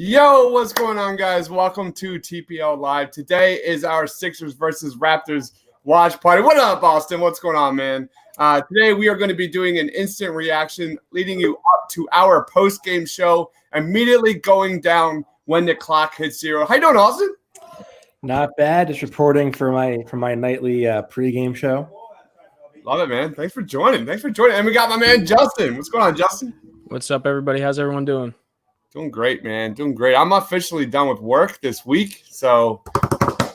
Yo, what's going on, guys? Welcome to TPL Live. Today is our Sixers versus Raptors watch party. What up, Austin? What's going on, man? Today we are going to be doing an instant reaction, leading you up to our post-game show, immediately going down when the clock hits zero. How you doing, Austin? Not bad. Just reporting for my nightly pregame show. Love it, man. Thanks for joining. And we got my man Justin. What's going on, Justin? What's up, everybody? How's everyone doing? Doing great, man. Doing great. I'm officially done with work this week, so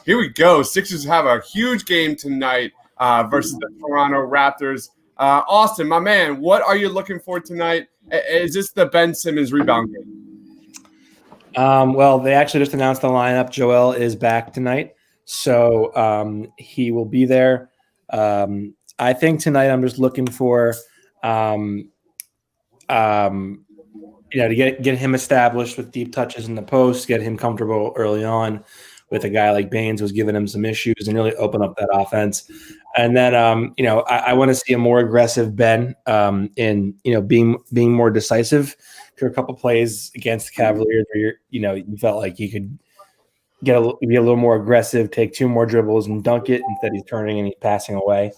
here we go. Sixers have a huge game tonight versus the Toronto Raptors. Austin, my man, what are you looking for tonight? Is this the Ben Simmons rebound game? Well, they actually just announced the lineup. Joel is back tonight, so he will be there. I think tonight I'm just looking for to get him established with deep touches in the post, get him comfortable early on with a guy like Baines who's giving him some issues and really open up that offense. And then, I want to see a more aggressive Ben in being more decisive. There were a couple plays against the Cavaliers where you felt like he could be a little more aggressive, take two more dribbles and dunk it. Instead, he's turning and he's passing away.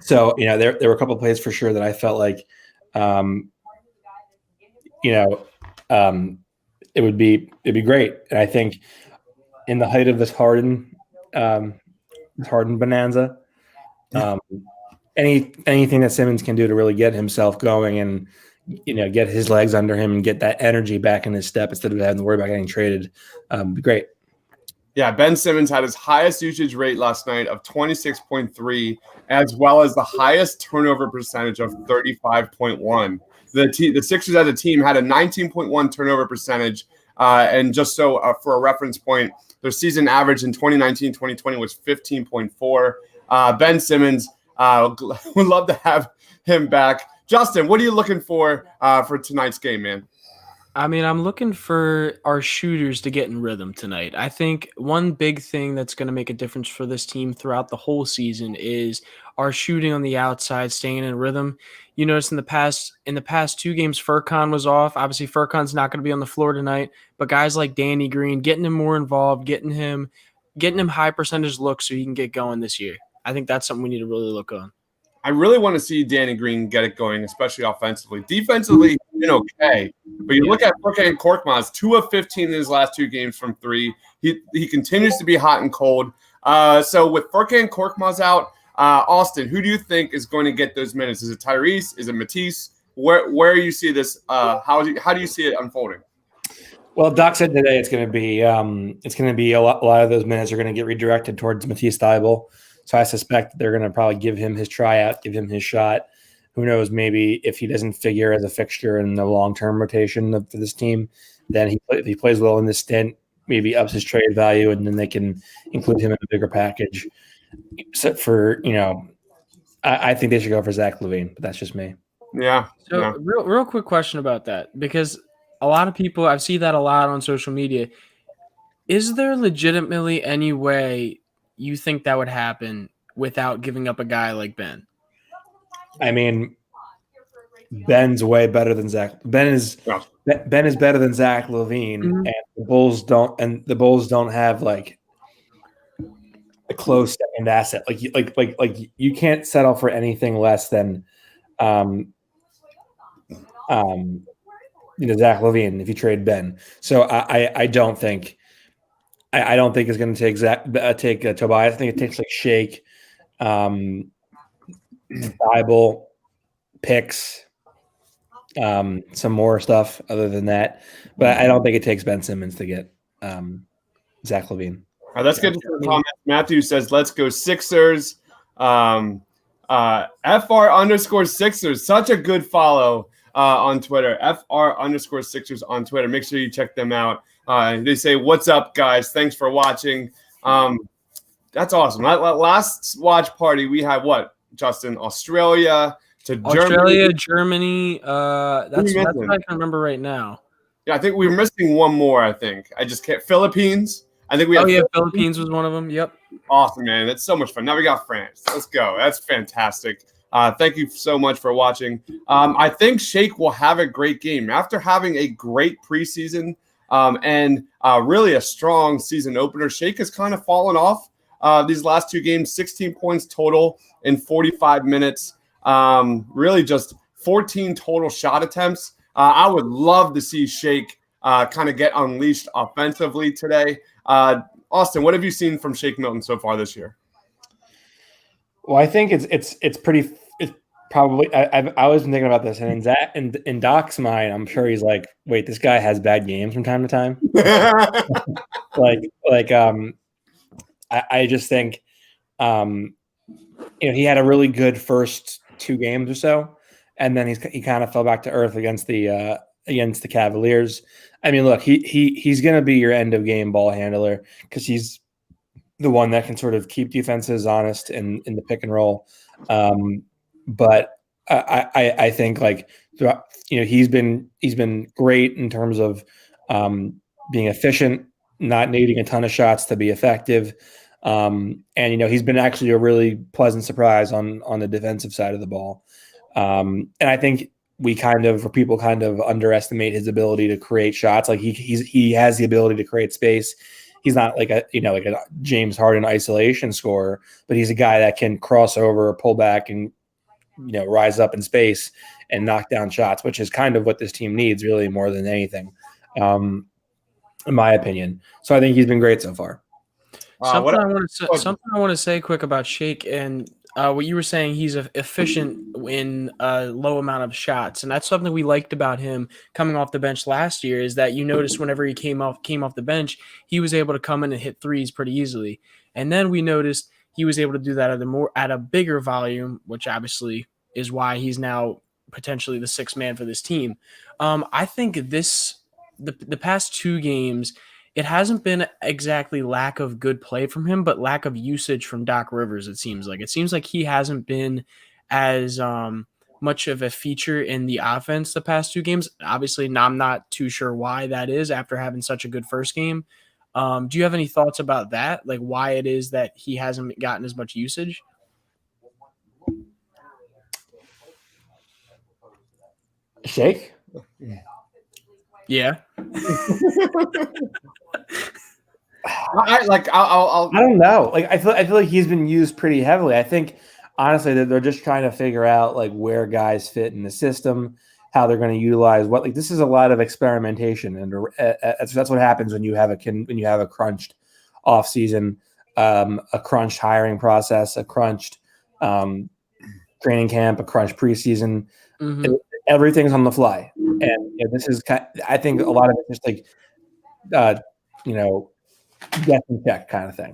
So there were a couple plays for sure that I felt like it'd be great. And I think in the height of this Harden bonanza, anything that Simmons can do to really get himself going and get his legs under him and get that energy back in his step instead of having to worry about getting traded, be great. Yeah, Ben Simmons had his highest usage rate last night of 26.3, as well as the highest turnover percentage of 35.1. The Sixers as a team had a 19.1 turnover percentage, and just so for a reference point, their season average in 2019-2020 was 15.4. Ben Simmons, would love to have him back. Justin, what are you looking for tonight's game, man? I mean, I'm looking for our shooters to get in rhythm tonight. I think one big thing that's going to make a difference for this team throughout the whole season is our shooting on the outside, staying in rhythm. You notice in the past two games, Furkan was off. Obviously, Furkan's not going to be on the floor tonight, but guys like Danny Green, getting him more involved, getting him high percentage looks so he can get going this year. I think that's something we need to really look on. I really want to see Danny Green get it going, especially offensively. Defensively, okay. But you look at Furkan Korkmaz, 2 of 15 in his last two games from three. He continues to be hot and cold. So with Furkan Korkmaz out, Austin, who do you think is going to get those minutes? Is it Tyrese? Is it Matisse? Where you see this? How do you see it unfolding? Well, Doc said today it's going to be a lot of those minutes are going to get redirected towards Matisse Thybulle. So I suspect they're going to probably give him his tryout, give him his shot. Who knows? Maybe if he doesn't figure as a fixture in the long-term rotation for this team, then if he plays well in this stint, maybe ups his trade value, and then they can include him in a bigger package. Except for I think they should go for Zach LaVine, but that's just me. Yeah. So yeah. real quick question about that, because a lot of people, I've seen that a lot on social media. Is there legitimately any way you think that would happen without giving up a guy like Ben? I mean, Ben's way better than Zach. Ben is better than Zach LaVine, and the Bulls don't have like a close second asset. Like you can't settle for anything less than Zach LaVine if you trade Ben. So I don't think it's going to take Tobias. I think it takes like Shake, Bible, picks, some more stuff other than that. But I don't think it takes Ben Simmons to get Zach LaVine. All right, let's get to the comments. Matthew says, let's go Sixers. FR_Sixers. Such a good follow on Twitter. FR_Sixers on Twitter. Make sure you check them out. They say, "What's up, guys? Thanks for watching." That's awesome. Last watch party we had what, Justin? Australia to Germany. That's what I can remember right now. Yeah, I think we were missing one more. I think I just can't. Philippines. I think we. Philippines was one of them. Yep. Awesome, man. That's so much fun. Now we got France. Let's go. That's fantastic. Thank you so much for watching. I think Shake will have a great game after having a great preseason and really a strong season opener. Shake has kind of fallen off these last two games. 16 points total in 45 minutes. Really just 14 total shot attempts. I would love to see Shake kind of get unleashed offensively today. Austin, what have you seen from Shake Milton so far this year? Well, I think it's pretty. It's probably. I was thinking about this, and in Doc's mind, I'm sure he's like, "Wait, this guy has bad games from time to time." I just think, he had a really good first two games or so, and then he kind of fell back to earth against the Cavaliers. I mean, look, he's going to be your end of game ball handler because he's the one that can sort of keep defenses honest in the pick and roll. But I think he's been great in terms of being efficient, not needing a ton of shots to be effective. And he's been actually a really pleasant surprise on the defensive side of the ball. And I think people kind of underestimate his ability to create shots. Like he has the ability to create space. He's not like a James Harden isolation scorer, but he's a guy that can cross over, pull back, and rise up in space and knock down shots, which is kind of what this team needs, really, more than anything, in my opinion. So I think he's been great so far. Something I want to say quick about Shake and what you were saying. He's efficient in a low amount of shots, and that's something we liked about him coming off the bench last year. Is that you noticed whenever he came off the bench, he was able to come in and hit threes pretty easily, and then we noticed he was able to do that at a bigger volume, which obviously is why he's now potentially the sixth man for this team. I think the past two games, it hasn't been exactly lack of good play from him, but lack of usage from Doc Rivers. It seems like he hasn't been as much of a feature in the offense the past two games. Obviously, I'm not too sure why that is after having such a good first game. Do you have any thoughts about that? Like why it is that he hasn't gotten as much usage? Shake? Yeah. I don't know. Like I feel like he's been used pretty heavily. I think honestly that they're just trying to figure out like where guys fit in the system, how they're going to utilize what. Like this is a lot of experimentation, and that's what happens when you have a crunched off season, a crunched hiring process, a crunched training camp, a crunched preseason. Mm-hmm. Everything's on the fly, and this is I think a lot of it just like guess and check kind of thing.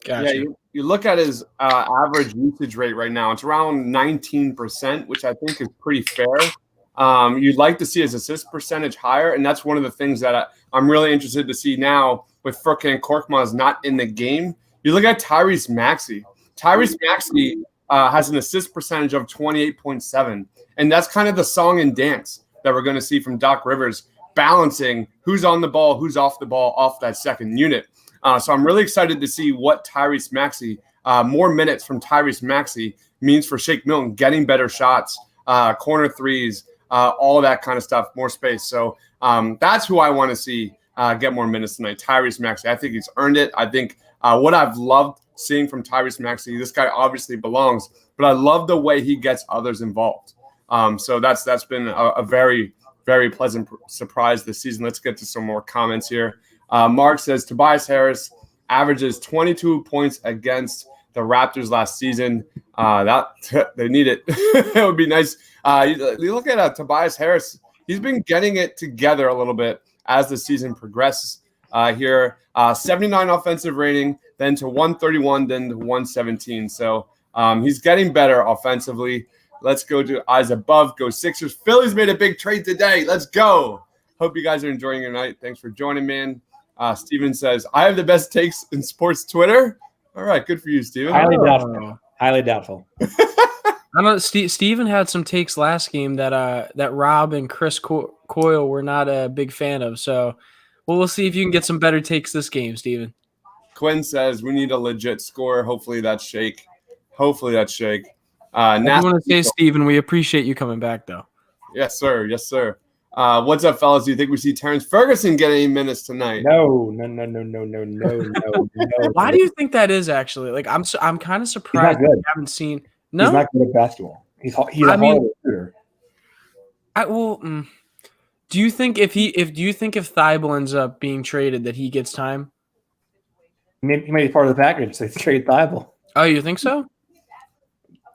Gotcha. Yeah, you look at his average usage rate right now; it's around 19%, which I think is pretty fair. You'd like to see his assist percentage higher, and that's one of the things that I'm really interested to see now with Furkan Korkmaz not in the game. You look at Tyrese Maxey. Tyrese Maxey has an assist percentage of 28.7, and that's kind of the song and dance that we're going to see from Doc Rivers, balancing who's on the ball, who's off the ball, off that second unit. So I'm really excited to see what Tyrese Maxey, more minutes from Tyrese Maxey means for Shake Milton, getting better shots, corner threes, all of that kind of stuff, more space. So that's who I want to see get more minutes tonight, Tyrese Maxey. I think he's earned it. I think what I've loved seeing from Tyrese Maxey, this guy obviously belongs, but I love the way he gets others involved. So that's been a very, very pleasant surprise this season. Let's get to some more comments here. Mark says Tobias Harris averages 22 points against the Raptors last season. That they need it. It would be nice. You look at Tobias Harris. He's been getting it together a little bit as the season progresses. Here, 79 offensive rating, then to 131, then to 117. So He's getting better offensively. Let's go to eyes above. Go Sixers. Phillies made a big trade today. Let's go. Hope you guys are enjoying your night. Thanks for joining, man. Steven says, I have the best takes in sports Twitter. All right, good for you, Steven. Highly doubtful. Highly doubtful. I know Steven had some takes last game that Rob and Chris Coyle were not a big fan of. So we'll see if you can get some better takes this game, Steven. Quinn says we need a legit score. Hopefully that's Shake. I want to say, Steven, we appreciate you coming back, though. Yes, sir. Yes, sir. What's up, fellas? Do you think we see Terrence Ferguson get any minutes tonight? No. Why do you think that is, actually? Like, I'm kind of surprised we haven't seen. No, he's not good at basketball. He's a horrible shooter. Do you think if Thibault ends up being traded that he gets time? He might be part of the package. So trade Thibault. Oh, you think so?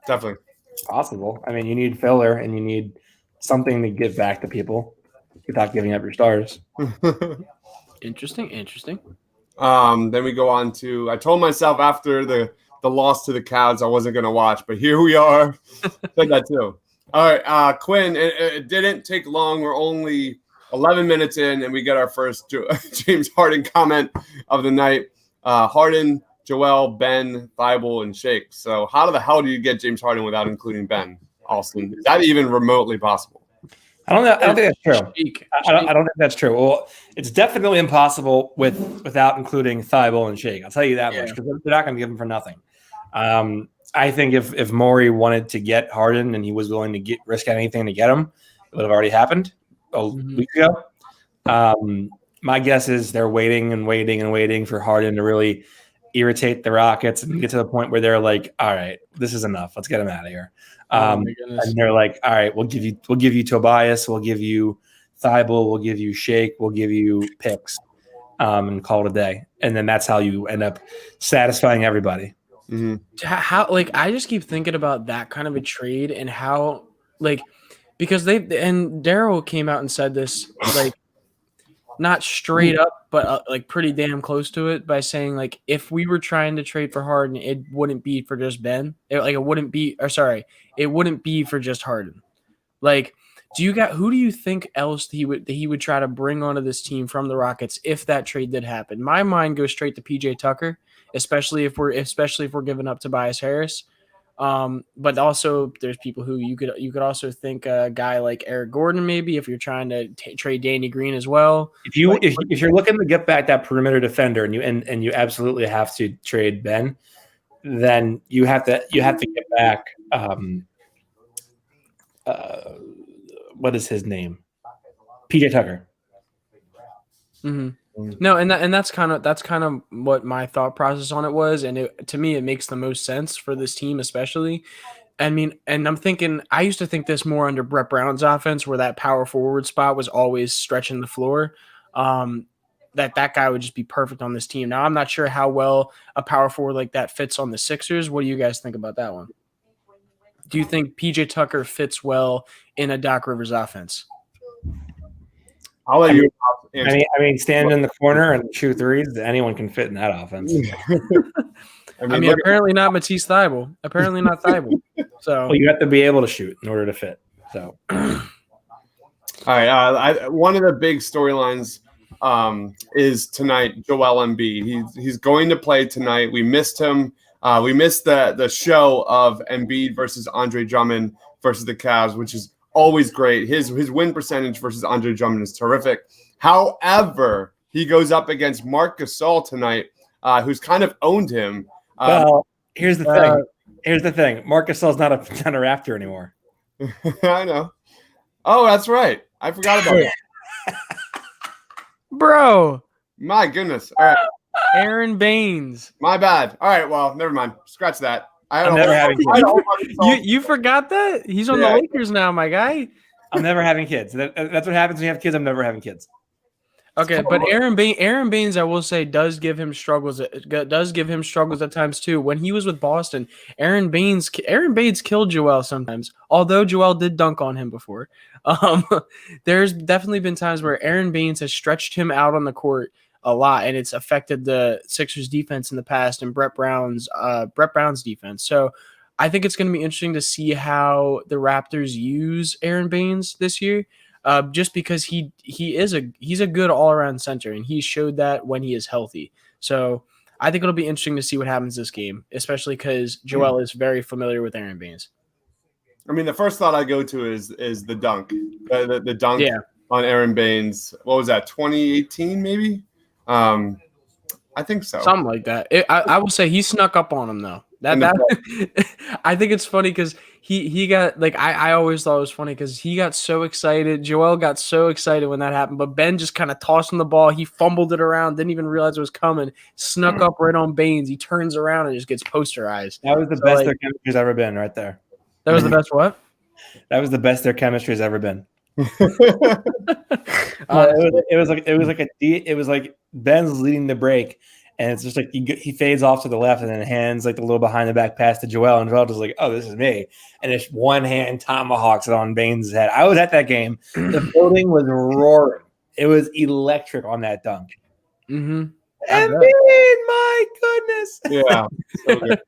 Definitely. Possible. I mean, you need filler and you need something to give back to people without giving up your stars. Interesting. Then we go on to, I told myself after the loss to the Cavs I wasn't going to watch, but here we are. Said that too. All right, Quinn, it didn't take long. We're only 11 minutes in, and we get our first James Harden comment of the night. Harden, Joel, Ben, Thibault, and Shake. So how the hell do you get James Harden without including Ben, Austin? Is that even remotely possible? I don't think that's true. I don't think that's true. Well, it's definitely impossible without including Thibault and Shake. I'll tell you that much, because they're not going to give him for nothing. I think if Morey wanted to get Harden and he was willing to risk anything to get him, it would have already happened a week ago. My guess is they're waiting for Harden to really irritate the Rockets and get to the point where they're like, all right, this is enough. Let's get him out of here. And they're like, all right, we'll give you Tobias, we'll give you Thibault, we'll give you Shake, we'll give you picks, and call it a day. And then that's how you end up satisfying everybody. Mm-hmm. How, like, I just keep thinking about that kind of a trade and how, like, because Daryl came out and said this, like, not straight up, but like pretty damn close to it, by saying, like, if we were trying to trade for Harden, it wouldn't be for just Ben. It wouldn't be for just Harden. Like, who do you think else he would try to bring onto this team from the Rockets if that trade did happen? My mind goes straight to PJ Tucker, especially if we're giving up Tobias Harris. But also there's people who you could also think a guy like Eric Gordon, maybe, if you're trying to trade Danny Green as well. If you're looking to get back that perimeter defender and you absolutely have to trade Ben, then you have to get back what is his name? PJ Tucker. Mm-hmm. No, and that's kind of what my thought process on it was, and to me it makes the most sense for this team, especially. I mean, and I'm thinking, I used to think this more under Brett Brown's offense, where that power forward spot was always stretching the floor. That guy would just be perfect on this team. Now I'm not sure how well a power forward like that fits on the Sixers. What do you guys think about that one? Do you think PJ Tucker fits well in a Doc Rivers offense? I'll let you. I mean, stand in the corner and shoot threes. Anyone can fit in that offense. I mean, apparently not Matisse Thybulle. Apparently not Thybulle. So, well, you have to be able to shoot in order to fit. So, all right. One of the big storylines is tonight. Joel Embiid. He's going to play tonight. We missed him. We missed the show of Embiid versus Andre Drummond versus the Cavs, which is always great. His win percentage versus Andre Drummond is terrific. However, he goes up against Marc Gasol tonight, who's kind of owned him. Well, here's the thing. Marc Gasol's not a Raptor anymore. I know. Oh, that's right. I forgot about it. Bro. My goodness. All right. Aaron Baines. My bad. All right. Well, never mind. Scratch that. I'm never having kids. You forgot that? He's on the Lakers now, my guy. I'm never having kids. That's what happens when you have kids. I'm never having kids. Okay, but Aaron Baines, I will say, does give him struggles at times too. When he was with Boston, Aaron Baines killed Joel sometimes. Although Joel did dunk on him before, there's definitely been times where Aaron Baines has stretched him out on the court a lot, and it's affected the Sixers defense in the past and Brett Brown's defense. So I think it's going to be interesting to see how the Raptors use Aaron Baines this year, just because he's a good all around center, and he showed that when he is healthy. So I think it'll be interesting to see what happens this game, especially because Joel is very familiar with Aaron Baines. I mean, the first thought I go to is the dunk, the dunk on Aaron Baines. What was that? 2018, maybe. I think so. Something like that. I will say he snuck up on him though. I think it's funny because he got like I always thought it was funny because he got so excited. Joel got so excited when that happened, but Ben just kind of tossed him the ball. He fumbled it around, didn't even realize it was coming. Snuck up right on Baines. He turns around and just gets posterized. That was the best their chemistry's ever been, right there. That was the best what? That was the best their chemistry has ever been. It was like Ben's leading the break, and it's just like he fades off to the left and then hands like the little behind the back pass to Joel, and Joel just like, oh, this is me, and it's one hand tomahawks it on Baines' head. I was at that game. The building was roaring. It was electric on that dunk. Mm-hmm. And my goodness, yeah, so good.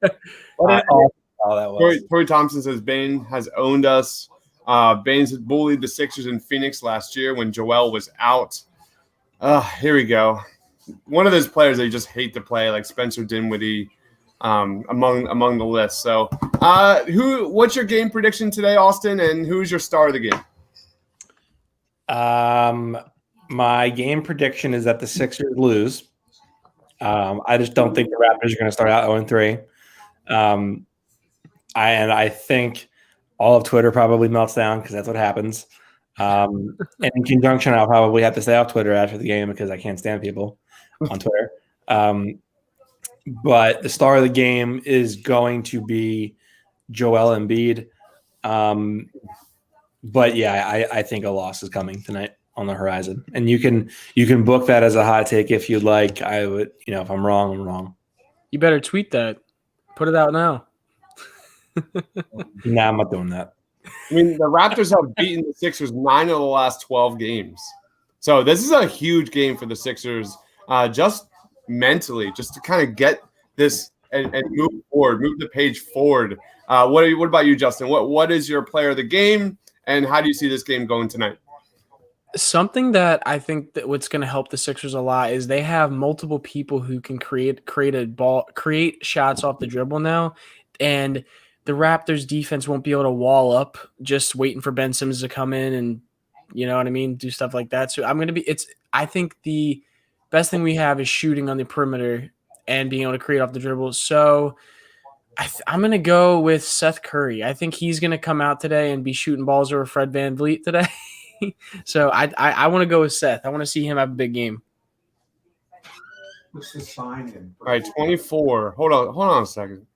What an awesome that was. Corey Thompson says Baines has owned us. Baines had bullied the Sixers in Phoenix last year when Joel was out. Here we go. One of those players that you just hate to play, like Spencer Dinwiddie, among the list. So, what's your game prediction today, Austin? And who's your star of the game? My game prediction is that the Sixers lose. I just don't think the Raptors are going to start out 0-3. I think all of Twitter probably melts down because that's what happens. And in conjunction, I'll probably have to stay off Twitter after the game because I can't stand people on Twitter. But the star of the game is going to be Joel Embiid. But yeah, I think a loss is coming tonight on the horizon. And you can book that as a hot take if you'd like. I would, if I'm wrong, I'm wrong. You better tweet that. Put it out now. Nah, I'm not doing that. I mean, the Raptors have beaten the Sixers 9 of the last 12 games. So this is a huge game for the Sixers, just mentally, just to kind of get this and move forward, move the page forward. What about you, Justin? What is your player of the game, and how do you see this game going tonight? Something that I think that what's going to help the Sixers a lot is they have multiple people who can create shots off the dribble now, and the Raptors defense won't be able to wall up just waiting for Ben Simmons to come in and, you know what I mean, do stuff like that. So I think the best thing we have is shooting on the perimeter and being able to create off the dribble. So I'm going to go with Seth Curry. I think he's going to come out today and be shooting balls over Fred VanVleet today. So I want to go with Seth. I want to see him have a big game. What's the sign in? All right, 24. Hold on a second.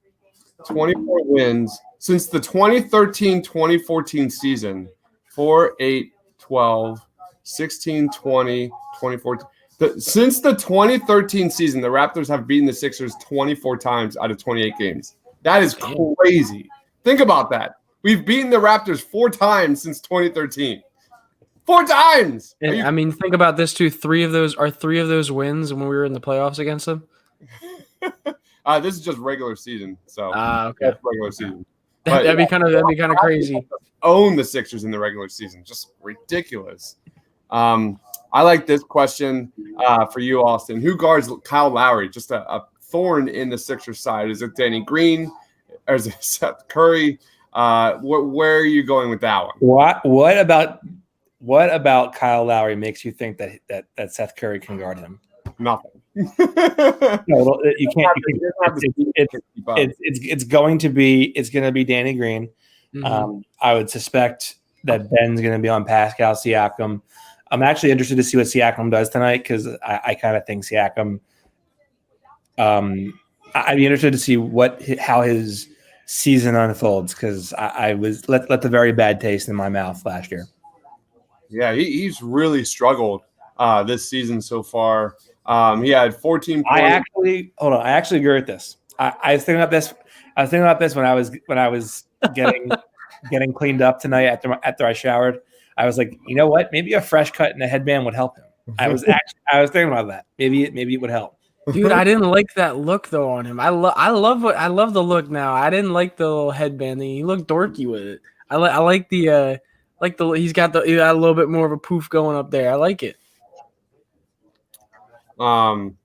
24 wins since the 2013-2014 season. 4, 8, 12, 16, 20, 24. Since the 2013 season, the Raptors have beaten the Sixers 24 times out of 28 games. That is crazy. Think about that. We've beaten the Raptors 4 times since 2013. 4 times. I mean, think about this too. 3 of those wins when we were in the playoffs against them. This is just regular season, so okay. That's regular season. That'd be kind of crazy. Own the Sixers in the regular season, just ridiculous. I like this question for you, Austin. Who guards Kyle Lowry? Just a thorn in the Sixers side. Is it Danny Green or is it Seth Curry? Where are you going with that one? What about Kyle Lowry makes you think that Seth Curry can guard him? Nothing. No, you can't. It's going to be Danny Green. Mm-hmm. I would suspect that Ben's going to be on Pascal Siakam. I'm actually interested to see what Siakam does tonight because I kind of think Siakam. I'd be interested to see how his season unfolds because I was let the very bad taste in my mouth last year. Yeah, he's really struggled this season so far. He had 14 points. I actually agree with this. I was thinking about this when I was getting cleaned up tonight after I showered. I was like, you know what? Maybe a fresh cut and a headband would help him. I was thinking about that. Maybe it would help. Dude, I didn't like that look though on him. I love the look now. I didn't like the little headband thing. He looked dorky with it. I like the he's got a little bit more of a poof going up there. I like it.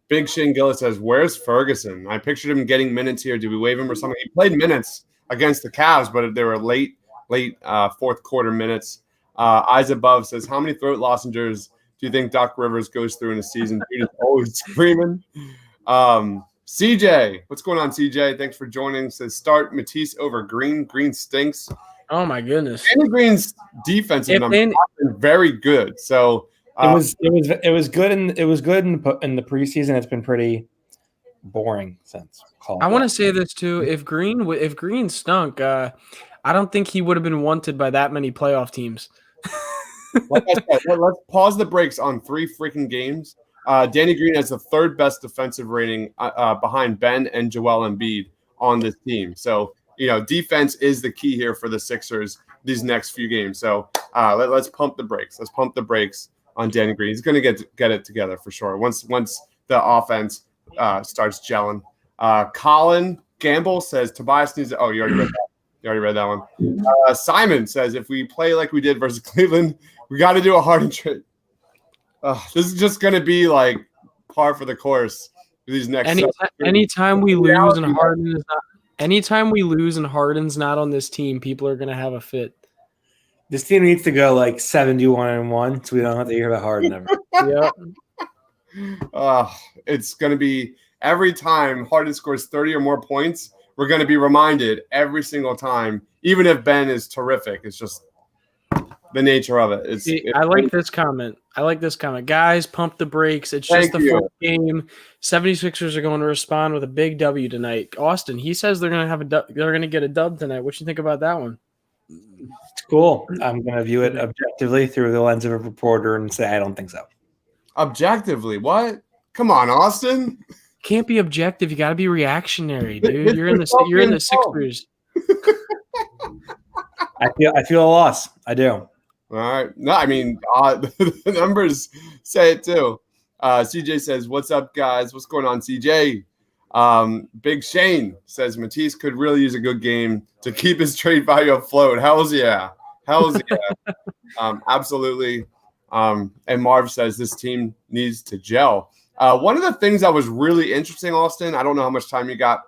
Big Shane Gillis says, "Where's Ferguson? I pictured him getting minutes here. Did we waive him or something? He played minutes against the Cavs, but they were late fourth quarter minutes." Eyes Above says, "How many throat lozenges do you think Doc Rivers goes through in a season?" Dude is always screaming. CJ, what's going on, CJ? Thanks for joining. Says, "Start Matisse over Green. Green stinks." Oh my goodness. Andy Green's defensive numbers have been very good. So it was good in the preseason. It's been pretty boring since. I want to say this too. If Green stunk, I don't think he would have been wanted by that many playoff teams. Like I said, let's pause the brakes on 3 freaking games. Danny Green has the 3rd best defensive rating behind Ben and Joel Embiid on this team. So, defense is the key here for the Sixers these next few games. So let's pump the brakes. Let's pump the brakes on Danny Green. He's going to get it together for sure once the offense starts gelling. Colin Gamble says Tobias needs to – oh, you already read that one. Simon says if we play like we did versus Cleveland, we got to do a Harden trade. This is just going to be like par for the course for these next. Anytime we lose and Harden is not. Anytime we lose and Harden's not on this team, people are going to have a fit. This team needs to go like 71-1, so we don't have to hear about Harden ever. Yep. It's going to be every time Harden scores 30 or more points, we're going to be reminded every single time, even if Ben is terrific. It's just the nature of it. I like this comment. Guys, pump the brakes. It's just the fourth game. 76ers are going to respond with a big W tonight. Austin, he says they're going to get a dub tonight. What you think about that one? It's cool. I'm going to view it objectively through the lens of a reporter and say I don't think so. Objectively? What? Come on, Austin. Can't be objective. You got to be reactionary, dude. You're in the Sixers. I feel a loss. I do. All right. No, I mean, the numbers say it too. CJ says, "What's up, guys? What's going on, CJ?" Big Shane says Matisse could really use a good game to keep his trade value afloat. Hells yeah. Absolutely. And Marv says this team needs to gel. One of the things that was really interesting, Austin, I don't know how much time you got,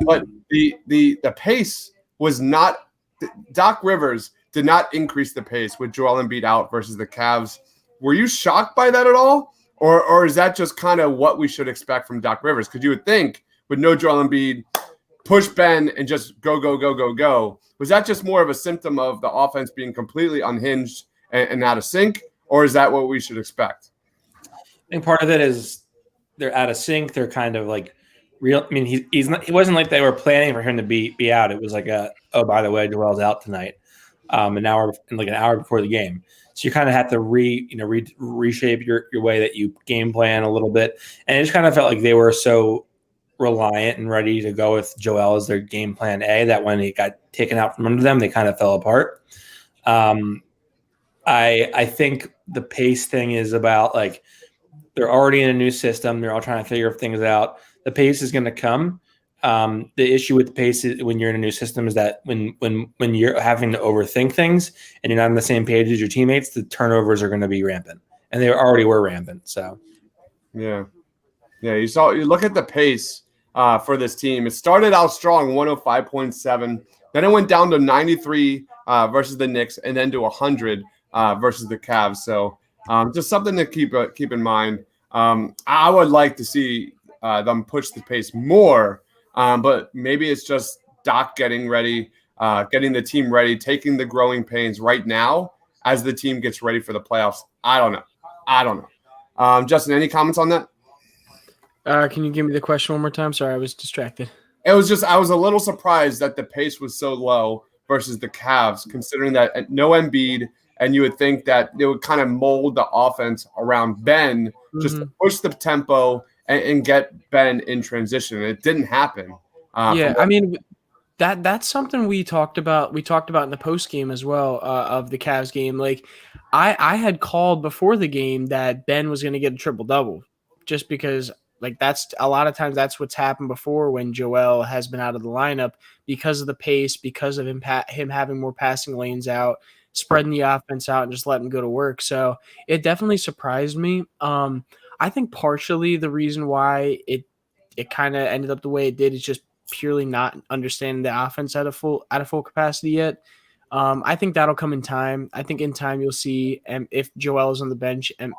but the pace was not – Doc Rivers did not increase the pace with Joel Embiid out versus the Cavs. Were you shocked by that at all? Or is that just kind of what we should expect from Doc Rivers? Because you would think with no Joel Embiid, push Ben and just go. Was that just more of a symptom of the offense being completely unhinged and out of sync? Or is that what we should expect? I think part of it is they're out of sync. They're kind of like real. I mean, he's not. He wasn't like they were planning for him to be out. It was like by the way, Joel's out tonight. An hour before the game. So you kind of have to reshape your way that you game plan a little bit. And it just kind of felt like they were so reliant and ready to go with Joel as their game plan A that when he got taken out from under them, they kind of fell apart. I think the pace thing is about like they're already in a new system. They're all trying to figure things out. The pace is going to come. The issue with the pace is when you're in a new system is that when you're having to overthink things and you're not on the same page as your teammates, the turnovers are going to be rampant, and they already were rampant. So, yeah. You look at the pace for this team. It started out strong, 105.7. Then it went down to 93 versus the Knicks, and then to 100 versus the Cavs. So, just something to keep in mind. I would like to see them push the pace more. But maybe it's just Doc getting ready, getting the team ready, taking the growing pains right now as the team gets ready for the playoffs. I don't know. Justin, any comments on that? Can you give me the question one more time? Sorry, I was distracted. It was just I was a little surprised that the pace was so low versus the Cavs, considering that no Embiid, and you would think that they would kind of mold the offense around Ben, just to push the tempo and get Ben in transition. And it didn't happen. I mean, that's something we talked about. We talked about in the post game as well of the Cavs game. Like I had called before the game that Ben was going to get a triple double, just because Like that's a lot of times that's what's happened before when Joel has been out of the lineup because of the pace, because of him having more passing lanes out, spreading the offense out and just letting him go to work. So it definitely surprised me. I think partially the reason why it kind of ended up the way it did is just purely not understanding the offense at a full capacity yet. I think that'll come in time. I think in time you'll see if Joel is on the bench and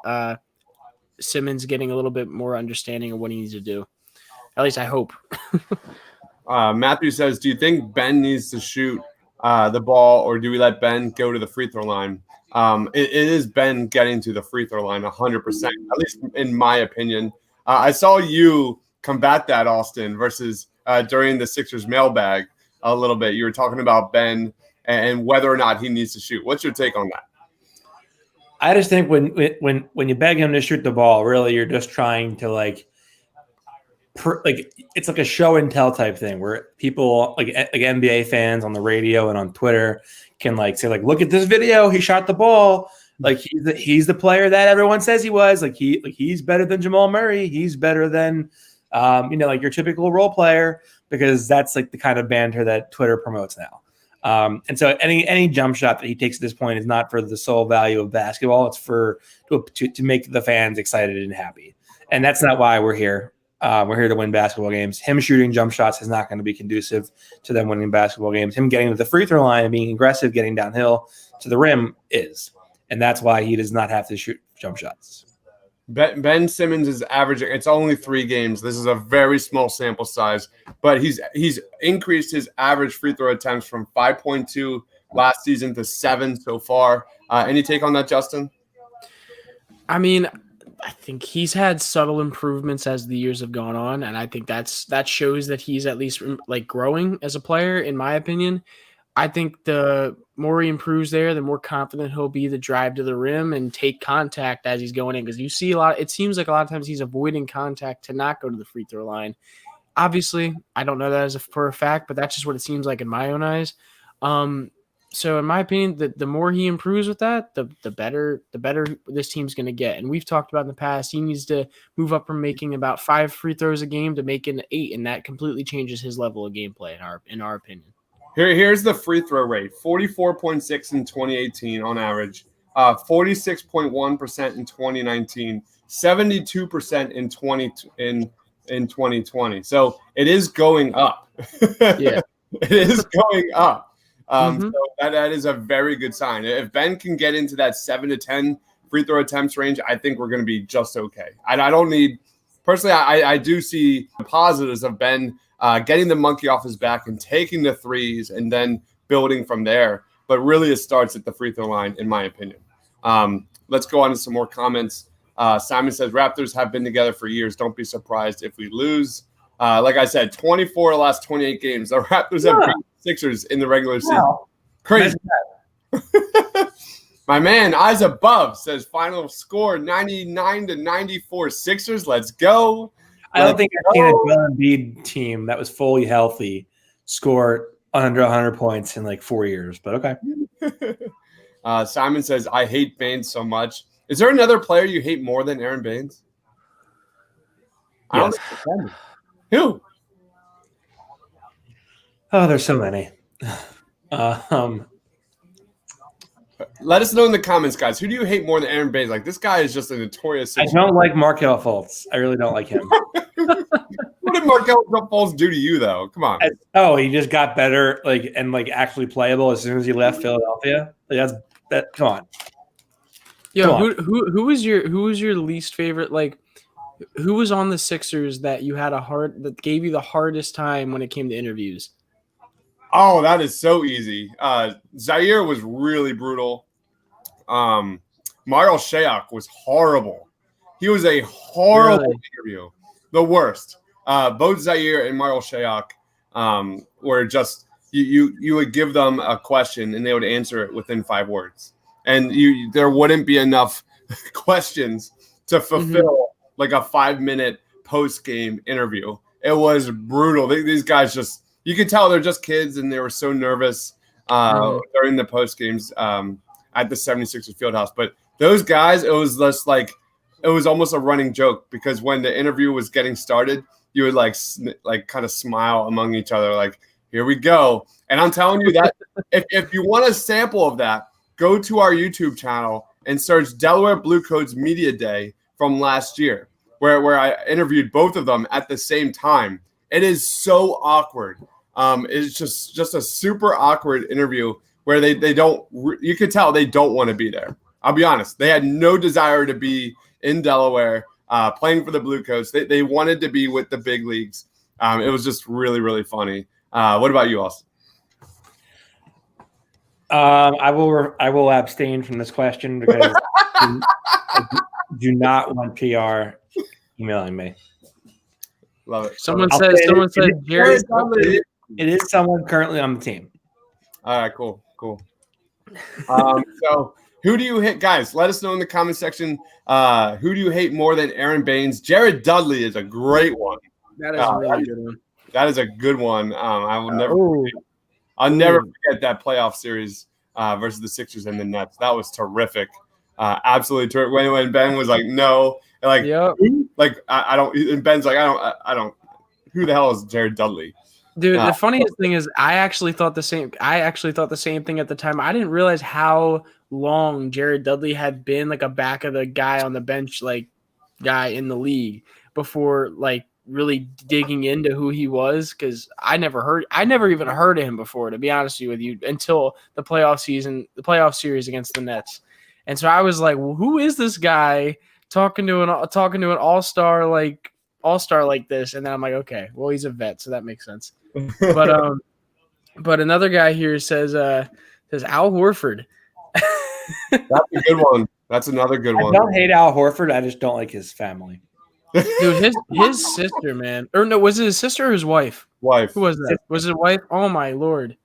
Simmons getting a little bit more understanding of what he needs to do. At least I hope. Matthew says, do you think Ben needs to shoot the ball, or do we let Ben go to the free throw line? It is Ben getting to the free throw line 100%, at least in my opinion. I saw you combat that, Austin, versus during the Sixers mailbag a little bit. You were talking about Ben and whether or not he needs to shoot. What's your take on that? I just think when you beg him to shoot the ball, really you're just trying to it's like a show and tell type thing where people like NBA fans on the radio and on Twitter can say look at this video, he shot the ball, he's the player that everyone says he was, he's better than Jamal Murray, he's better than your typical role player, because that's the kind of banter that Twitter promotes now. And so any jump shot that he takes at this point is not for the sole value of basketball. It's to make the fans excited and happy. And that's not why we're here. We're here to win basketball games. Him shooting jump shots is not going to be conducive to them winning basketball games. Him getting to the free throw line and being aggressive, getting downhill to the rim is. And that's why he does not have to shoot jump shots. Ben Simmons is averaging, it's only 3 games. This is a very small sample size, but he's increased his average free throw attempts from 5.2 last season to 7 so far. Any take on that, Justin? I mean, I think he's had subtle improvements as the years have gone on, and I think that shows that he's at least growing as a player, in my opinion. I think the more he improves there, the more confident he'll be to drive to the rim and take contact as he's going in. Because you see it seems like a lot of times he's avoiding contact to not go to the free throw line. Obviously, I don't know that for a fact, but that's just what it seems like in my own eyes. So in my opinion, the more he improves with that, the better this team's going to get. And we've talked about in the past, he needs to move up from making about 5 free throws a game to making 8, and that completely changes his level of gameplay in our opinion. Here's the free throw rate: 44.6 in 2018 on average, 46.1% in 2019, 72% in 2020. So it is going up. Yeah, it is going up. So that is a very good sign. If Ben can get into that 7 to 10 free throw attempts range, I think we're going to be just okay. And I don't need personally. I do see the positives of Ben getting the monkey off his back and taking the threes and then building from there. But really, it starts at the free throw line, in my opinion. Let's go on to some more comments. Simon says, Raptors have been together for years. Don't be surprised if we lose. Like I said, 24 of the last 28 games. The Raptors have beat Sixers in the regular season. Crazy. My man, eyes above, says final score 99-94 Sixers. Let's go. I don't think I've seen a Joel Embiid team that was fully healthy score under 100 points in 4 years, but okay. Simon says, I hate Baines so much. Is there another player you hate more than Aaron Baines? Yes. Who? Oh, there's so many. Let us know in the comments, guys. Who do you hate more than Aaron Baines? This guy is just a notorious. I don't like Markelle Fultz. I really don't like him. What did Markelle Fultz do to you, though? Come on. He just got better, and actually playable as soon as he left Philadelphia. Come on. Yo, who was your least favorite? Who was on the Sixers that you had that gave you the hardest time when it came to interviews? Oh, that is so easy. Zaire was really brutal. Markelle Fultz was horrible. He was a horrible interview. The worst. Both Zaire and Markelle Fultz were just you would give them a question and they would answer it within 5 words. And there wouldn't be enough questions to fulfill a 5-minute post-game interview. It was brutal. These guys just – you could tell they're just kids, and they were so nervous during the post games at the 76ers Fieldhouse. But those guys, it was just it was almost a running joke because when the interview was getting started, you would like kind of smile among each other, like, here we go. And I'm telling you that if you want a sample of that, go to our YouTube channel and search Delaware Blue Coats Media Day from last year, where I interviewed both of them at the same time. It is so awkward. It's just a super awkward interview where they don't, you could tell they don't want to be there. I'll be honest. They had no desire to be in Delaware playing for the Blue Coats. They wanted to be with the big leagues. It was just really, really funny. What about you, Austin? I will abstain from this question because I do not want PR emailing me. Love it. Someone said Jerry. It is someone currently on the team. All right, cool. So who do you hate, guys? Let us know in the comment section. Who do you hate more than Aaron Baines? Jared Dudley is a great one. That is a really good one. That is a good one. I will never. I'll never forget that playoff series versus the Sixers and the Nets. That was terrific. Absolutely terrific. When Ben was like, no, like, I don't. And Ben's like, I don't. Who the hell is Jared Dudley? Dude, the funniest thing is I actually thought the same thing at the time. I didn't realize how long Jared Dudley had been like a back of the guy on the bench, like guy in the league before like really digging into who he was, because I never even heard of him before, to be honest with you, until the playoff series against the Nets. And so I was like, well, who is this guy talking to an all-star like this? And then I'm like, okay, well, he's a vet, so that makes sense. But another guy here says Al Horford. That's a good one. That's another good one. I don't hate Al Horford. I just don't like his family. Dude, his sister, man. Or no, was it his sister or his wife? Wife. Who was that? Was it wife? Oh my lord.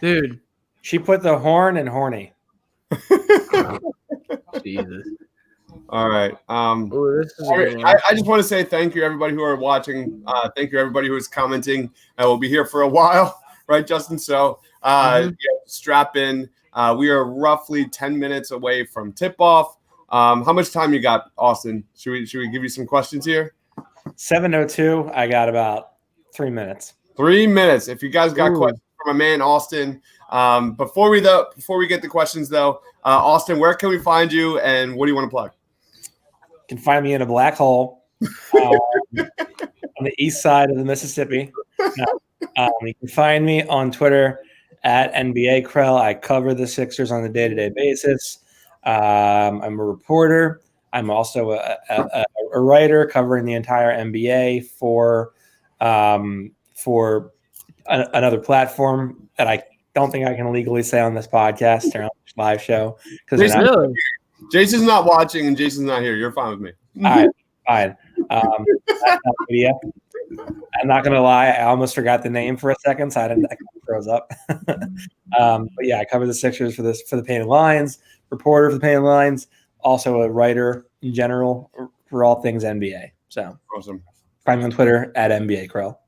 Dude. She put the horn in horny. Jesus. All right. I I just want to say thank you, everybody who are watching. Thank you, everybody who is commenting. We'll be here for a while, right, Justin? So strap in. We are roughly 10 minutes away from tip-off. How much time you got, Austin? Should we give you some questions here? 7:02. I got about 3 minutes. 3 minutes. If you guys got questions from my man Austin, before we get the questions though, Austin, where can we find you, and what do you want to plug? You can find me in a black hole on the east side of the Mississippi. You can find me on Twitter at NBA Krell. I cover the Sixers on a day-to-day basis. I'm a reporter. I'm also a writer covering the entire NBA for another platform that I don't think I can legally say on this podcast or on this live show. Jason's not watching and Jason's not here. You're fine with me. All right, fine. I'm not gonna lie, I almost forgot the name for a second, so I kind of froze up. But yeah, I cover the Sixers for the Painted Lines, reporter for the Painted Lines, also a writer in general for all things NBA. So awesome. Find me on Twitter at NBA Krell.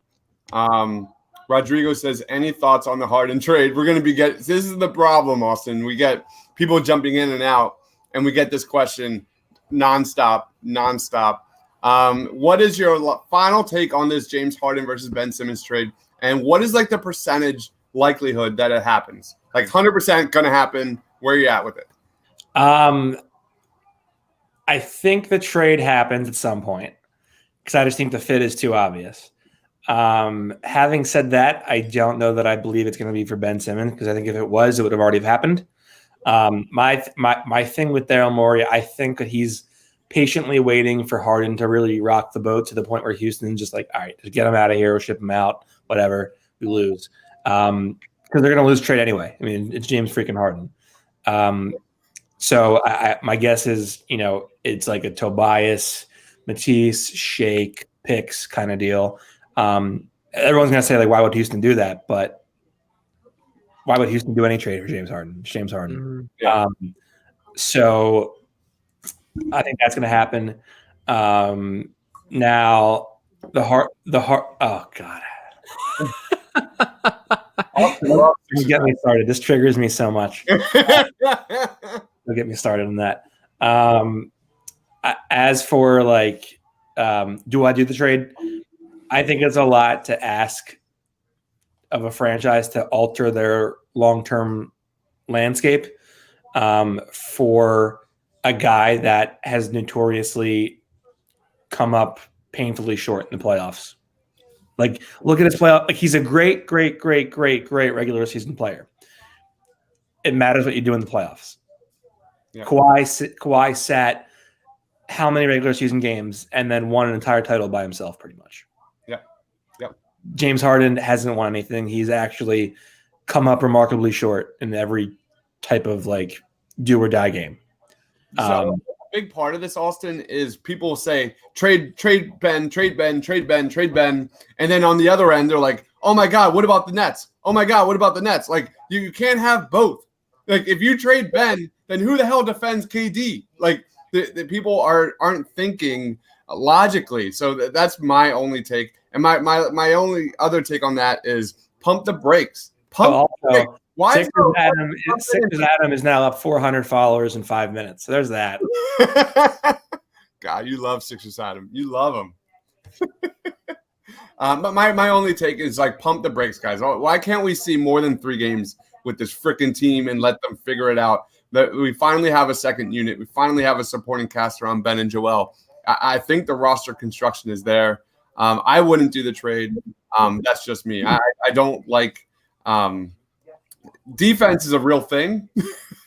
Rodrigo says, any thoughts on the Harden trade? We're going to this is the problem, Austin. We get people jumping in and out, and we get this question nonstop. What is your final take on this James Harden versus Ben Simmons trade? And what is like the percentage likelihood that it happens? Like 100% going to happen. Where are you at with it? I think the trade happens at some point because I just think the fit is too obvious. Having said that, I don't know that I believe it's going to be for Ben Simmons, because I think if it was, it would have already happened. My thing with Daryl Morey, I think that he's patiently waiting for Harden to really rock the boat to the point where Houston's just like, all right, just get him out of here, we'll ship him out, whatever, we lose. Because they're going to lose trade anyway. I mean, it's James freaking Harden. So my guess is, it's like a Tobias, Matisse, Shake, picks kind of deal. Everyone's going to say, like, why would Houston do that? But why would Houston do any trade for James Harden? It's James Harden. Yeah. So I think that's going to happen. Now the heart. Oh God. Don't get me started. This triggers me so much. Don't get me started on that. As for like, do I do the trade? I think it's a lot to ask of a franchise to alter their long-term landscape for a guy that has notoriously come up painfully short in the playoffs. Like, look at his playoff. Like, he's a great regular season player. It matters what you do in the playoffs. Yeah. Kawhi sat how many regular season games and then won an entire title by himself, pretty much. Yep. James Harden hasn't won anything. He's actually come up remarkably short in every type of like do or die game. So a big part of this, Austin, is people say trade Ben, and then on the other end they're like, oh my God, what about the Nets? Oh my God, what about the Nets? Like you can't have both. Like if you trade Ben, then who the hell defends KD? Like the people aren't thinking logically. So that's my only take. And my only other take on that is pump the brakes. Pump the brakes. Why Sixers Adam is now up 400 followers in 5 minutes. So there's that. God, you love Sixers Adam. You love him. But my only take is like pump the brakes, guys. Why can't we see more than 3 games with this freaking team and let them figure it out? That we finally have a second unit. We finally have a supporting cast around Ben and Joel. I think the roster construction is there. I wouldn't do the trade. That's just me. I don't like defense is a real thing.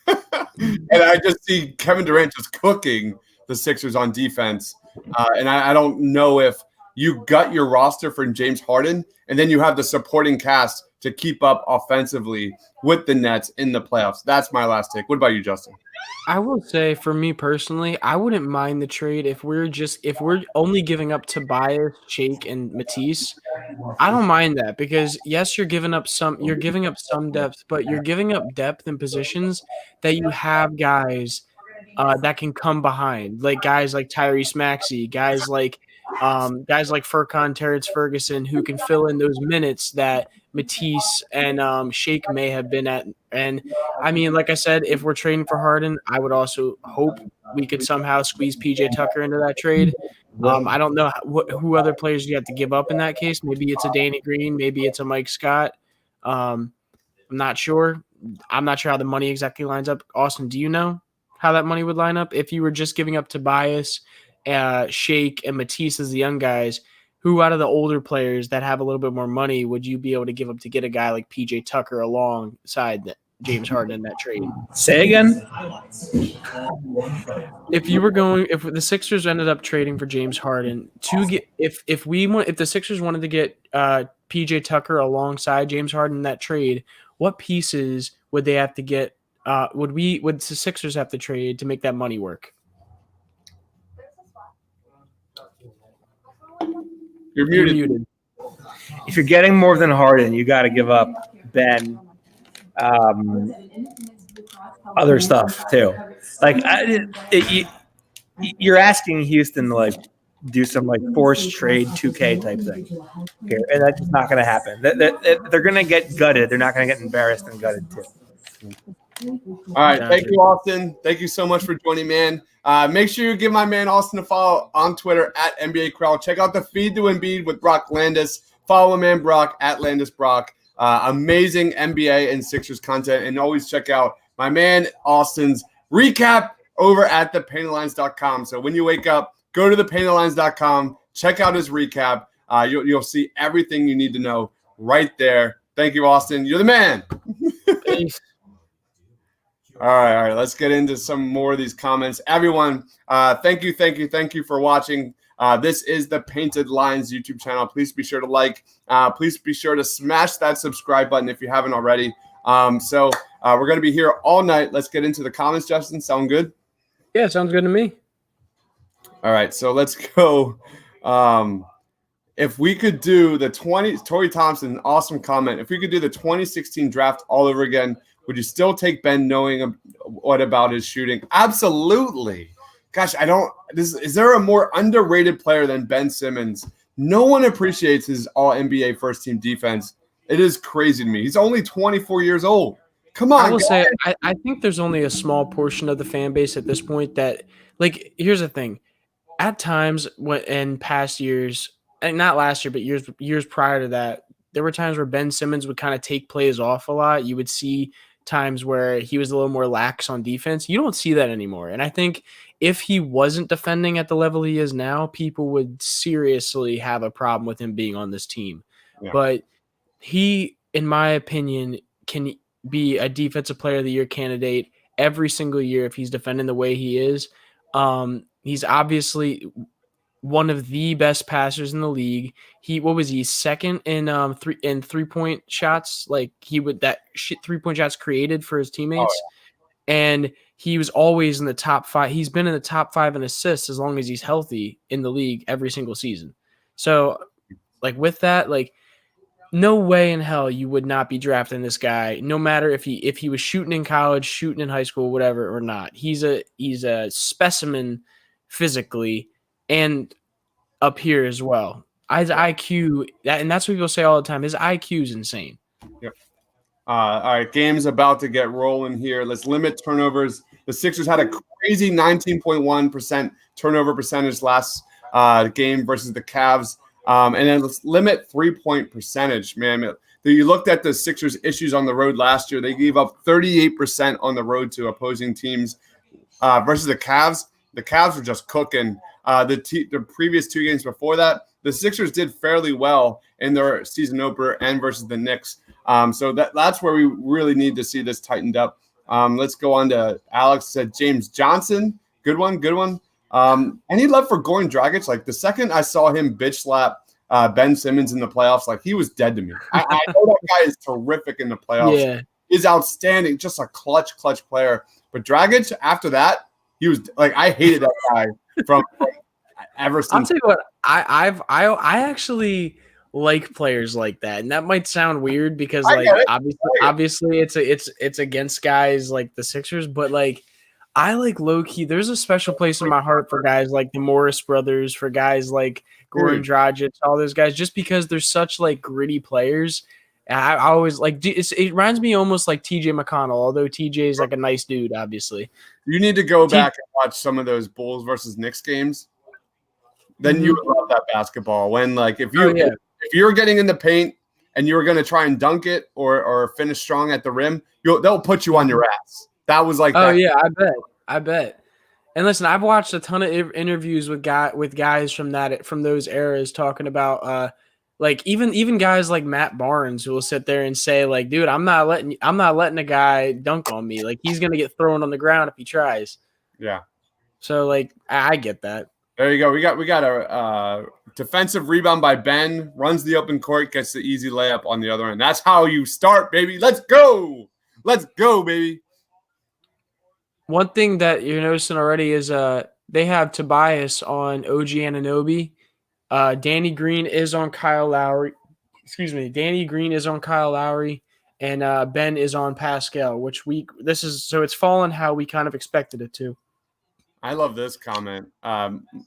And I just see Kevin Durant just cooking the Sixers on defense. And I don't know if you gut your roster for James Harden and then you have the supporting cast to keep up offensively with the Nets in the playoffs. That's my last take. What about you, Justin? I will say, for me personally, I wouldn't mind the trade if we're only giving up Tobias, Shake, and Matisse. I don't mind that because yes, you're giving up some depth, but you're giving up depth in positions that you have guys that can come behind, like guys like Tyrese Maxey, guys like Furkan Terrence Ferguson, who can fill in those minutes that Matisse and Shake may have been at. And I mean, like I said, if we're trading for Harden, I would also hope we could somehow squeeze PJ Tucker into that trade. I don't know who other players you have to give up in that case. Maybe it's a Danny Green, maybe it's a Mike Scott. I'm not sure. I'm not sure how the money exactly lines up. Austin, do you know how that money would line up if you were just giving up Tobias, Shake, and Matisse as the young guys? Who out of the older players that have a little bit more money would you be able to give up to get a guy like PJ Tucker alongside James Harden in that trade? Say again. If the Sixers ended up trading for James Harden to get, if the Sixers wanted to get PJ Tucker alongside James Harden in that trade, what pieces would they have to get? Would the Sixers have to trade to make that money work? You're muted. If you're getting more than Harden, you got to give up Ben, other stuff too. Like you're asking Houston to like do some like forced trade 2K type thing, okay, and that's just not going to happen. They're going to get gutted. They're not going to get embarrassed and gutted too. All right, thank you, Austin. Thank you so much for joining, man. Make sure you give my man Austin a follow on Twitter at NBA Crowd. Check out the Feed to Embiid with Brock Landis. Follow my man Brock at Landis Brock. Amazing NBA and Sixers content. And always check out my man Austin's recap over at thepaintlines.com. So when you wake up, go to thepaintlines.com. Check out his recap. You'll see everything you need to know right there. Thank you, Austin. You're the man. Thanks. All right. Let's get into some more of these comments. Everyone, thank you for watching. This is the Painted Lines YouTube channel. Please be sure to like. Please be sure to smash that subscribe button if you haven't already. So we're going to be here all night. Let's get into the comments, Justin. Sound good? Yeah, sounds good to me. All right. So let's go. If we could do the Torrey Thompson, awesome comment. If we could do the 2016 draft all over again, would you still take Ben knowing what about his shooting? Absolutely. Gosh, is there a more underrated player than Ben Simmons? No one appreciates his all-NBA first-team defense. It is crazy to me. He's only 24 years old. Come on, I will guys. say I think there's only a small portion of the fan base at this point that like here's the thing. At times when in past years, and not last year, but years prior to that, there were times where Ben Simmons would kind of take plays off a lot. You would see times where he was a little more lax on defense. You don't see that anymore. And I think if he wasn't defending at the level he is now, people would seriously have a problem with him being on this team. Yeah. But he, in my opinion, can be a defensive player of the year candidate every single year if he's defending the way he is. He's obviously one of the best passers in the league. What was he, second in 3-point shots? Like he would that shit 3-point shots created for his teammates. Oh, And he was always in the top 5. He's been in the top 5 in assists as long as he's healthy in the league every single season. So like with that, like no way in hell you would not be drafting this guy, no matter if he was shooting in college, shooting in high school, whatever or not. He's a specimen physically and up here as well. His IQ, and that's what people say all the time. His IQ is insane. Yep. All right, game's about to get rolling here. Let's limit turnovers. The Sixers had a crazy 19.1% turnover percentage last game versus the Cavs. And then let's limit 3-point percentage, man. You looked at the Sixers' issues on the road last year. They gave up 38% on the road to opposing teams versus the Cavs. The Cavs were just cooking. The previous 2 games before that, the Sixers did fairly well in their season opener and versus the Knicks. So that's where we really need to see this tightened up. Let's go on to Alex said James Johnson. Good one. Any love for Goran Dragic? Like the second I saw him bitch slap Ben Simmons in the playoffs, like he was dead to me. I know that guy is terrific in the playoffs. Yeah. He's outstanding, just a clutch player. But Dragic, after that, he was like, I hated that guy from ever since. I'll tell you what, I actually like players like that, and that might sound weird because like obviously it's against guys like the Sixers, but like I like low key. There's a special place in my heart for guys like the Morris brothers, for guys like Goran Dragic, all those guys, just because they're such like gritty players. I always like it reminds me almost like TJ McConnell, although TJ is like a nice dude, obviously. You need to go back and watch some of those Bulls versus Knicks games. Then you would love that basketball. When like if you're getting in the paint and you're going to try and dunk it or finish strong at the rim, they'll put you on your ass. That was like, yeah, I bet. And listen, I've watched a ton of interviews with guys from those eras talking about like even guys like Matt Barnes who will sit there and say like, dude, I'm not letting a guy dunk on me. Like he's gonna get thrown on the ground if he tries. Yeah. So like I get that. There you go. We got a defensive rebound by Ben, runs the open court, gets the easy layup on the other end. That's how you start, baby. Let's go, baby. One thing that you're noticing already is they have Tobias on OG Anunoby. Danny Green is on Kyle Lowry. Danny Green is on Kyle Lowry, and Ben is on Pascal. It's fallen how we kind of expected it to. I love this comment.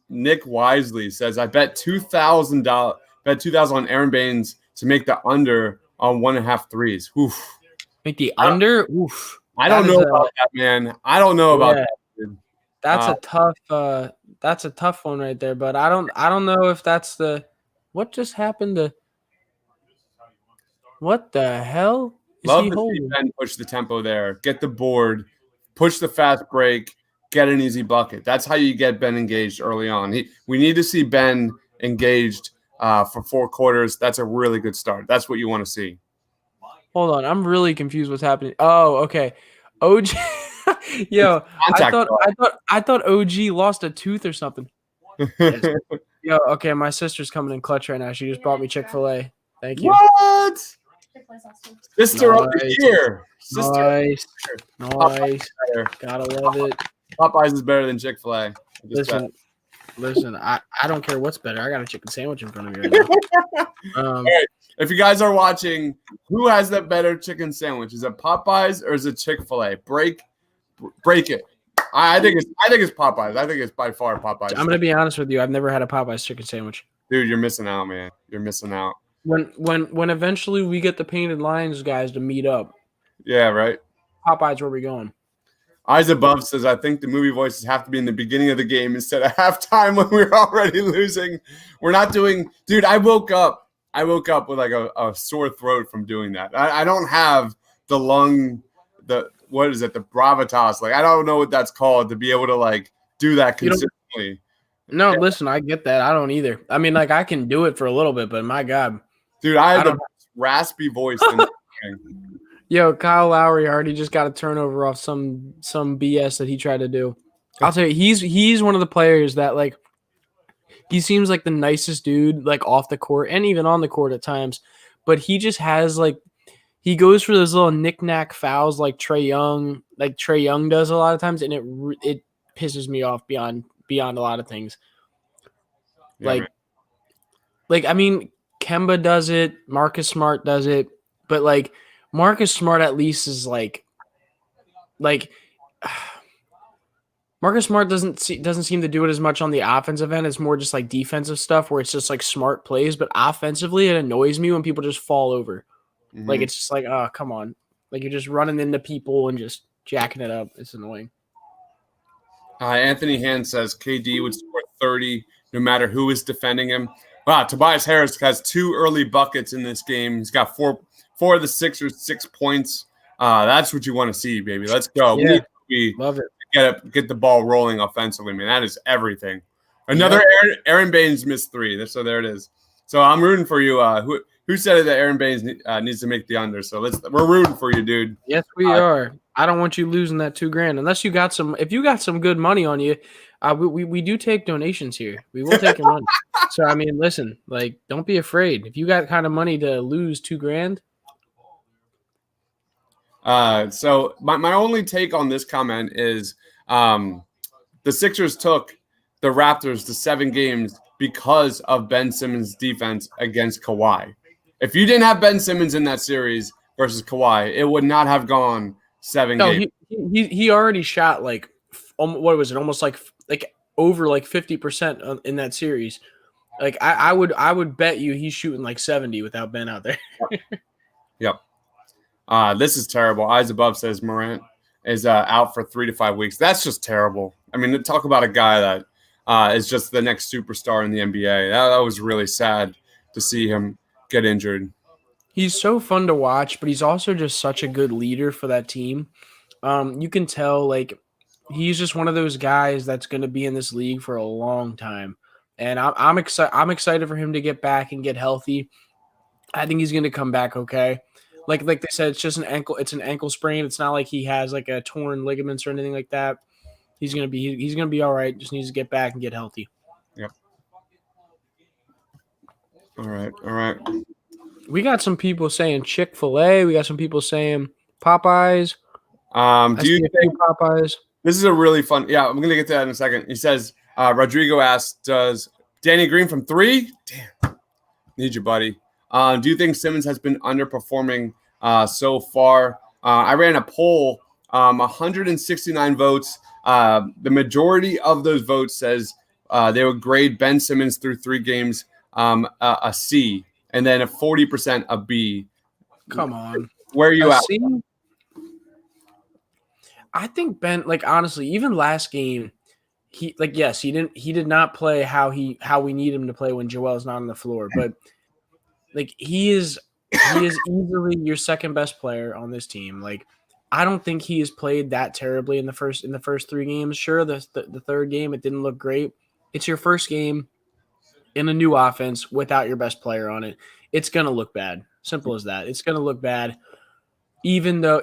Nick Wisely says, "I bet $2,000 on Aaron Baines to make the under on 1.5 threes." Oof. Make the under? Oof. I don't know about that, man. I don't know about that. Dude. That's a tough one right there. But I don't know if that's what just happened to. What the hell is Love he to holding? see Ben push the tempo there, get the board, push the fast break, get an easy bucket. That's how you get Ben engaged early on. We need to see Ben engaged for 4 quarters. That's a really good start. That's what you want to see. Hold on, I'm really confused what's happening. Oh, okay. OG, yo, I thought OG lost a tooth or something. Yo, okay, my sister's coming in clutch right now. She just brought me Chick-fil-A. Thank you. What? Sister of the year. Nice. Gotta love it. Popeyes is better than Chick-fil-A. Listen, I don't care what's better. I got a chicken sandwich in front of me right now. All right. If you guys are watching, who has that better chicken sandwich? Is it Popeyes or is it Chick-fil-A? Break it. I think it's Popeyes. I think it's by far Popeyes. I'm gonna be honest with you. I've never had a Popeyes chicken sandwich. Dude, you're missing out, man. You're missing out. When eventually we get the Painted Lions guys to meet up. Yeah, right. Popeyes, where are we going? Eyes Above says, I think the movie voices have to be in the beginning of the game instead of halftime when we're already losing. We're not doing – dude, I woke up with like a sore throat from doing that. I don't have the what is it, the gravitas. Like, I don't know what that's called to be able to, like, do that consistently. No, listen, I get that. I don't either. I mean, like, I can do it for a little bit, but my God. Dude, I have the raspy voice. Yo, Kyle Lowry already just got a turnover off some BS that he tried to do. I'll tell you, he's one of the players that, like, he seems like the nicest dude, like, off the court and even on the court at times. But he just has, like, he goes for those little knick-knack fouls like Trae Young does a lot of times, and it pisses me off beyond a lot of things. Yeah, like I mean, Kemba does it, Marcus Smart does it, but like Marcus Smart at least is like Marcus Smart doesn't seem to do it as much on the offensive end. It's more just like defensive stuff where it's just like smart plays, but offensively it annoys me when people just fall over. Mm-hmm. Like, it's just like, oh, come on. Like, you're just running into people and just jacking it up. It's annoying. Anthony Hand says KD would score 30 no matter who is defending him. Wow, Tobias Harris has 2 early buckets in this game. He's got four of the Sixers, 6 points. That's what you want to see, baby. Let's go. Yeah, love it. Get the ball rolling offensively, man. That is everything. Another Aaron Baines missed 3. So there it is. So I'm rooting for you. Who said it that Aaron Baines needs to make the under? So we're rooting for you, dude. Yes, we are. I don't want you losing that $2,000 unless you got some. If you got some good money on you, we do take donations here. We will take your money. So I mean, listen, like, don't be afraid. If you got kind of money to lose $2,000. So my only take on this comment is the Sixers took the Raptors to 7 games because of Ben Simmons' defense against Kawhi. If you didn't have Ben Simmons in that series versus Kawhi, it would not have gone 7 games. He already shot like, what was it? Almost like over like 50% in that series. Like I would bet you he's shooting like 70 without Ben out there. Yep. This is terrible. Eyes Above says Morant is out for 3 to 5 weeks. That's just terrible. I mean, talk about a guy that is just the next superstar in the NBA. That was really sad to see him get injured. He's so fun to watch, but he's also just such a good leader for that team. You can tell, like, he's just one of those guys that's going to be in this league for a long time. And I'm excited for him to get back and get healthy. I think he's going to come back okay. Like they said, it's just an ankle. It's an ankle sprain. It's not like he has like a torn ligaments or anything like that. He's gonna be all right. Just needs to get back and get healthy. Yep. All right. We got some people saying Chick-fil-A. We got some people saying Popeyes. Do you think Popeyes? This is a really fun. Yeah, I'm gonna get to that in a second. He says, Rodrigo asked, does Danny Green from 3? Damn, need you, buddy. Do you think Simmons has been underperforming so far? I ran a poll, 169 votes. The majority of those votes says they would grade Ben Simmons through 3 games a C, and then a 40% a B. Come on. Where are you at? C? I think Ben, like, honestly, even last game, he did not play how we need him to play when Joel's not on the floor, but like he is easily your second best player on this team. Like, I don't think he has played that terribly in the first 3 games. Sure, the third game it didn't look great. It's your first game in a new offense without your best player on it. It's gonna look bad. Simple as that. It's gonna look bad, even though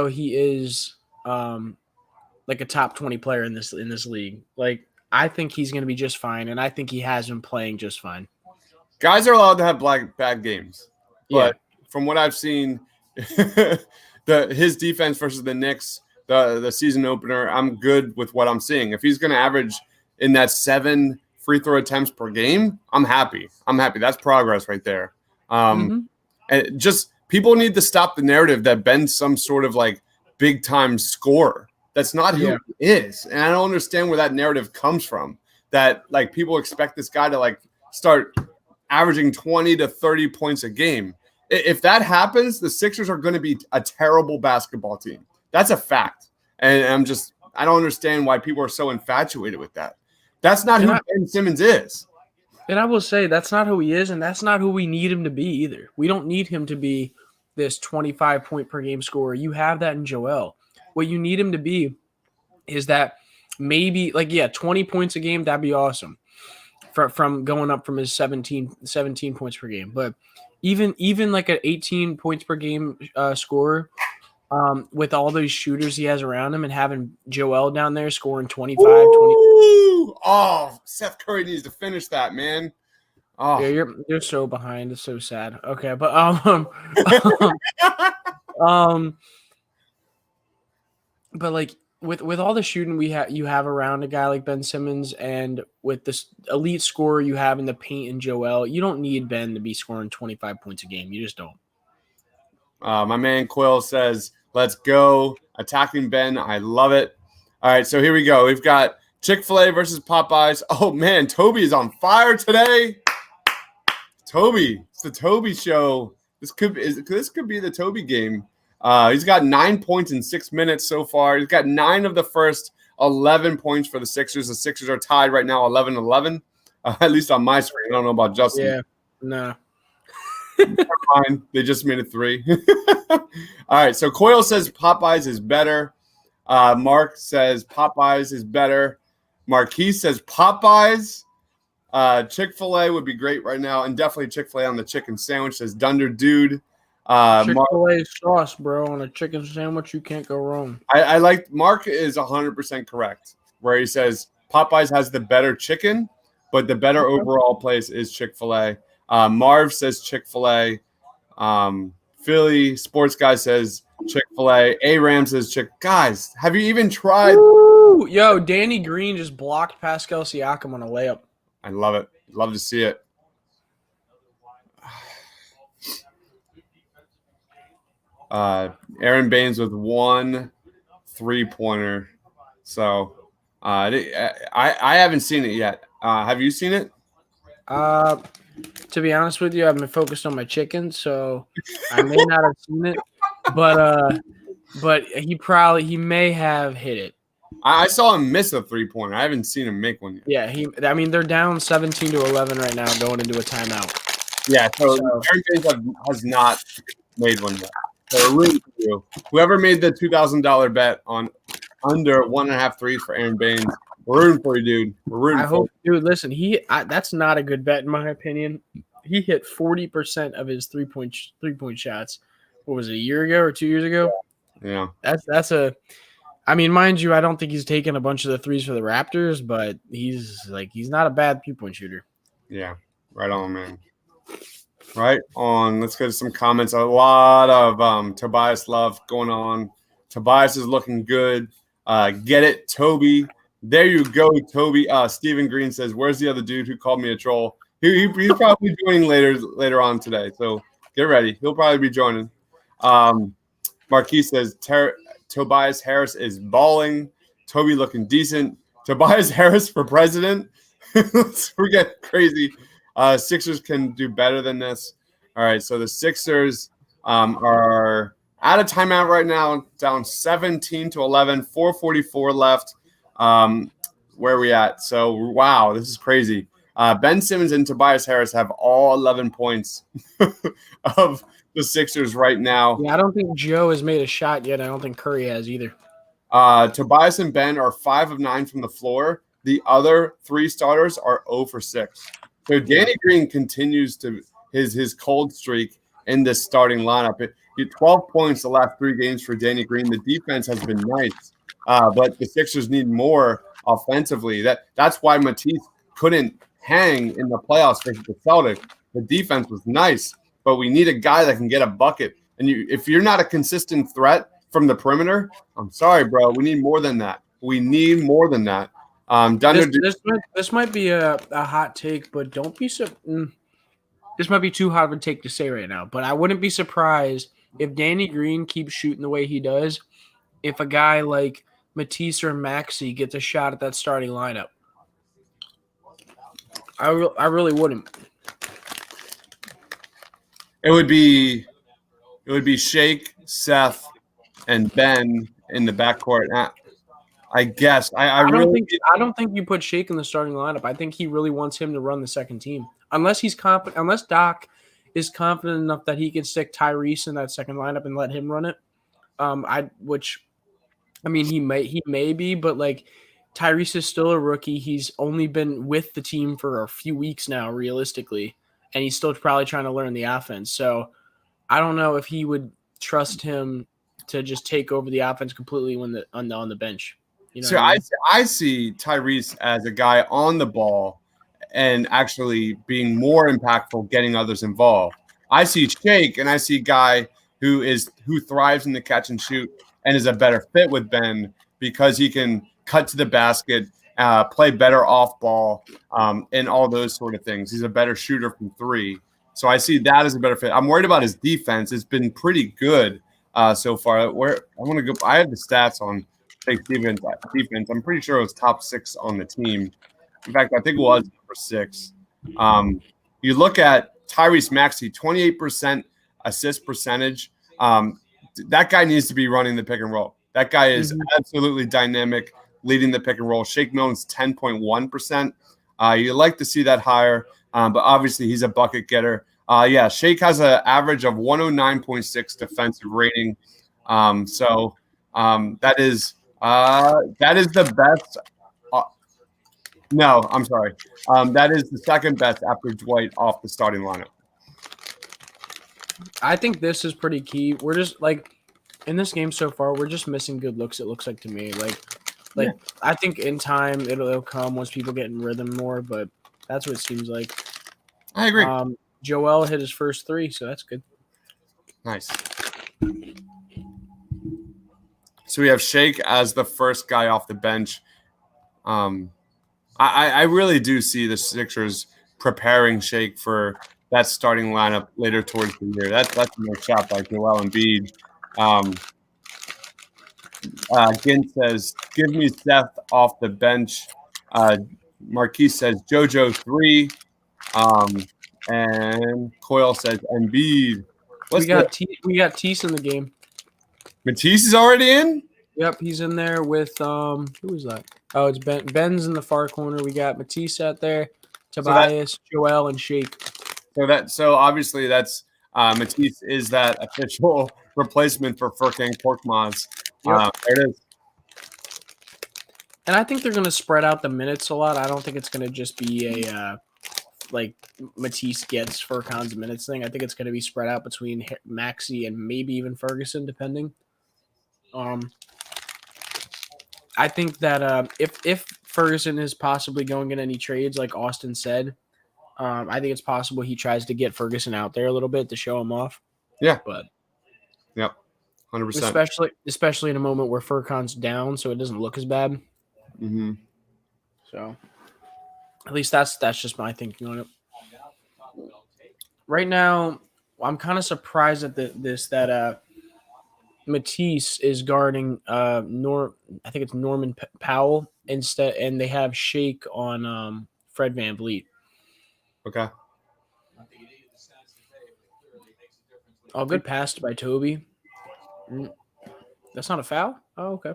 he is like a top 20 player in this league. Like, I think he's gonna be just fine, and I think he has been playing just fine. Guys are allowed to have bad games, but from what I've seen, his defense versus the Knicks, the season opener, I'm good with what I'm seeing. If he's going to average in that 7 free throw attempts per game, I'm happy. That's progress right there. And just people need to stop the narrative that Ben's some sort of like big time scorer. That's not who he is, and I don't understand where that narrative comes from. That like people expect this guy to like start averaging 20 to 30 points a game. If that happens, the Sixers are going to be a terrible basketball team. That's a fact. And I don't understand why people are so infatuated with that. That's not who Ben Simmons is. And I will say that's not who he is, and that's not who we need him to be either. We don't need him to be this 25-point per game scorer. You have that in Joel. What you need him to be is that maybe 20 points a game, that'd be awesome. From going up from his 17 points per game. But even like an 18 points per game scorer, with all those shooters he has around him and having Joel down there scoring 25, 20. Oh, Seth Curry needs to finish that, man. Oh. Yeah, you're so behind. It's so sad. Okay, but but like with all the shooting you have around a guy like Ben Simmons, and with this elite scorer you have in the paint and Joel, you don't need Ben to be scoring 25 points a game. You just don't. My man Quill says, let's go. Attacking Ben. I love it. All right, so here we go. We've got Chick-fil-A versus Popeyes. Oh, man, Toby is on fire today. Toby. It's the Toby show. This could be the Toby game. He's got 9 points in 6 minutes so far. He's got 9 of the first 11 points for the Sixers. The Sixers are tied right now 11-11, at least on my screen. I don't know about Justin. Yeah, no. Never mind. They just made it 3. All right, so Coyle says Popeyes is better. Mark says Popeyes is better. Marquise says Popeyes. Chick-fil-A would be great right now, and definitely Chick-fil-A on the chicken sandwich, says Dunder Dude. Chick-fil-A sauce, bro, on a chicken sandwich, you can't go wrong. I like Mark is 100% correct, where he says Popeyes has the better chicken, but the better overall place is Chick-fil-A. Marv says Chick-fil-A. Philly Sports Guy says Chick-fil-A. A-Ram says Chick. Guys, have you even tried? Ooh, yo, Danny Green just blocked Pascal Siakam on a layup. I love it. Love to see it. Aaron Baines with 1 3-pointer. So I haven't seen it yet. Have you seen it? To be honest with you, I've been focused on my chicken, so I may not have seen it. But he may have hit it. I saw him miss a 3-pointer. I haven't seen him make one yet. Yeah, they're down 17-11 right now, going into a timeout. Yeah, so Aaron Baines has not made one yet. So we're rooting for you. Whoever made the $2,000 bet on under 1.5 threes for Aaron Baines, we're rooting for you, dude. We're rooting for you. Dude, listen, that's not a good bet in my opinion. He hit 40% of his three-point shots. What was it, a year ago or 2 years ago? Yeah. I mean, mind you, I don't think he's taken a bunch of the threes for the Raptors, but he's not a bad 3-point shooter. Yeah, right on, man. Right on. Let's go to some comments. A lot of Tobias love going on. Tobias is looking good. Get it, Toby. There you go, Toby. Stephen Green says, "Where's the other dude who called me a troll?" He's probably joining later on today. So get ready. He'll probably be joining. Marquise says, Tobias Harris is balling. Toby looking decent. Tobias Harris for president. We're getting crazy. Sixers can do better than this. All right, so the Sixers are out of timeout right now, down 17-11, 4:44 left. Where are we at? So, wow, this is crazy. Ben Simmons and Tobias Harris have all 11 points of the Sixers right now. Yeah, I don't think Joe has made a shot yet. I don't think Curry has either. Tobias and Ben are 5 of 9 from the floor. The other 3 starters are 0 for 6. So Danny Green continues to his cold streak in this starting lineup. He had 12 points the last 3 games for Danny Green. The defense has been nice, but the Sixers need more offensively. That's why Matisse couldn't hang in the playoffs versus the Celtics. The defense was nice, but we need a guy that can get a bucket. And if you're not a consistent threat from the perimeter, I'm sorry, bro. We need more than that. We need more than that. This might be a hot take, but don't be so. This might be too hot of a take to say right now, but I wouldn't be surprised if Danny Green keeps shooting the way he does. If a guy like Matisse or Maxey gets a shot at that starting lineup, I really wouldn't. It would be Shake, Seth, and Ben in the backcourt. I guess I really I don't think you put Shake in the starting lineup. I think he really wants him to run the second team. Unless he's confident, unless Doc is confident enough that he can stick Tyrese in that second lineup and let him run it. He may be, but like Tyrese is still a rookie. He's only been with the team for a few weeks now, realistically, and he's still probably trying to learn the offense. So I don't know if he would trust him to just take over the offense completely when on the bench. You know, I see Tyrese as a guy on the ball and actually being more impactful, getting others involved. I see Shake, and I see a guy who thrives in the catch and shoot and is a better fit with Ben because he can cut to the basket, play better off ball, and all those sort of things. He's a better shooter from three. So I see that as a better fit. I'm worried about his defense. It's been pretty good so far. I have the stats on Shake's defense. I'm pretty sure it was top 6 on the team. In fact, I think it was number 6. You look at Tyrese Maxey, 28% assist percentage. That guy needs to be running the pick and roll. That guy is absolutely dynamic, leading the pick and roll. Shake Milton's 10.1%. You like to see that higher, but obviously he's a bucket getter. Shake has an average of 109.6 defensive rating. That is the best. No, I'm sorry. That is the second best after Dwight off the starting lineup. I think this is pretty key. We're just like in this game so far, we're just missing good looks. It looks like to me, I think in time it'll come once people get in rhythm more. But that's what it seems like. I agree. Joel hit his first 3, so that's good. Nice. So we have Shake as the first guy off the bench. I really do see the Sixers preparing Shake for that starting lineup later towards the year. That's a nice shot by Joel Embiid. Gint says, give me Seth off the bench. Marquise says, JoJo 3. And Coyle says, Embiid. We got Tease in the game. Matisse is already in? Yep, he's in there with who is that? Oh, it's Ben. Ben's in the far corner. We got Matisse out there, Tobias, Joel, and Shake. So obviously that's Matisse is that official replacement for Furkan Korkmaz. There it is. And I think they're going to spread out the minutes a lot. I don't think it's going to just be a like Matisse gets Furkan's minutes thing. I think it's going to be spread out between Maxey and maybe even Ferguson, depending. I think that if Ferguson is possibly going in any trades, like Austin said, I think it's possible he tries to get Ferguson out there a little bit to show him off. Yeah, but 100%. Especially in a moment where Furkan's down, so it doesn't look as bad. Mm-hmm. So, at least that's just my thinking on it. Right now, I'm kind of surprised at that Matisse is guarding I think it's Norman Powell instead, and they have Shake on Fred VanVleet. Okay. Oh, good pass by Toby. That's not a foul? Oh, okay.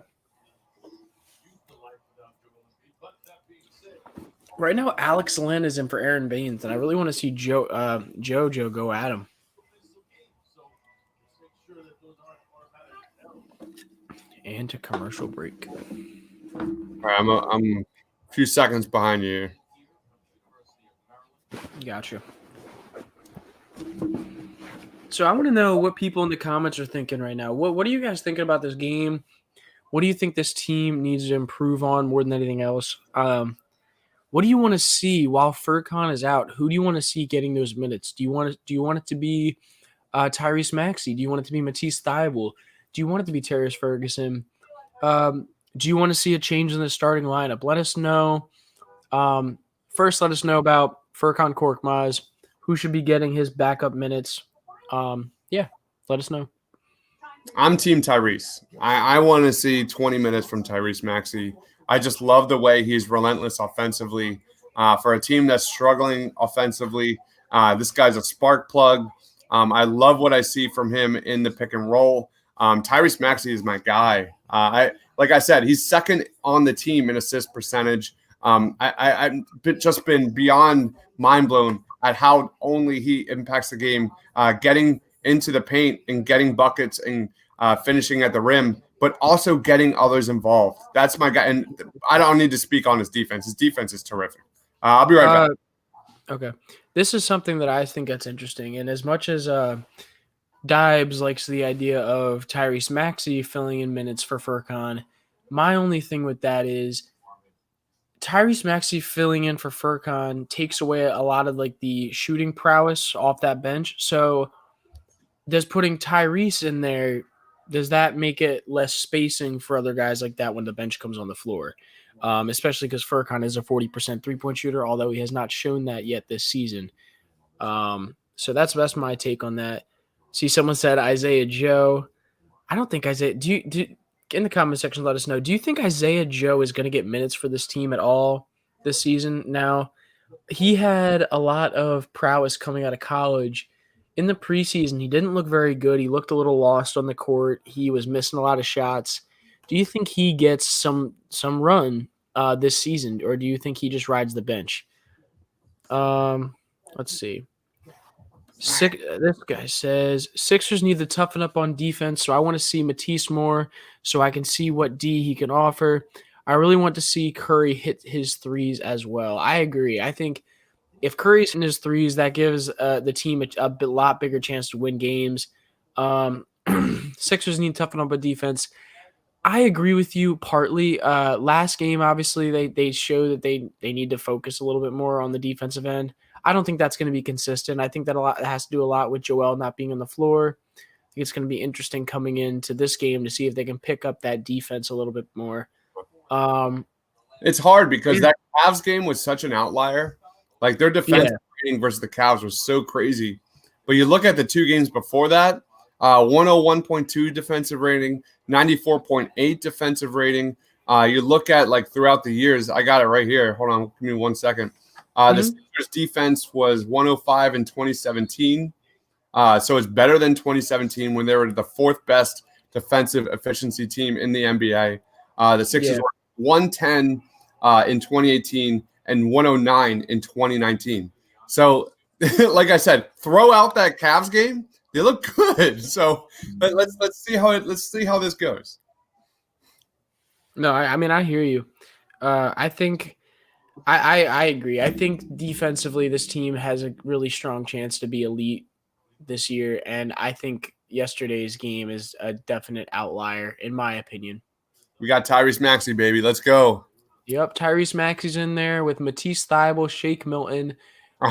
Right now, Alex Lynn is in for Aaron Baines, and I really want to see JoJo go at him. And to commercial break. All right, I'm a few seconds behind you. Gotcha. So I want to know what people in the comments are thinking right now. What are you guys thinking about this game? What do you think this team needs to improve on more than anything else? What do you want to see while Furkan is out? Who do you want to see getting those minutes? Do you want it to be Tyrese Maxey? Do you want it to be Matisse Thybulle? Do you want it to be Terrence Ferguson? Do you want to see a change in the starting lineup? Let us know. First, let us know about Furkan Korkmaz. Who should be getting his backup minutes? Let us know. I'm Team Tyrese. I want to see 20 minutes from Tyrese Maxey. I just love the way he's relentless offensively. For a team that's struggling offensively, this guy's a spark plug. I love what I see from him in the pick and roll. Tyrese Maxey is my guy. Like I said, he's second on the team in assist percentage. I've just been beyond mind blown at how only he impacts the game, getting into the paint and getting buckets and finishing at the rim, but also getting others involved. That's my guy. And I don't need to speak on his defense. His defense is terrific. I'll be right back. Okay. This is something that I think that's interesting. And as much as Dibes likes the idea of Tyrese Maxey filling in minutes for Furkan, my only thing with that is Tyrese Maxey filling in for Furkan takes away a lot of like the shooting prowess off that bench. So does putting Tyrese in there, does that make it less spacing for other guys like that when the bench comes on the floor? Especially because Furkan is a 40% three-point shooter, although he has not shown that yet this season. So that's my take on that. See, someone said Isaiah Joe. I don't think Isaiah – do in the comment section, let us know. Do you think Isaiah Joe is going to get minutes for this team at all this season? Now, he had a lot of prowess coming out of college. In the preseason, he didn't look very good. He looked a little lost on the court. He was missing a lot of shots. Do you think he gets some run this season, or do you think he just rides the bench? Let's see. This guy says Sixers need to toughen up on defense, so I want to see Matisse more so I can see what D he can offer. I really want to see Curry hit his threes as well. I agree. I think if Curry's in his threes, that gives the team a lot bigger chance to win games. Sixers need to toughen up on defense. I agree with you partly. Last game, obviously, they show that they need to focus a little bit more on the defensive end. I don't think that's going to be consistent. I think that has to do a lot with Joel not being on the floor. I think it's going to be interesting coming into this game to see if they can pick up that defense a little bit more. It's hard because that Cavs game was such an outlier. Like their defensive rating versus the Cavs was so crazy. But you look at the two games before that, 101.2 defensive rating, 94.8 defensive rating. You look at like throughout the years, I got it right here. Hold on, give me 1 second. The Sixers defense was 105 in 2017. So it's better than 2017 when they were the fourth best defensive efficiency team in the NBA. The Sixers were 110 in 2018 and 109 in 2019. So, like I said, throw out that Cavs game. They look good. So let's see how this goes. No, I mean I hear you. I think I agree. I think defensively this team has a really strong chance to be elite this year, and I think yesterday's game is a definite outlier in my opinion. We got Tyrese Maxey, baby. Let's go. Yep, Tyrese Maxey's in there with Matisse Thybulle, Shake Milton,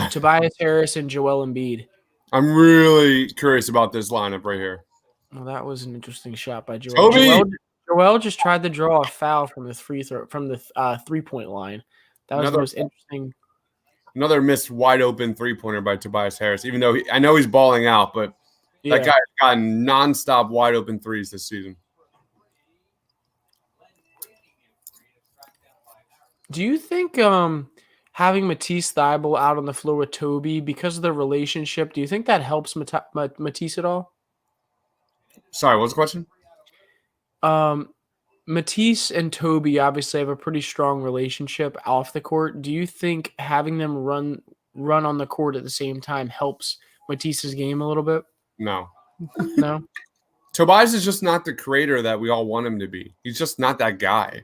Tobias Harris, and Joel Embiid. I'm really curious about this lineup right here. Well, that was an interesting shot by Joel. Joel just tried to draw a foul from the three-point line. That was the most interesting. Another missed wide open three-pointer by Tobias Harris. Even though I know he's balling out, but that guy's gotten nonstop wide open threes this season. Do you think having Matisse Thybulle out on the floor with Toby because of the relationship, do you think that helps Matisse at all? Sorry, what's the question? Matisse and Toby obviously have a pretty strong relationship off the court. Do you think having them run on the court at the same time helps Matisse's game a little bit? No. No? Tobias is just not the creator that we all want him to be. He's just not that guy.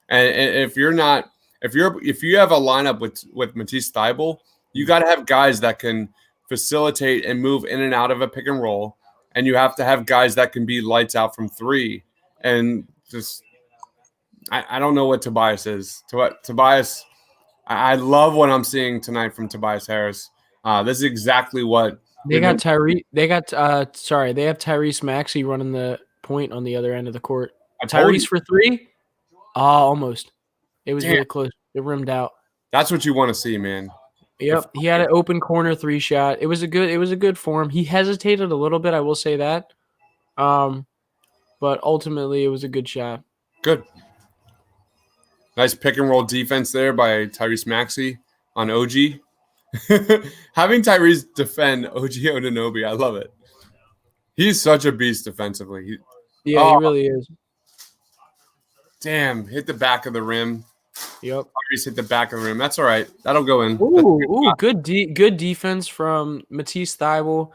And if you have a lineup with Matisse Thybulle, you got to have guys that can facilitate and move in and out of a pick and roll, and you have to have guys that can be lights out from three. And just I don't know what Tobias is. Tobias, I love what I'm seeing tonight from Tobias Harris. This is exactly what they got. They have Tyrese Maxey running the point on the other end of the court. Tyrese for three? Almost. It was really close. It rimmed out. That's what you want to see, man. Yep, he had an open corner three shot. It was a good form. He hesitated a little bit, I will say that. But ultimately it was a good shot. Good. Nice pick and roll defense there by Tyrese Maxey on OG. Having Tyrese defend OG Anunoby, I love it. He's such a beast defensively. Yeah, Oh, he really is. damn, hit the back of the rim. Yep. Tyrese hit the back of the rim. That's all right. That'll go in. Ooh, good defense from Matisse Thybulle.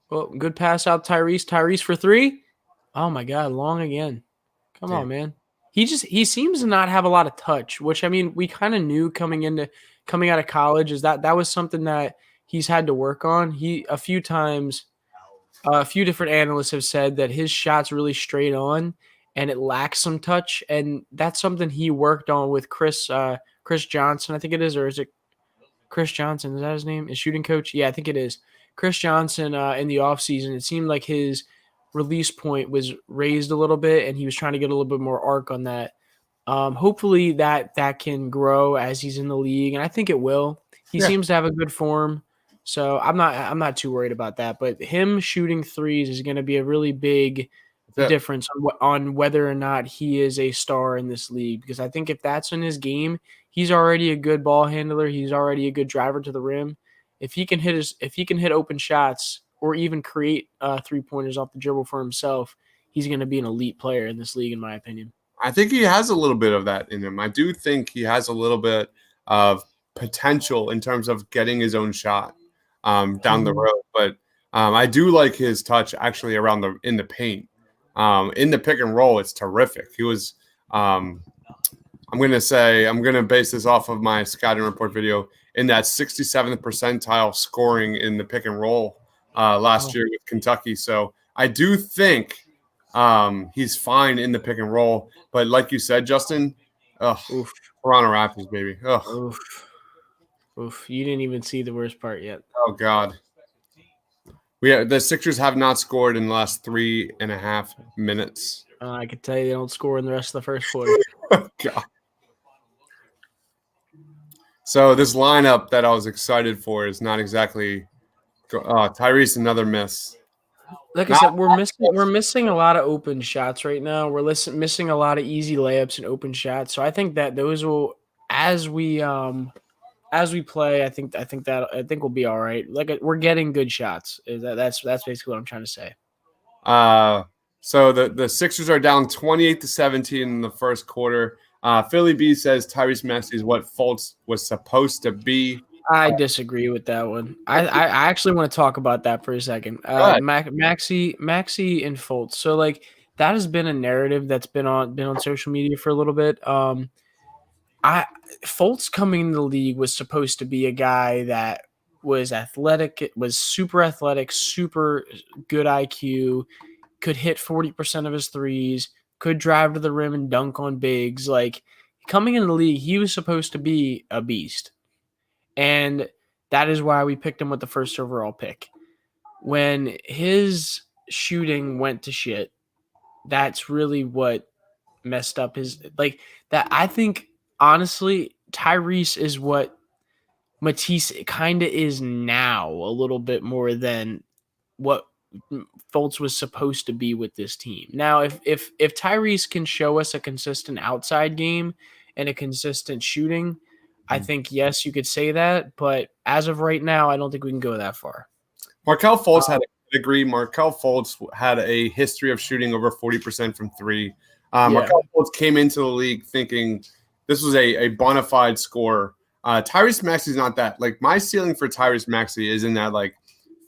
Well, good pass out Tyrese. Tyrese for three. Oh my God, long again. Come on, man. He seems to not have a lot of touch, which I mean, we kind of knew coming out of college is that was something that he's had to work on. A few times, a few different analysts have said that his shot's really straight on and it lacks some touch, and that's something he worked on with Chris Johnson, I think it is, or is it Chris Johnson? Is that his name? His shooting coach? Yeah, I think it is. Chris Johnson in the offseason, it seemed like his release point was raised a little bit, and he was trying to get a little bit more arc on that. Hopefully that can grow as he's in the league, and I think it will. He seems to have a good form, so I'm not too worried about that. But him shooting threes is going to be a really big difference on whether or not he is a star in this league, because I think if that's in his game, he's already a good ball handler. He's already a good driver to the rim. If he can hit open shots or even create 3-pointers off the dribble for himself, he's going to be an elite player in this league, in my opinion. I think he has a little bit of that in him. I do think he has a little bit of potential in terms of getting his own shot down the road. But I do like his touch actually in the paint. In the pick and roll, it's terrific. He was I'm going to base this off of my scouting report video, in that 67th percentile scoring in the pick and roll last year with Kentucky. So I do think he's fine in the pick and roll. But like you said, Justin, Toronto Raptors, baby. Oof. You didn't even see the worst part yet. Oh, God. The Sixers have not scored in the last 3.5 minutes. I could tell you they don't score in the rest of the first quarter. Oh, God. So this lineup that I was excited for is not exactly Tyrese, another miss. Like I said, we're missing a lot of open shots right now. We're missing a lot of easy layups and open shots. So I think that those will, as we play, I think we'll be all right. Like, we're getting good shots. That's basically what I'm trying to say. So the Sixers are down 28-17 in the first quarter. Philly B says Tyrese Maxey is what Fultz was supposed to be. I disagree with that one. I actually want to talk about that for a second. Maxey and Fultz. So like that has been a narrative that's been on social media for a little bit. Fultz coming into the league was supposed to be a guy that was athletic, was super athletic, super good IQ, could hit 40% of his threes, could drive to the rim and dunk on bigs. Like, coming into the league, he was supposed to be a beast. And that is why we picked him with the first overall pick. When his shooting went to shit, that's really what messed up his – like, that. I think, honestly, Tyrese is what Matisse kind of is now, a little bit more than what Fultz was supposed to be with this team. Now, if Tyrese can show us a consistent outside game and a consistent shooting, I think, yes, you could say that. But as of right now, I don't think we can go that far. Markelle Fultz Markelle Fultz had a history of shooting over 40% from three. Markelle Fultz came into the league thinking this was a bona fide scorer. Tyrese Maxey is not that. Like, my ceiling for Tyrese Maxey is in that, like,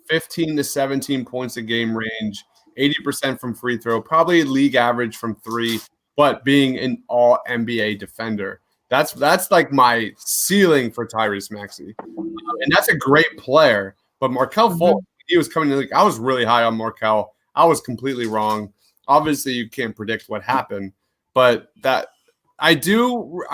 15 to 17 points a game range, 80% from free throw, probably league average from three, but being an all NBA defender. That's like my ceiling for Tyrese Maxey. And that's a great player. But Markelle Fultz, he was coming to the league. I was really high on Markelle. I was completely wrong. Obviously, you can't predict what happened, but that I do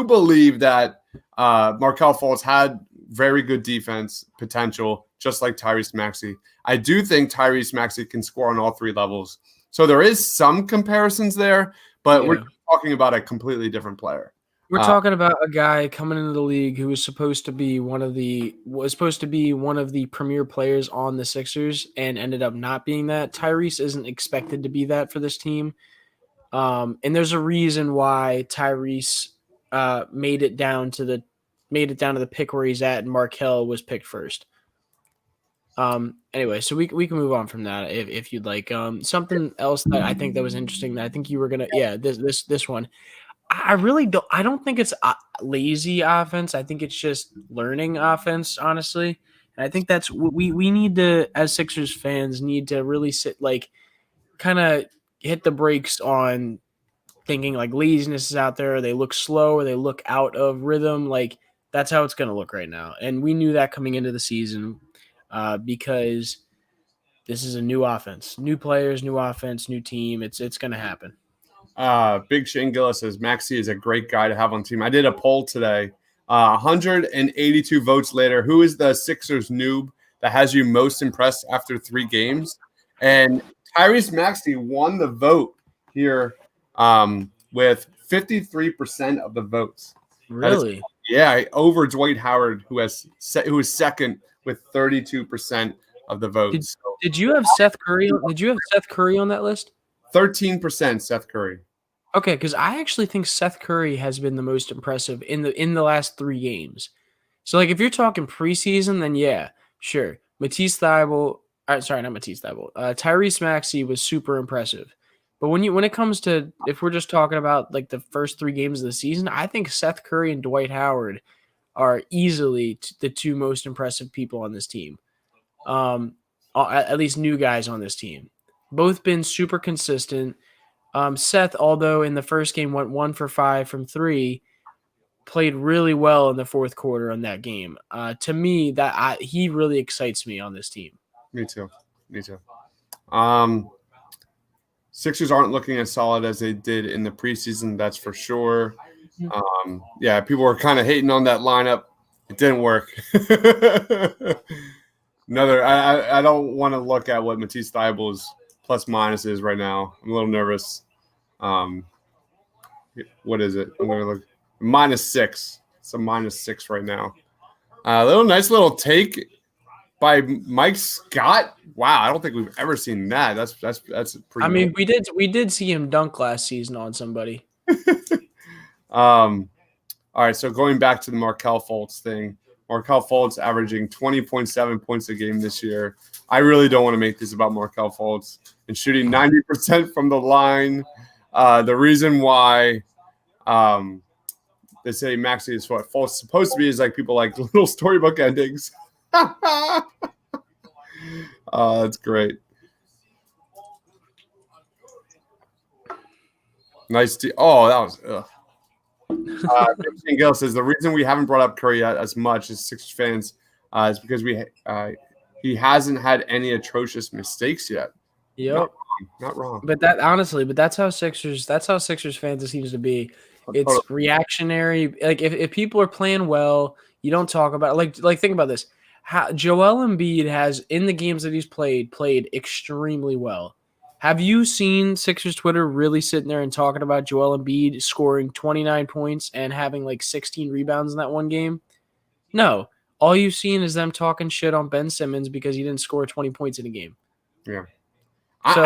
believe that Markelle Fultz had very good defense potential, just like Tyrese Maxey. I do think Tyrese Maxey can score on all three levels. So there is some comparisons there, but we're talking about a completely different player. We're talking about a guy coming into the league who was supposed to be one of the premier players on the Sixers and ended up not being that. Tyrese isn't expected to be that for this team. And there's a reason why Tyrese made it down to the made it down to the pick where he's at, and Markelle was picked first. Anyway, so we can move on from that if you'd like. Something else that I think that was interesting that I think you were gonna, this one. I really don't. I don't think it's lazy offense. I think it's just learning offense, honestly. And I think that's we need to, as Sixers fans, need to really kind of hit the brakes on thinking like laziness is out there. Or they look slow, or they look out of rhythm. Like that's how it's going to look right now. And we knew that coming into the season because this is a new offense, new players, new offense, new team. It's going to happen. Big Shane Gillis says Maxey is a great guy to have on team. I did a poll today. 182 votes later, who is the Sixers noob that has you most impressed after 3 games? And Tyrese Maxey won the vote here with 53% of the votes. Really? Over Dwight Howard, who is second with 32% of the votes. Did you have Seth Curry? Did you have Seth Curry on that list? 13% Seth Curry. Okay, because I actually think Seth Curry has been the most impressive in the last 3 games. So, like, if you're talking preseason, then yeah, sure. Tyrese Maxey was super impressive. But when it comes to, if we're just talking about like the first 3 games of the season, I think Seth Curry and Dwight Howard are easily the 2 most impressive people on this team. At least new guys on this team. Both been super consistent. Seth, although in the first game went 1 for 5 from 3, played really well in the fourth quarter on that game. To me, he really excites me on this team. Me too. Sixers aren't looking as solid as they did in the preseason, that's for sure. People were kind of hating on that lineup. It didn't work. I don't want to look at what Matisse Thybulle's plus minus is right now. I'm a little nervous. What is it? I'm going to look. -6. It's a -6 right now. Nice little take by Mike Scott. Wow, I don't think we've ever seen that. That's pretty. I mean, we did see him dunk last season on somebody. All right, so going back to the Markelle Fultz thing. Markelle Fultz averaging 20.7 points a game this year. I really don't want to make this about Markelle Fultz and shooting 90% from the line. The reason why they say Maxey is what Fultz is supposed to be is like people like little storybook endings. That's great. Nice. That was. Christian Gill says the reason we haven't brought up Curry as much as Sixers fans is because he hasn't had any atrocious mistakes yet. Yep, not wrong. But that's how Sixers fans it seems to be. It's reactionary. Like if people are playing well, you don't talk about it. Like think about this. Joel Embiid has in the games that he's played extremely well. Have you seen Sixers Twitter really sitting there and talking about Joel Embiid scoring 29 points and having like 16 rebounds in that one game? No. All you've seen is them talking shit on Ben Simmons because he didn't score 20 points in a game. Yeah. So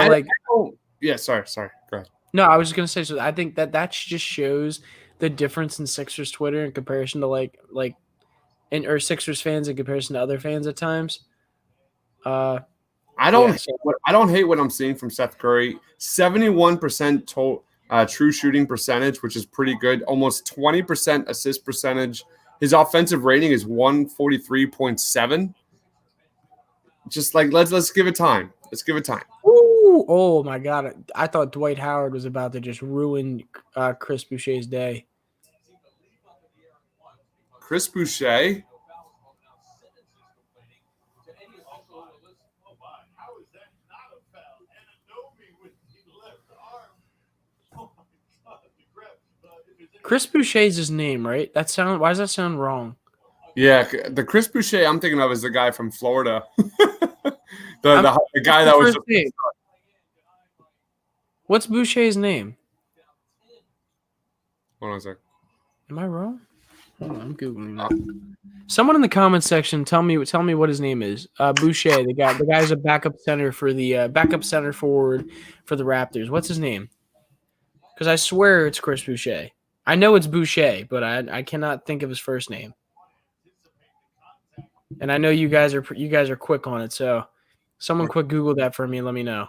sorry. Go ahead. No, I was just going to say, so I think that just shows the difference in Sixers Twitter in comparison to or Sixers fans in comparison to other fans at times. I don't hate what I'm seeing from Seth Curry. 71% true shooting percentage, which is pretty good. Almost 20% assist percentage. His offensive rating is 143.7. Just like let's give it time. Let's give it time. Ooh, oh my God! I thought Dwight Howard was about to just ruin Chris Boucher's day. Chris Boucher. Chris Boucher is his name, right? Why does that sound wrong? Yeah, the Chris Boucher I'm thinking of is the guy from Florida. the guy that was. What's Boucher's name? Hold on a sec. Am I wrong? Hold on, I'm googling that. Someone in the comments section tell me what his name is. Boucher, the guy's a backup center for the backup center forward for the Raptors. What's his name? Because I swear it's Chris Boucher. I know it's Boucher, but I cannot think of his first name. And I know you guys are quick on it, so someone quick Google that for me and let me know.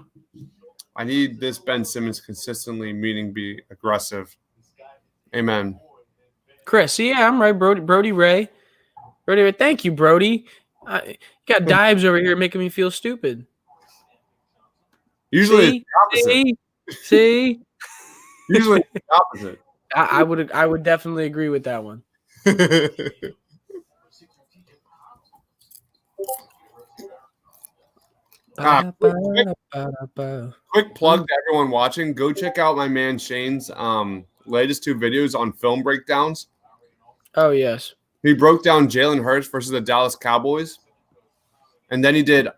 I need this Ben Simmons consistently meaning be aggressive. Amen. Chris, yeah, I'm right. Brody Ray. Thank you, Brody. You got Dives over here making me feel stupid. Usually it's the opposite. See? Usually it's the opposite. I would definitely agree with that one. Quick plug to everyone watching. Go check out my man Shane's latest 2 videos on film breakdowns. Oh, yes. He broke down Jalen Hurts versus the Dallas Cowboys. And then he did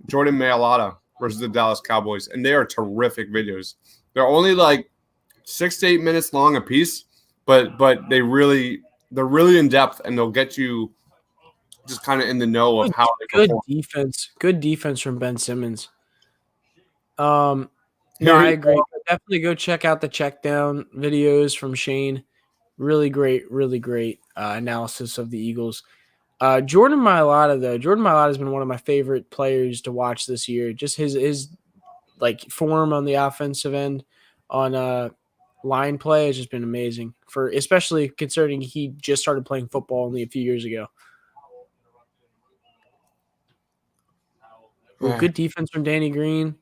Jordan Mailata versus the Dallas Cowboys. And they are terrific videos. They're only like 6 to 8 minutes long a piece, but they're really in depth, and they'll get you just kind of in the know of how they perform. Good defense from Ben Simmons. No, I agree. Definitely go check out the check down videos from Shane. Really great analysis of the Eagles. Jordan Mailata, though. Jordan Mailata has been one of my favorite players to watch this year. Just his like form on the offensive end on line play has just been amazing, for especially considering he just started playing football only a few years ago. Ooh, good defense from Danny Green.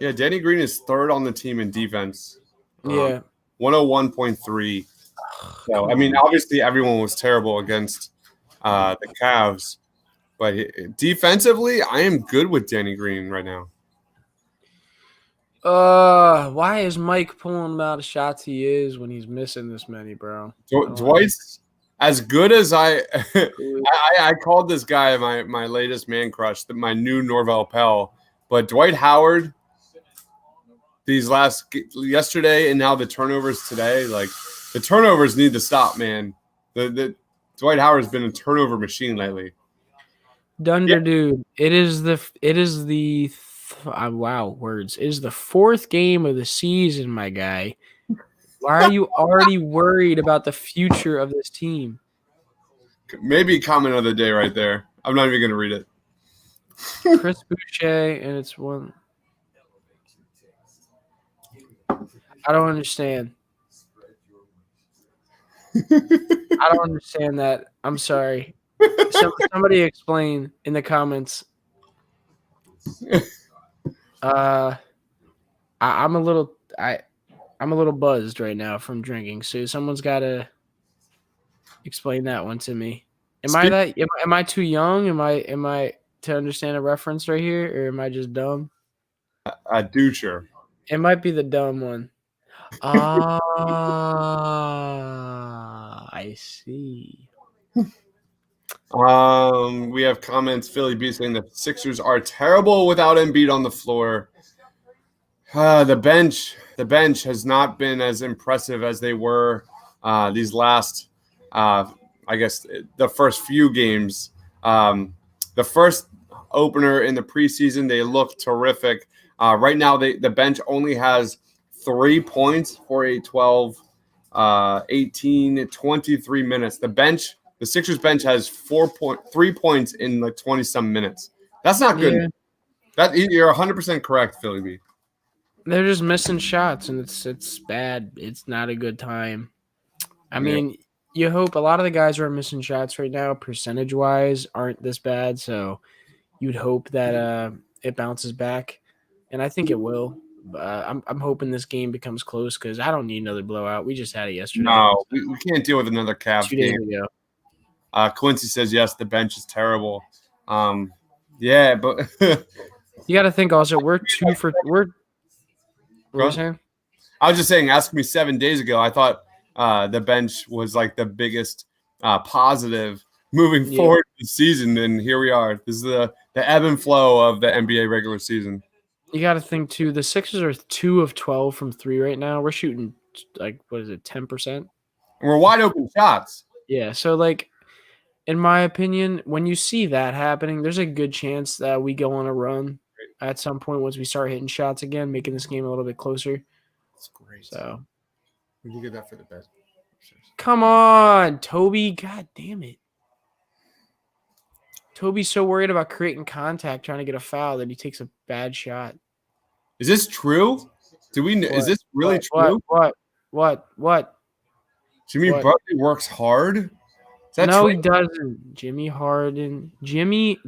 Yeah, Danny Green is 3rd on the team in defense. Yeah. 101.3. So, I mean, obviously everyone was terrible against the Cavs. But defensively, I am good with Danny Green right now. Why is Mike pulling him out of shots he is when he's missing this many, bro? Dwight's as good as I called this guy my latest man crush, my new Norvell Pell. But Dwight Howard, yesterday and now the turnovers today, like the turnovers need to stop, man. The Dwight Howard's been a turnover machine lately. Dude, it is the 4th game of the season, my guy. Why are you already worried about the future of this team? Maybe comment of the day right there. I'm not even going to read it. Chris Boucher, and it's one. I don't understand. I don't understand that. I'm sorry. Somebody explain in the comments. I'm a little buzzed right now from drinking, so someone's got to explain that one to me. Am I too young? Am I to understand a reference right here, or am I just dumb? A doucher. It might be the dumb one. I see. We have comments. Philly B saying the Sixers are terrible without Embiid on the floor. The bench has not been as impressive as they were these last, I guess, the first few games. The first opener in the preseason, they looked terrific. Right now, the bench only has 3 points for a 12, 18, 23 minutes. The Sixers bench has 3 points in like 20-some minutes. That's not good. Yeah. You're 100% correct, Philly B. They're just missing shots, and it's bad. It's not a good time. I mean, you hope a lot of the guys who are missing shots right now, percentage-wise, aren't this bad. So you'd hope that it bounces back, and I think it will. I'm hoping this game becomes close because I don't need another blowout. We just had it yesterday. No, we can't deal with another Cavs 2 days game. ago. Quincy says yes, the bench is terrible. Yeah, but you got to think also we're 2 for we're. What are you saying? I was just saying. Ask me 7 days ago. I thought the bench was like the biggest positive moving forward this season, and here we are. This is the ebb and flow of the NBA regular season. You got to think too. The Sixers are 2 of 12 from 3 right now. We're shooting like 10%. And we're wide open shots. Yeah, so like, in my opinion, when you see that happening, there's a good chance that we go on a run at some point once we start hitting shots again, making this game a little bit closer. That's great. So, where'd you get that for the bet? Come on, Toby. God damn it. Toby's so worried about creating contact, trying to get a foul, that he takes a bad shot. Is this true? Is this really true? What? Jimmy What? Butler works hard? Is that No, true? he doesn't. Jimmy Harden. Jimmy.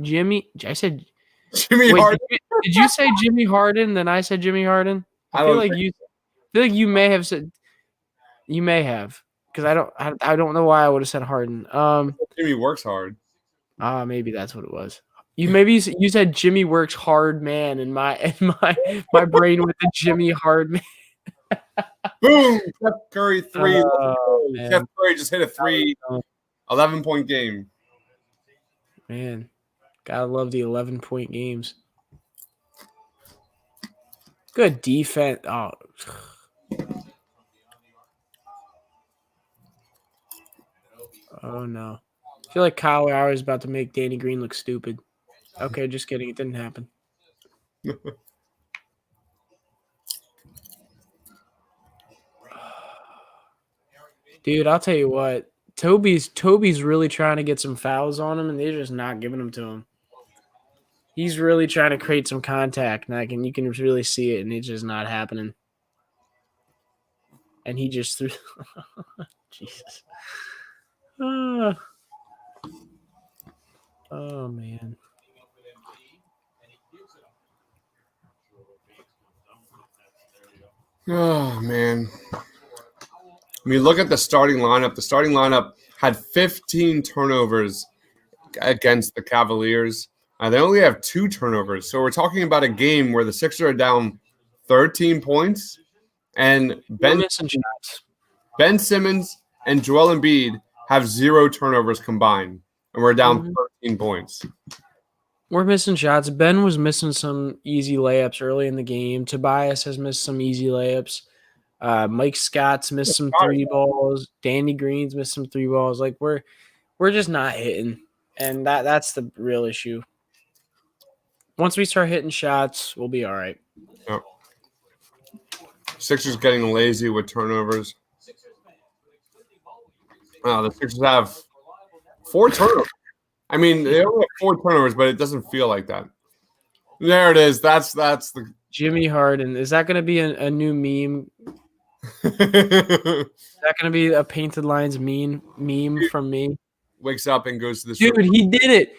I said. Jimmy Wait, Harden? did you say Jimmy Harden? Then I said Jimmy Harden. I feel like you may have said. You may have, because I don't know why I would have said Harden. Jimmy works hard. Maybe that's what it was. You said Jimmy works hard, man, and my brain went to Jimmy Hard, man. Boom! Steph Curry 3. Man. Steph Curry just hit a 3. 11-point game. Man, gotta love the 11-point games. Good defense. Oh no. I feel like Kyle Lowry is about to make Danny Green look stupid. Okay, just kidding. It didn't happen. Dude, I'll tell you what. Toby's really trying to get some fouls on him, and they're just not giving them to him. He's really trying to create some contact, and you can really see it, and it's just not happening. And he just threw. Jesus. Oh man. Oh man. I mean, look at the starting lineup. The starting lineup had 15 turnovers against the Cavaliers. They only have 2 turnovers. So we're talking about a game where the Sixers are down 13 points, and Ben Simmons and Joel Embiid have 0 turnovers combined, and we're down 13 points. We're missing shots. Ben was missing some easy layups early in the game. Tobias has missed some easy layups. Mike Scott's missed some 3 balls. Danny Green's missed some 3 balls. Like we're just not hitting, and that's the real issue. Once we start hitting shots, we'll be all right. Yep. Sixers getting lazy with turnovers. The Sixers have 4 turnovers. I mean, they only have 4 turnovers, but it doesn't feel like that. There it is. That's the Jimmy Harden. Is that going to be a new meme? Is that going to be a painted lines meme from me? Wakes up and goes to the Dude, he did it.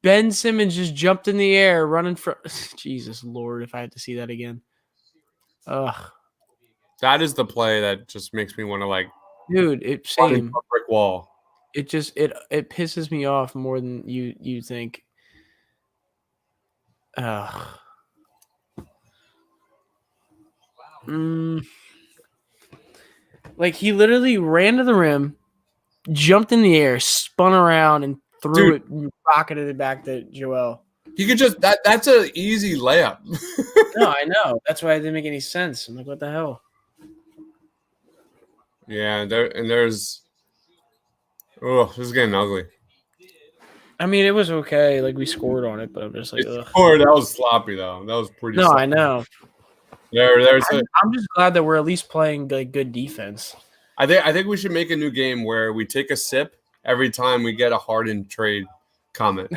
Ben Simmons just jumped in the air, running from Jesus Lord, if I had to see that again. Ugh. That is the play that just makes me want to dude, it's same brick wall. It just it pisses me off more than you think. Like he literally ran to the rim, jumped in the air, spun around, and threw it, rocketed it back to Joel. He could just that's an easy layup. No, I know. That's why it didn't make any sense. I'm like, what the hell? Yeah, there's this is getting ugly. I mean, it was okay. Like we scored on it, but I'm just like, ugh. That was sloppy though. That was pretty. No, sloppy. I know. I'm just glad that we're at least playing like good defense. I think we should make a new game where we take a sip every time we get a Harden trade comment.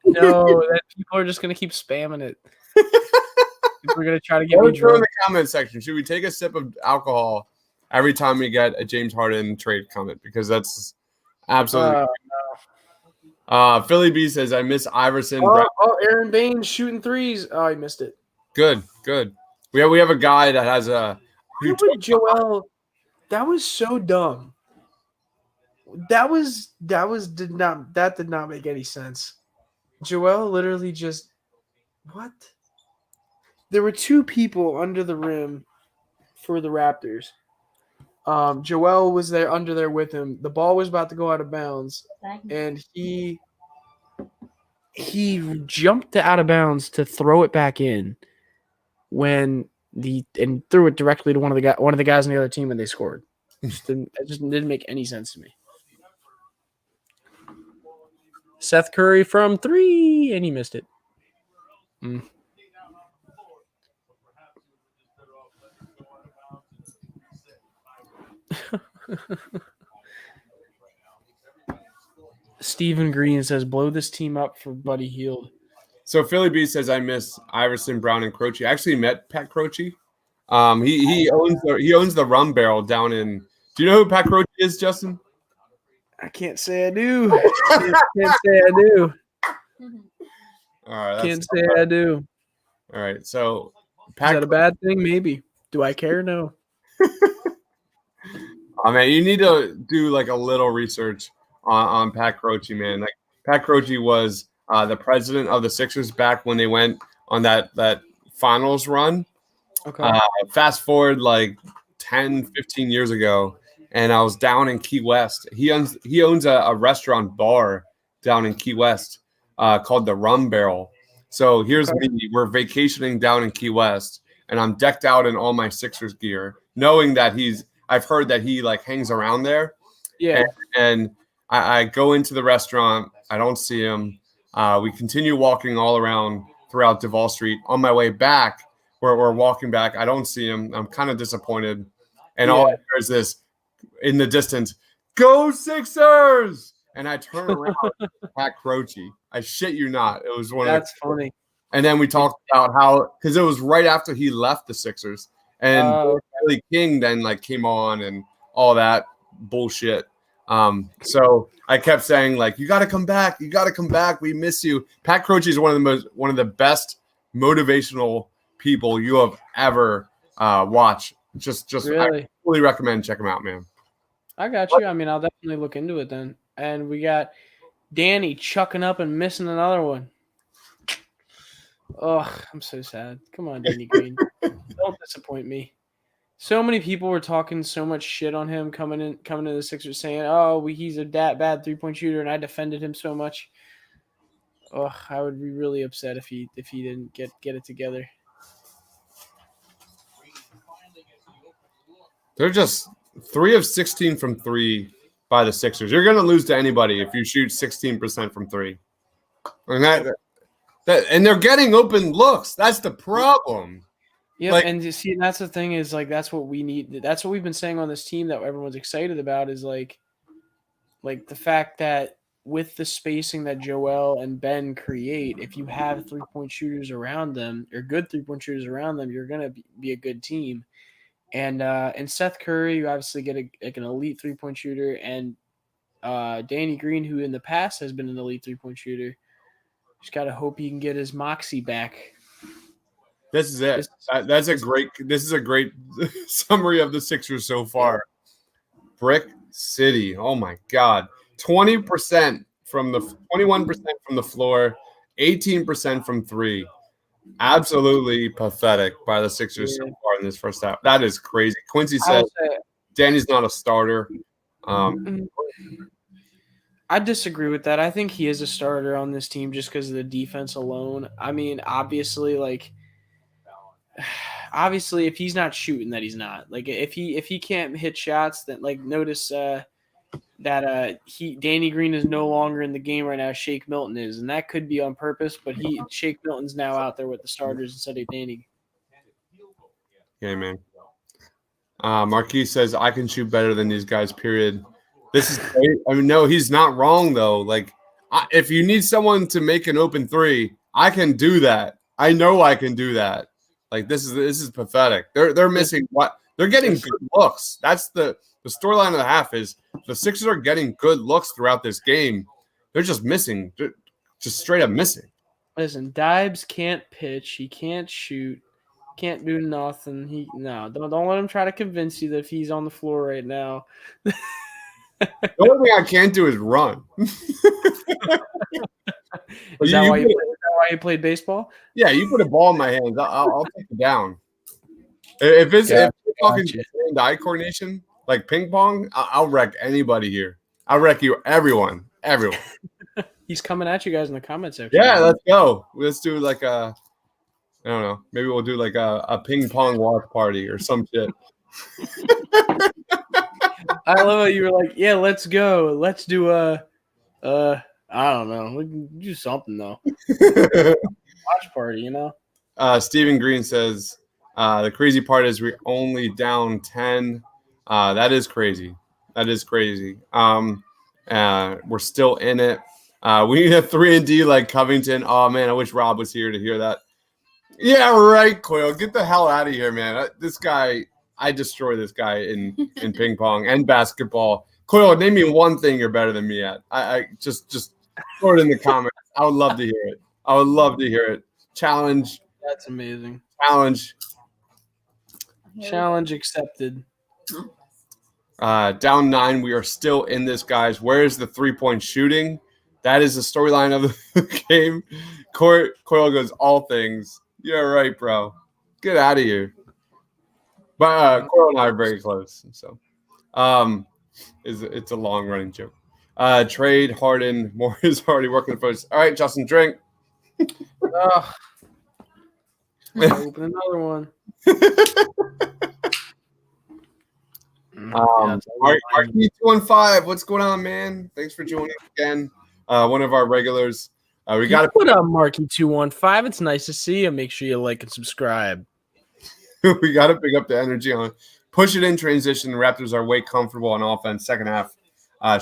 No, that people are just gonna keep spamming it. We're gonna try to get me drunk. In the comment section, should we take a sip of alcohol every time we get a James Harden trade comment? Because that's absolutely. Philly B says, "I miss Iverson." Aaron Baines shooting threes. Oh, he missed it. Good. We have a guy that has a. Joel, that was so dumb. That did not make any sense. Joel literally just what? There were 2 people under the rim for the Raptors. Joel was there under there with him. The ball was about to go out of bounds, and he jumped out of bounds to throw it back in and threw it directly to one of the guys on the other team, and they scored. It just didn't make any sense to me. Seth Curry from 3, and he missed it. Stephen Green says, blow this team up for Buddy Hield. So Philly B says, I miss Iverson, Brown, and Croce. I actually met Pat Croce. He owns the Rum Barrel down in. Do you know who Pat Croce is, Justin? I can't say I do. Can't say I do. All right, Can't say I do. All right, so Pat, is that a bad thing? Maybe. Do I care? No. Oh man, you need to do like a little research on Pat Croce, man. Like Pat Croce was the president of the Sixers back when they went on that finals run. Okay. Fast forward like 10, 15 years ago, and I was down in Key West. He owns a restaurant bar down in Key West called the Rum Barrel. So here's me. We're vacationing down in Key West, and I'm decked out in all my Sixers gear, knowing that I've heard that he like hangs around there. Yeah. And I go into the restaurant. I don't see him. We continue walking all around throughout Duval Street. On my way back, we're walking back. I don't see him. I'm kind of disappointed. And all I hear is this in the distance, "Go Sixers!" And I turn around, Pat Croce. I shit you not. It was That's funny. And then we talked about how, because it was right after he left the Sixers. And Billy King then like came on and all that bullshit. So I kept saying like, you got to come back. You got to come back. We miss you. Pat Croce is one of the best motivational people you have ever watched. Just really? I fully recommend check him out, man. I got you. I mean, I'll definitely look into it then. And we got Danny chucking up and missing another one. Oh, I'm so sad. Come on, Danny Green. Don't disappoint me. So many people were talking so much shit on him coming to the Sixers saying, "Oh, he's a bad 3-point shooter," and I defended him so much. Oh, I would be really upset if he didn't get it together. They're just 3 of 16 from 3 by the Sixers. You're going to lose to anybody if you shoot 16% from 3. And and they're getting open looks. That's the problem. Yeah, and you see, that's the thing is like that's what we need. That's what we've been saying on this team that everyone's excited about is like the fact that with the spacing that Joel and Ben create, if you have 3-point shooters around them or good 3-point shooters around them, you're gonna be a good team. And Seth Curry, you obviously get an elite 3-point shooter, and Danny Green, who in the past has been an elite 3-point shooter. Just gotta hope he can get his moxie back. This is it. This is a great summary of the Sixers so far. Brick City. Oh my God. 21% from the floor, 18% from 3. Absolutely pathetic by the Sixers so far in this first half. That is crazy. Quincy said Danny's not a starter. I disagree with that. I think he is a starter on this team just because of the defense alone. I mean, obviously, if he's not shooting, that he's not. Like if he can't hit shots, then like notice that Danny Green is no longer in the game right now. Shake Milton is, and that could be on purpose. But Shake Milton's now out there with the starters instead of Danny. Yeah, man. Marquis says I can shoot better than these guys. Period. This is great. I mean, no, he's not wrong though. Like, if you need someone to make an open 3, I can do that. I know I can do that. Like, this is pathetic. They're missing what they're getting good looks. That's the storyline of the half is the Sixers are getting good looks throughout this game. They're just missing, just straight up missing. Listen, Dibes can't pitch. He can't shoot. Can't do nothing. Don't let him try to convince you that if he's on the floor right now. The only thing I can't do is run. Is that why you played baseball? Yeah, you put a ball in my hands, I'll take it down. If you're talking hand-eye coordination, like ping pong, I'll wreck anybody here. I'll wreck you, everyone. He's coming at you guys in the comment section. Yeah, let's go. Let's do like I don't know. Maybe we'll do like a ping pong watch party or some shit. I love it. You were like, yeah, let's go. Let's do I don't know. We can do something though. Watch party, you know. Stephen Green says the crazy part is we're only down 10. That is crazy. And We're still in it. We need a 3-and-D like Covington. Oh, man, I wish Rob was here to hear that. Yeah, right, Coyle. Get the hell out of here, man. This guy, I destroy this guy in ping pong and basketball. Coyle, name me one thing you're better than me at. I just throw it in the comments. I would love to hear it. I would love to hear it. Challenge. That's amazing. Challenge. Challenge accepted. Down 9. We are still in this, guys. Where is the 3-point shooting? That is the storyline of the game. Coyle goes all things. Yeah, right, bro. Get out of here. But Coyle and I are very close. So it's a long-running joke. Trade Harden. Moore is already working the first. All right, Justin, drink. Open another one. Markelle 215, what's going on, man? Thanks for joining again. One of our regulars. We got to put up Markelle 215. It's nice to see you. Make sure you like and subscribe. we got to pick up the energy on push it in transition. The Raptors are way comfortable on offense. Second half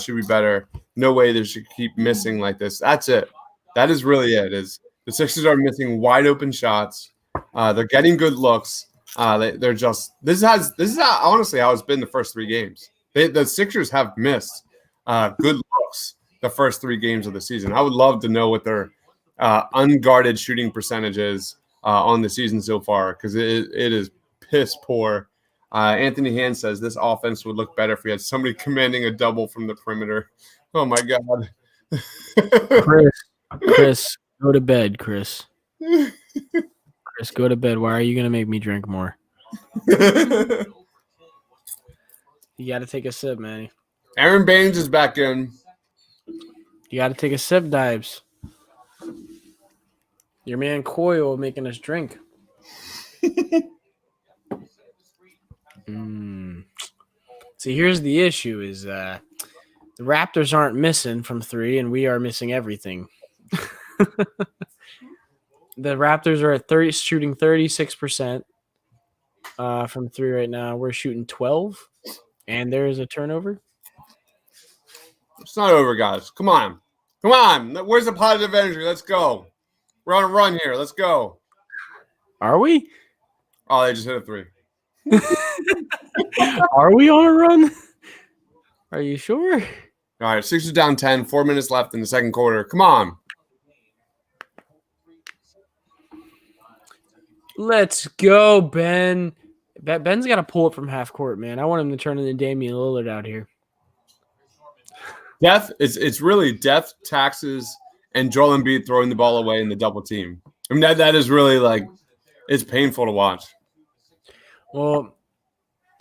should be better. No way they should keep missing like this. That's it. That is really it. Is the Sixers are missing wide open shots. They're getting good looks. They're just this is how, honestly how it's been the first 3 games. The Sixers have missed good looks the first 3 games of the season. I would love to know what their unguarded shooting percentage is on the season so far, because it is piss poor. Anthony Hand says this offense would look better if we had somebody commanding a double from the perimeter. Oh my God. Chris, go to bed, Chris. Chris, go to bed. Why are you going to make me drink more? You got to take a sip, man. Aaron Baines is back in. You got to take a sip, Dibes. Your man Coyle making us drink. See, here's the issue is the Raptors aren't missing from 3, and we are missing everything. The Raptors are at shooting 36% from 3 right now. We're shooting 12, and there is a turnover. It's not over, guys. Come on. Come on. Where's the positive energy? Let's go. We're on a run here. Let's go. Are we? Oh, they just hit a 3. Are we on a run? Are you sure? All right, Sixers down 10. 4 minutes left in the second quarter. Come on. Let's go, Ben. Ben's got to pull it from half court, man. I want him to turn into Damian Lillard out here. It's really death, taxes, and Joel Embiid throwing the ball away in the double team. I mean, that is really it's painful to watch. Well,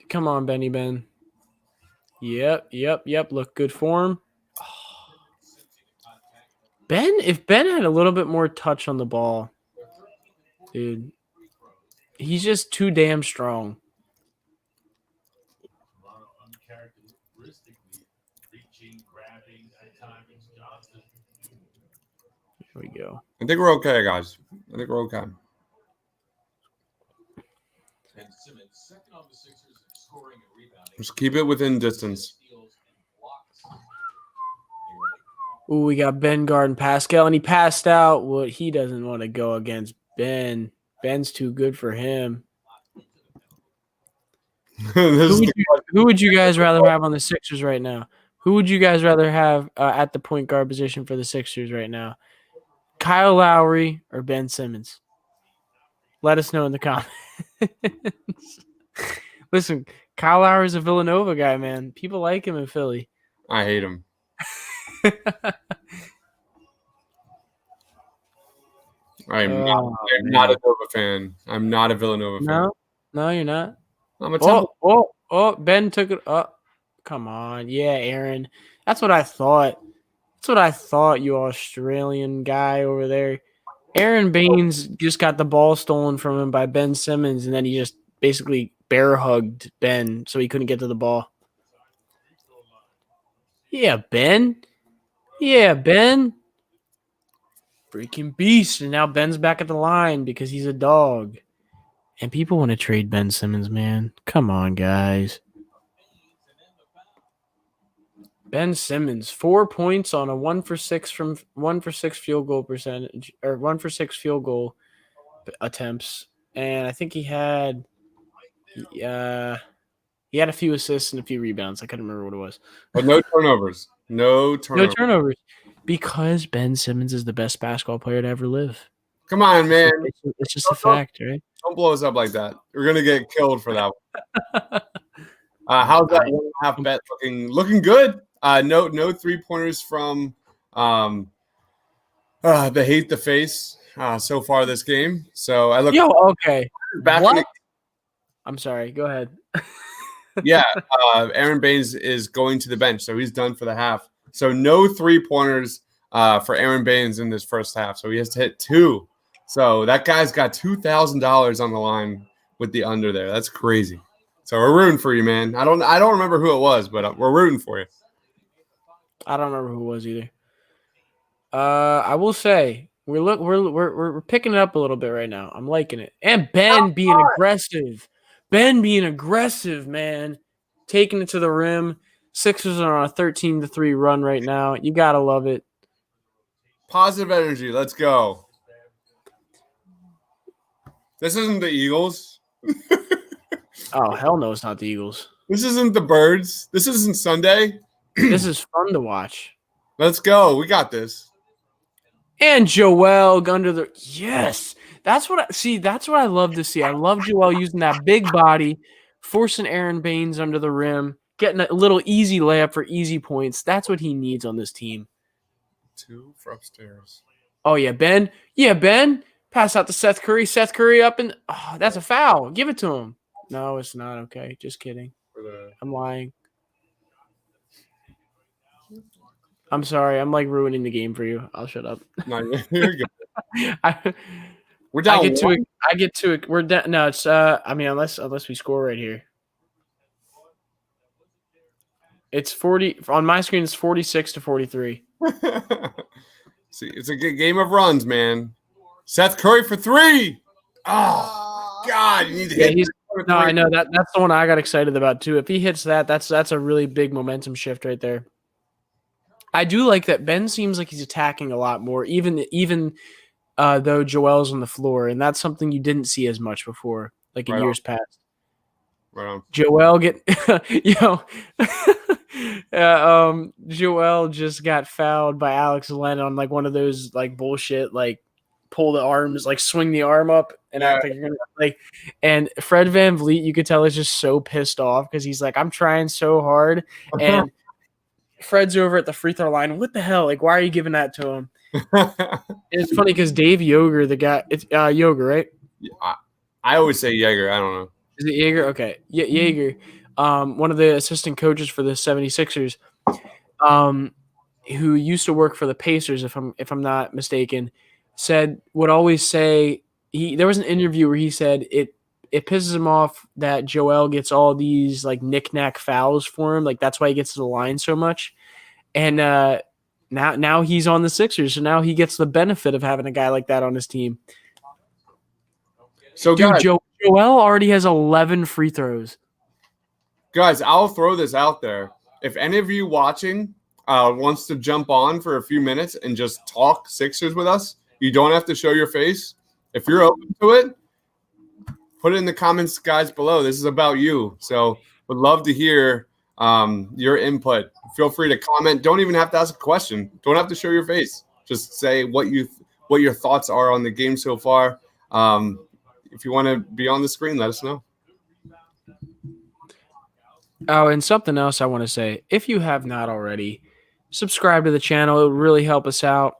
come on, Benny Ben. Yep. Look good for him. If Ben had a little bit more touch on the ball, dude, he's just too damn strong. Here we go. I think we're okay, guys. I think we're okay. Just keep it within distance. Ooh, we got Ben guarding Pascal, and he passed out. Well, he doesn't want to go against Ben. Ben's too good for him. Who would you guys rather have on the Sixers right now? Who would you guys rather have at the point guard position for the Sixers right now? Kyle Lowry or Ben Simmons? Let us know in the comments. Listen, Kyle Lowry's a Villanova guy, man. People like him in Philly. I hate him. I'm not a Nova fan. I'm not a Villanova fan. No, you're not. I'm a Temple. Ben took it up. Come on. Yeah, Aaron. That's what I thought. You Australian guy over there. Aaron Baines just got the ball stolen from him by Ben Simmons, and then he just basically bear hugged Ben so he couldn't get to the ball. Yeah, Ben. Freaking beast. And now Ben's back at the line because he's a dog. And people want to trade Ben Simmons, man. Come on, guys. Ben Simmons, 4 points on a 1 for 6 field goal percentage, or 1 for 6 field goal attempts, and I think he had a few assists and a few rebounds. I couldn't remember what it was. But no turnovers. No turnovers. Because Ben Simmons is the best basketball player to ever live. Come on, man. It's just a fact, right? Don't blow us up like that. We're gonna get killed for that one. How's that 1.5 bet looking good? No 3-pointers from the hate the face so far this game. So I look. Okay. Back I'm sorry. Go ahead. Yeah, Aaron Baines is going to the bench, so he's done for the half. So no 3-pointers for Aaron Baines in this first half. So he has to hit 2. So that guy's got $2,000 on the line with the under there. That's crazy. So we're rooting for you, man. I don't remember who it was, but we're rooting for you. I don't remember who it was either. I will say we're picking it up a little bit right now. I'm liking it. And Ben being aggressive. Ben being aggressive, man. Taking it to the rim. Sixers are on a 13-3 run right now. You gotta love it. Positive energy. Let's go. This isn't the Eagles. Oh, hell no, it's not the Eagles. This isn't the Birds. This isn't Sunday. This is fun to watch. Let's go. We got this. And Joel under the yes. That's what I love to see. I love Joel using that big body, forcing Aaron Baines under the rim, getting a little easy layup for easy points. That's what he needs on this team. 2 for upstairs. Oh yeah, Ben. Yeah, Ben. Pass out to Seth Curry. Seth Curry up and that's a foul. Give it to him. No, it's not. Okay, just kidding. I'm lying. I'm sorry. I'm like ruining the game for you. I'll shut up. No, you're good. We're I down. get to it. We're down. No, it's unless we score right here. It's 40 on my screen. It's 46-43. See, it's a good game of runs, man. Seth Curry for 3. Oh God, you need to hit. No, I know that's the one I got excited about too. If he hits that, that's a really big momentum shift right there. I do like that Ben seems like he's attacking a lot more, even though Joel's on the floor, and that's something you didn't see as much before, like in years past. Right on. Joel Joel just got fouled by Alex Len on like one of those like bullshit like pull the arms, like swing the arm up and act like you're gonna like. And Fred VanVleet, you could tell, is just so pissed off because he's like, I'm trying so hard, and Fred's over at the free throw line. What the hell? Like, why are you giving that to him? It's funny because Dave Yoger, the guy, it's Yoger, right? I always say Yeager. I don't know. Is it Yeager? Okay. Yeager, one of the assistant coaches for the 76ers, who used to work for the Pacers, if I'm not mistaken, would always say there was an interview where he said it pisses him off that Joel gets all these like knick-knack fouls for him. Like that's why he gets to the line so much. And now he's on the Sixers, so now he gets the benefit of having a guy like that on his team. So dude, guys, Joel already has 11 free throws. Guys, I'll throw this out there. If any of you watching wants to jump on for a few minutes and just talk Sixers with us, you don't have to show your face. If you're open to it, put it in the comments, guys, below. This is about you. So would love to hear your input. Feel free to comment. Don't even have to ask a question. Don't have to show your face. Just say what your thoughts are on the game so far. If you want to be on the screen, let us know. Oh, and something else I want to say. If you have not already, subscribe to the channel. It would really help us out.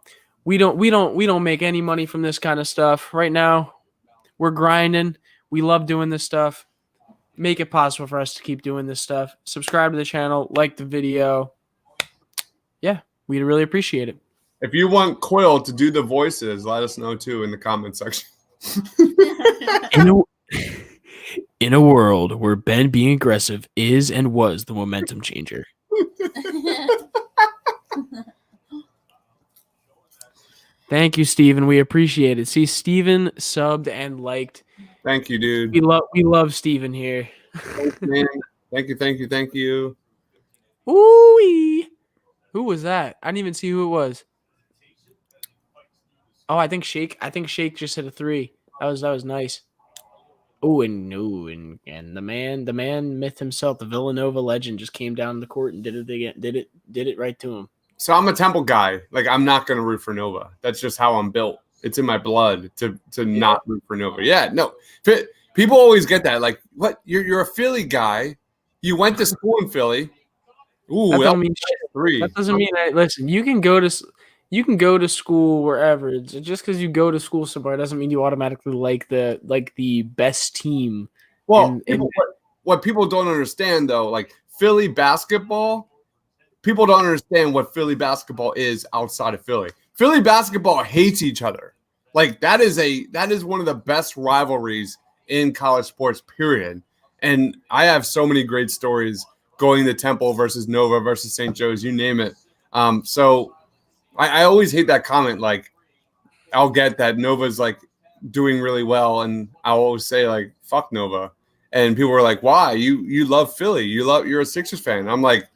We don't make any money from this kind of stuff. Right now, we're grinding. We love doing this stuff. Make it possible for us to keep doing this stuff. Subscribe to the channel, like the video. Yeah, we'd really appreciate it. If you want Quill to do the voices, let us know too in the comment section. In a world where Ben being aggressive is and was the momentum changer. Thank you, Steven. We appreciate it. See, Steven subbed and liked. Thank you, dude. We love Steven here. Thanks, man. Thank you. Ooh-wee. Who was that? I didn't even see who it was. Oh, I think Shake. I think Shake just hit a 3. That was nice. Oh, and the man myth himself, the Villanova legend, just came down the court and did it again. Did it right to him. So I'm a Temple guy. Like, I'm not going to root for Nova. That's just how I'm built. It's in my blood to not root for Nova. Yeah, no. People always get that. Like, what? You're a Philly guy. You went to school in Philly. Ooh, that doesn't mean shit. 3. That doesn't mean that. Listen, you can go to school wherever. Just because you go to school somewhere doesn't mean you automatically like the best team. Well, what people don't understand though, like Philly basketball, people don't understand what Philly basketball is outside of Philly. Philly basketball hates each other. Like that is one of the best rivalries in college sports, period. And I have so many great stories going to Temple versus Nova versus St. Joe's, you name it. So I always hate that comment. Like, I'll get that Nova's like doing really well, and I'll always say like, "Fuck Nova," and people are like, "Why? You love Philly? You're a Sixers fan?" And I'm like,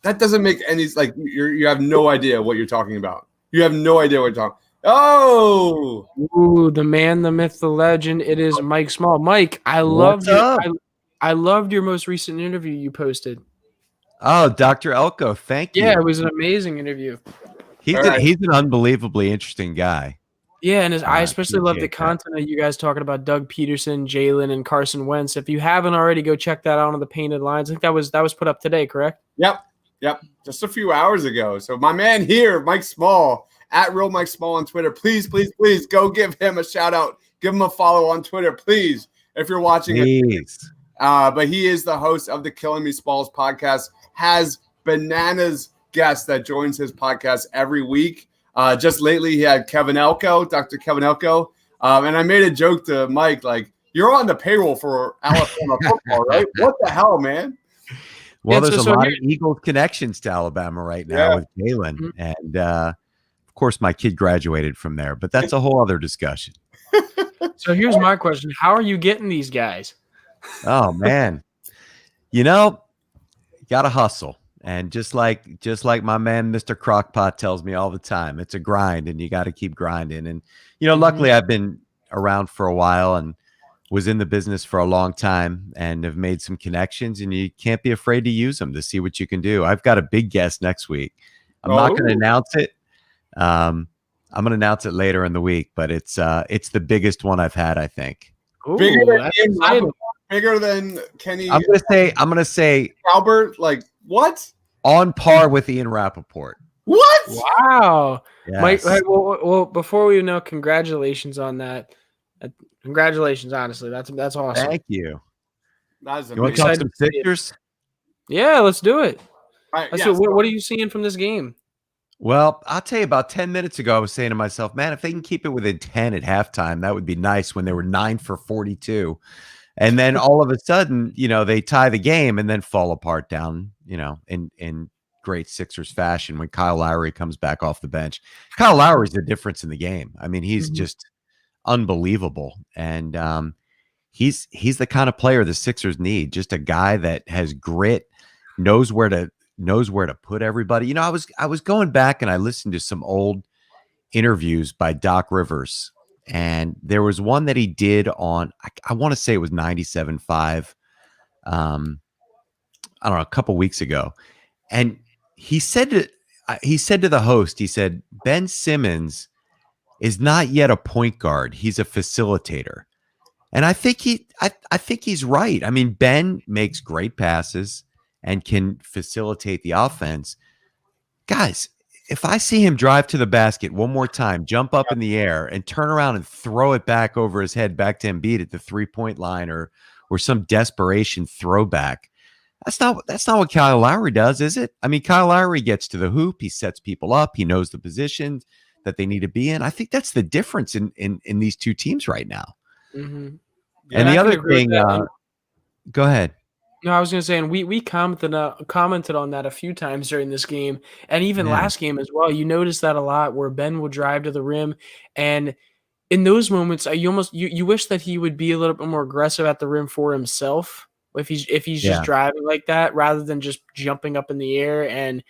that doesn't make any like you have no idea what you're talking about. You have no idea what you're talking. Oh, ooh, the man, the myth, the legend. It is Mike Small. Mike, I loved I loved your most recent interview you posted. Oh, Dr. Elko, thank you. Yeah, it was an amazing interview. He's an unbelievably interesting guy. Yeah, and I especially love the content that you guys talking about Doug Peterson, Jalen, and Carson Wentz. If you haven't already, go check that out on the Painted Lines. I think that was put up today, correct? Yep. Just a few hours ago. So my man here, Mike Small, at Real Mike Small on Twitter. Please go give him a shout out. Give him a follow on Twitter, please, if you're watching it. But he is the host of the Killing Me Smalls podcast, has bananas guest that joins his podcast every week. Just lately, he had Kevin Elko, Dr. Kevin Elko. And I made a joke to Mike, like, you're on the payroll for Alabama football, right? What the hell, man? Well, there's a lot of Eagles connections to Alabama right now with Jalen. Mm-hmm. And, of course, my kid graduated from there. But that's a whole other discussion. So here's my question. How are you getting these guys? Oh, man. You know, got to hustle. And just like my man, Mr. Crockpot tells me all the time, it's a grind and you got to keep grinding. And, luckily I've been around for a while and was in the business for a long time and have made some connections, and you can't be afraid to use them to see what you can do. I've got a big guest next week. I'm not going to announce it. I'm going to announce it later in the week, but it's the biggest one I've had, I think. Ooh, bigger than Kenny. I'm going to say Albert, like what? On par with Ian Rappaport. What? Wow. Yes. Mike, well, before we know, congratulations on that. Congratulations, honestly. That's awesome. Thank you. That's you want to talk some Sixers? Yeah, let's do it. All right, so what are you seeing from this game? Well, I'll tell you, about 10 minutes ago, I was saying to myself, man, if they can keep it within 10 at halftime, that would be nice when they were 9 for 42. And then all of a sudden, they tie the game and then fall apart down, in great Sixers fashion when Kyle Lowry comes back off the bench. Kyle Lowry's the difference in the game. I mean, he's just unbelievable. And he's the kind of player the Sixers need, just a guy that has grit, knows where to put everybody. I was going back and I listened to some old interviews by Doc Rivers, and there was one that he did on, I want to say it was 97.5. I don't know, a couple weeks ago. And he said to the host, he said, Ben Simmons is not yet a point guard. He's a facilitator. And I think he's right. I mean, Ben makes great passes and can facilitate the offense. Guys, if I see him drive to the basket one more time, jump up in the air and turn around and throw it back over his head back to Embiid at the 3-point line or some desperation throwback, that's not what Kyle Lowry does, is it? I mean, Kyle Lowry gets to the hoop, he sets people up, he knows the positions that they need to be in. I think that's the difference in these two teams right now. Mm-hmm. Yeah, and the other thing, go ahead. No, I was going to say, and we commented on that a few times during this game, and even last game as well. You notice that a lot, where Ben will drive to the rim, and in those moments, you wish that he would be a little bit more aggressive at the rim for himself if he's just driving like that, rather than just jumping up in the air. And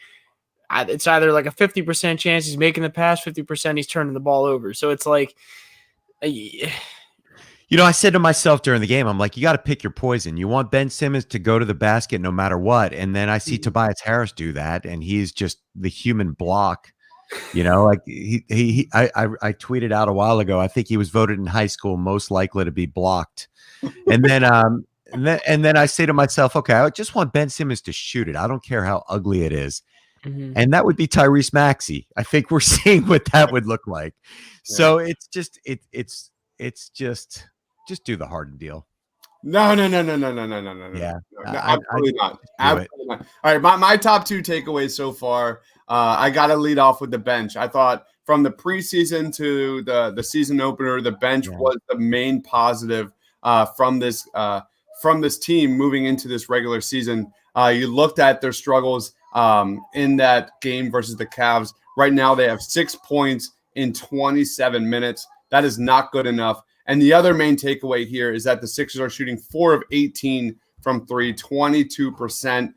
it's either like a 50% chance he's making the pass, 50% he's turning the ball over. So it's like, I said to myself during the game, I'm like, you got to pick your poison. You want Ben Simmons to go to the basket no matter what. And then I see Tobias Harris do that, and he's just the human block. Like I tweeted out a while ago, I think he was voted in high school most likely to be blocked. And then and then I say to myself, okay, I just want Ben Simmons to shoot it. I don't care how ugly it is. And that would be Tyrese Maxey. I think we're seeing what that would look like. So it's just do the Harden deal. No. Yeah, Absolutely not. Absolutely not. All right, my top 2 takeaways so far. I got to lead off with the bench. I thought from the preseason to the season opener, the bench was the main positive from this team moving into this regular season. You looked at their struggles in that game versus the Cavs. Right now, they have 6 points in 27 minutes. That is not good enough. And the other main takeaway here is that the Sixers are shooting 4 of 18 from 3, 22%.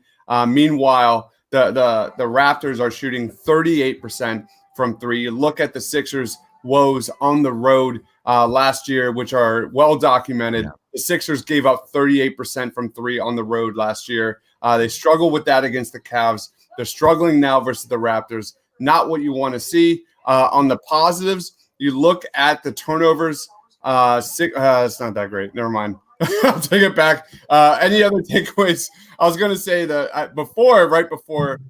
Meanwhile, the Raptors are shooting 38% from 3. You look at the Sixers' woes on the road last year, which are well documented. Yeah. The Sixers gave up 38% from 3 on the road last year. They struggled with that against the Cavs. They're struggling now versus the Raptors. Not what you want to see. On the positives, you look at the turnovers. It's not that great. Never mind. I'll take it back. Any other takeaways? I was going to say that right before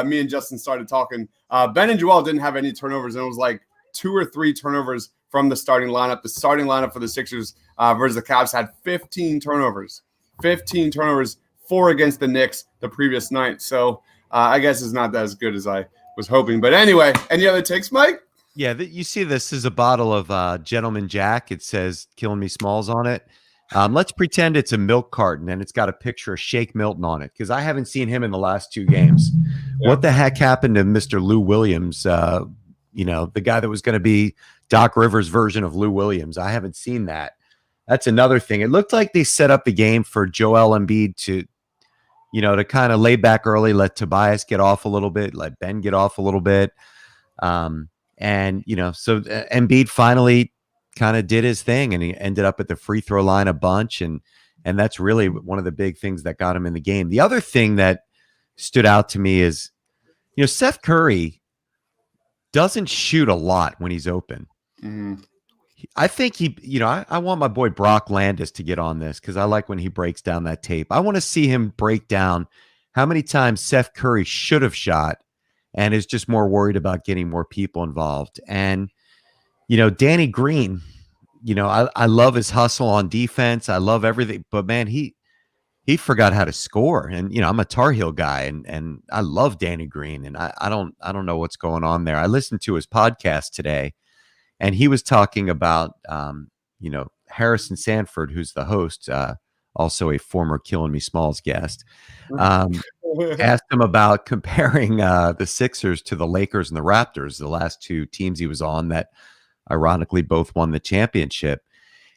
me and Justin started talking, Ben and Joel didn't have any turnovers, and it was like 2 or 3 turnovers from the starting lineup. The starting lineup for the Sixers versus the Cavs had 15 turnovers. 15 turnovers, 4 against the Knicks the previous night. So I guess it's not as good as I was hoping. But anyway, any other takes, Mike? Yeah, you see this is a bottle of Gentleman Jack. It says Killing Me Smalls on it. Let's pretend it's a milk carton and it's got a picture of Shake Milton on it, because I haven't seen him in the last 2 games. Yeah. What the heck happened to Mr. Lou Williams? The guy that was going to be Doc Rivers' version of Lou Williams. I haven't seen that. That's another thing. It looked like they set up the game for Joel Embiid to kind of lay back early, let Tobias get off a little bit, let Ben get off a little bit. So Embiid finally kind of did his thing, and he ended up at the free throw line a bunch. And that's really one of the big things that got him in the game. The other thing that stood out to me is, Seth Curry doesn't shoot a lot when he's open. Mm-hmm. I think I want my boy Brock Landis to get on this, because I like when he breaks down that tape. I want to see him break down how many times Seth Curry should have shot and is just more worried about getting more people involved. And, Danny Green, I love his hustle on defense. I love everything, but man, he forgot how to score. And, I'm a Tar Heel guy, and I love Danny Green, and I don't know what's going on there. I listened to his podcast today, and he was talking about, Harrison Sanford, who's the host, also a former Killing Me Smalls guest, asked him about comparing the Sixers to the Lakers and the Raptors, the last 2 teams he was on that ironically both won the championship.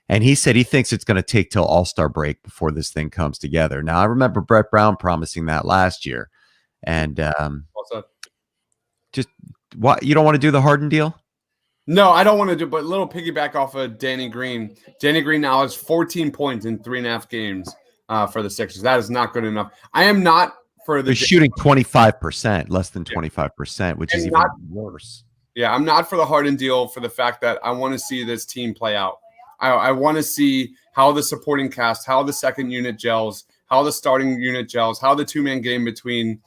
And he said he thinks it's going to take till All-Star break before this thing comes together. Now, I remember Brett Brown promising that last year. And just what, you don't want to do the Harden deal? No, I don't want to do, but a little piggyback off of Danny Green. Danny Green now has 14 points in 3.5 games for the Sixers. That is not good enough. I am not for the. They're shooting 25%, less than 25%, which is even worse. Yeah, I'm not for the Harden deal for the fact that I want to see this team play out. I want to see how the supporting cast, how the second unit gels, how the starting unit gels, how the 2-man game between